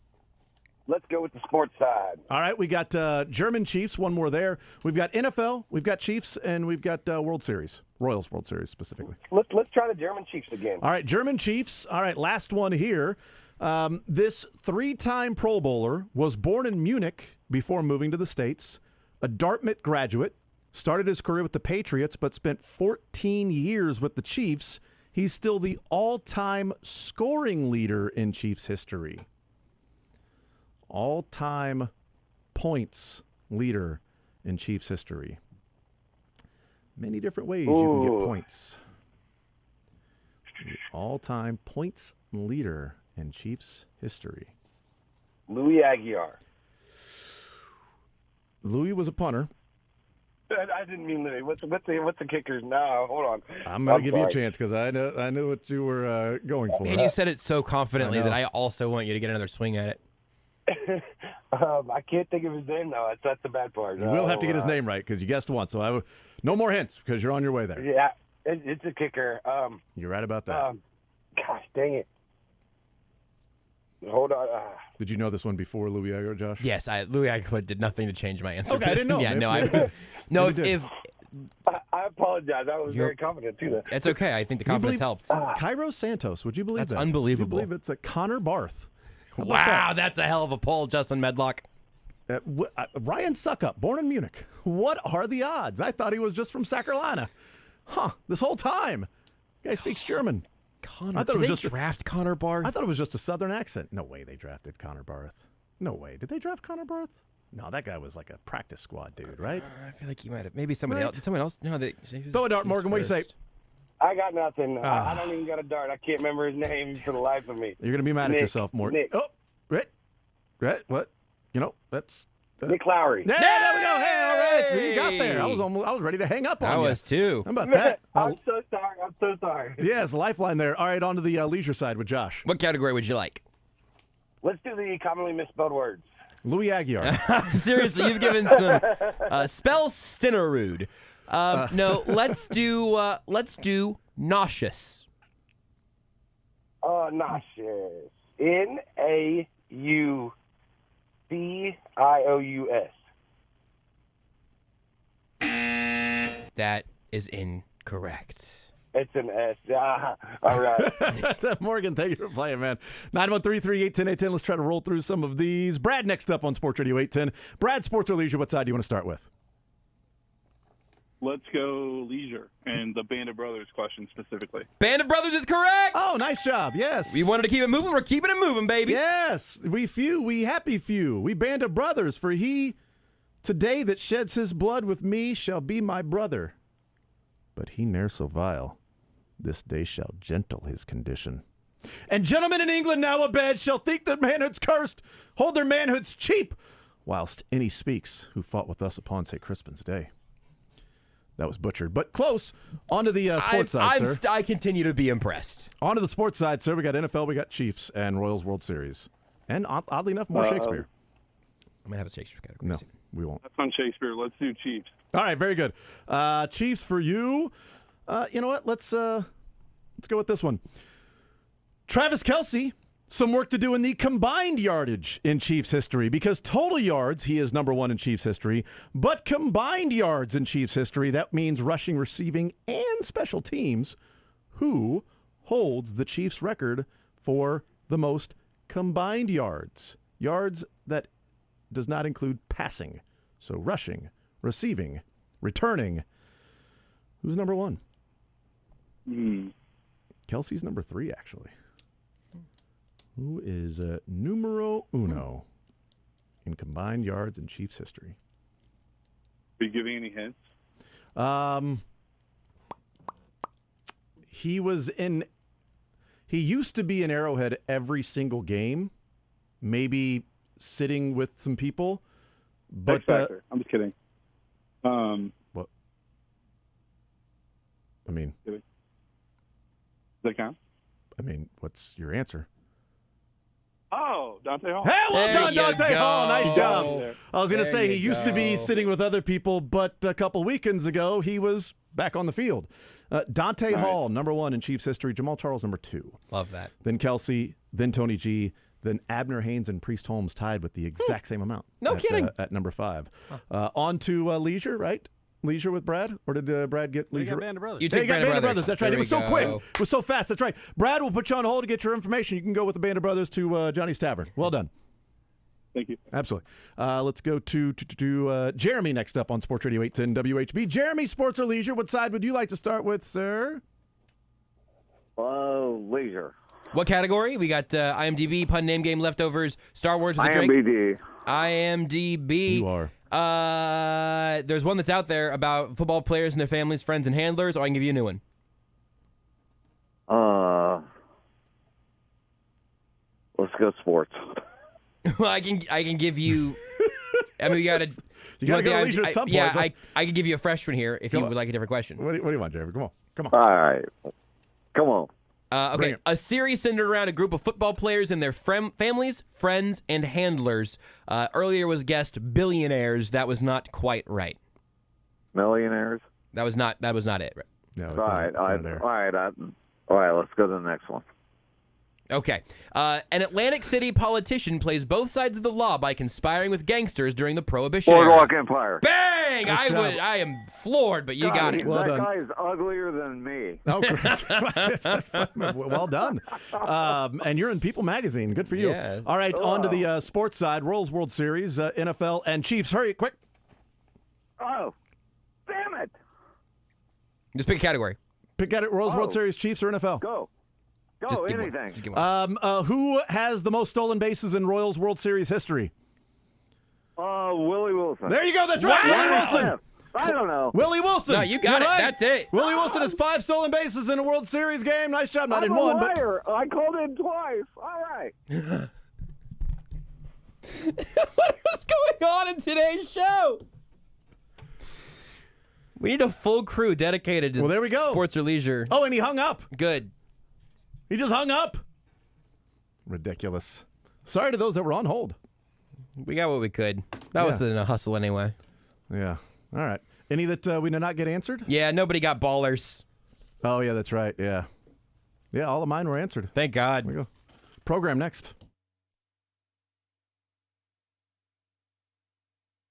Let's go with the sports side. All right, we got German Chiefs, one more there. We've got NFL, we've got Chiefs, and we've got World Series, Royals World Series specifically. Let's try the German Chiefs again. All right, German Chiefs. All right, last one here. This three-time Pro Bowler was born in Munich before moving to the States, a Dartmouth graduate, started his career with the Patriots, but spent 14 years with the Chiefs. He's still the all-time scoring leader in Chiefs history. All-time points leader in Chiefs history. Many different ways you can get points. The all-time points leader in Chiefs history. Louis Aguiar. Louis was a punter. I didn't mean Louis. What's the kickers now? Hold on. I'm going to give you a chance because I know what you were going for. And you said it so confidently that I also want you to get another swing at it. I can't think of his name though. That's the bad part. You will have to get his name right because you guessed once. So no more hints because you're on your way there. Yeah, it's a kicker. You're right about that. Gosh, dang it. Hold on. Did you know this one before Louis Aguilar, Josh? Yes, Louis Aguilar did nothing to change my answer. Okay, I didn't know. Yeah, Maybe- no, I was. No, if I apologize. I was very confident too. it's okay. I think the confidence helped. Cairo Santos. Would you believe That's that? unbelievable. Would you believe it's a Connor Barth? How about Wow, that? that's a hell of a poll, Justin Medlock. Ryan Suckup, born in Munich. What are the odds? I thought he was just from South Carolina. Huh, this whole time. Guy speaks German. Connor, I thought it was just draft Connor Barth. I thought it was just a southern accent. No way they drafted Connor Barth. No way. Did they draft Connor Barth? No, that guy was like a practice squad dude, right? I feel like you might have. Maybe somebody Right. else. Did someone else? No, Throw a dart, Morgan. What do you say? I got nothing. I don't even got a dart. I can't remember his name for the life of me. You're going to be mad at Nick. yourself, Morgan. Nick. Oh, right. What? You know, that's... Nick Lowry. Yeah, there we go. Hey, all right. So you got there. I was ready to hang up on I you. was too. How about that? I'm so sorry. I'm so sorry. Yes, lifeline there. All right, on to the leisure side with Josh. What category would you like? Let's do the commonly misspelled words. Louis Aguilar. Seriously, you've given some spell Stinnerud. No, let's do nauseous. Nauseous. Naucious. That is incorrect. It's an S. All right. Morgan, thank you for playing, man. 913-381-1010. Let's try to roll through some of these. Brad next up on Sports Radio 810. Brad, sports or leisure, what side do you want to start with? Let's go leisure and the Band of Brothers question specifically. Band of Brothers is correct. Oh, nice job. Yes. We wanted to keep it moving. We're keeping it moving, baby. Yes. We happy few. We Band of Brothers. For he today that sheds his blood with me shall be my brother. But he ne'er so vile. This day shall gentle his condition. And gentlemen in England now abed shall think that manhood's cursed, hold their manhoods cheap, whilst any speaks who fought with us upon St. Crispin's Day. That was butchered, but close. On to the sports side, sir. I continue to be impressed. On to the sports side, sir. We got NFL, we got Chiefs, and Royals World Series. And oddly enough, more Shakespeare. I'm going to have a Shakespeare category. No, we won't. That's on Shakespeare. Let's do Chiefs. All right, very good. Chiefs for you. You know what? Let's go with this one. Travis Kelce, some work to do in the combined yardage in Chiefs history because total yards, he is number one in Chiefs history, but combined yards in Chiefs history, that means rushing, receiving, and special teams. Who holds the Chiefs record for the most combined yards? Yards that does not include passing. So rushing, receiving, returning. Who's number one? Kelsey's number 3, actually. Who is numero uno in combined yards in Chiefs history? Are you giving any hints? He used to be in Arrowhead every single game, maybe sitting with some people. But X Factor. I'm just kidding. What? I mean, does that count? I mean, what's your answer? Oh, Dante Hall. Hey, well done, Dante Hall. Nice job. There. I was going to say he used to be sitting with other people, but a couple weekends ago, he was back on the field. Dante Hall, number 1 in Chiefs history. Jamal Charles, number 2. Love that. Then Kelsey, then Tony G, then Abner Haynes and Priest Holmes tied with the exact same amount. No kidding. At number 5. On to leisure, right? Leisure with Brad? Or did Brad get We leisure? got Band of Brothers. You Hey, took got Band of Brothers. Brothers. That's right. There It was we so quick. go. It was so fast. That's right. Brad will put you on hold to get your information. You can go with the Band of Brothers to Johnny's Tavern. Well done. Thank you. Absolutely. Let's go to Jeremy next up on Sports Radio 810 WHB. Jeremy, sports or leisure? What side would you like to start with, sir? Leisure. What category? We got IMDb, pun, name, game, leftovers, Star Wars with a drink. IMDb. You are. There's one that's out there about football players and their families, friends, and handlers, or I can give you a new one. Let's go sports. Well, I can give you. I mean, you got to. You got to go leisure at some point. Yeah, I can give you a fresh one here if you would like a different question. What do you want, Jeremy? Come on. All right. Come on. Bring Okay, it. a series centered around a group of football players and their families, friends, and handlers. Earlier was guessed billionaires. That was not quite right. Millionaires. That was not it. Right? No, All right. All right. Let's go to the next one. Okay. An Atlantic City politician plays both sides of the law by conspiring with gangsters during the Prohibition Boardwalk era. Empire. Bang! Nice job. I am floored, but you got it. Well that done. guy's uglier than me. Oh, great. Well done. And you're in People Magazine. Good for you. Yeah. All right, on to the sports side. Royals World Series, NFL, and Chiefs. Hurry, quick. Oh, damn it. Just pick a category. Pick at it, Royals World Series, Chiefs, or NFL? Go. Just give one. Anything. Just give one. Who has the most stolen bases in Royals World Series history? Willie Wilson. There you go. That's right. Wow. Willie Wilson. I don't know. Willie Wilson. No, you got You're it. right. That's it. Willie Wilson has 5 stolen bases in a World Series game. Nice job. Not I'm in a one, but liar. I called in twice. All right. What is going on in today's show? We need a full crew dedicated to Well, there we go. sports or leisure. Oh, and he hung up. Good. He just hung up. Ridiculous. Sorry to those that were on hold. We got what we could. That was in a hustle anyway. Yeah. All right. Any that we did not get answered? Yeah, nobody got ballers. Oh, yeah, that's right. Yeah. Yeah, all of mine were answered. Thank God. There we go. Program next.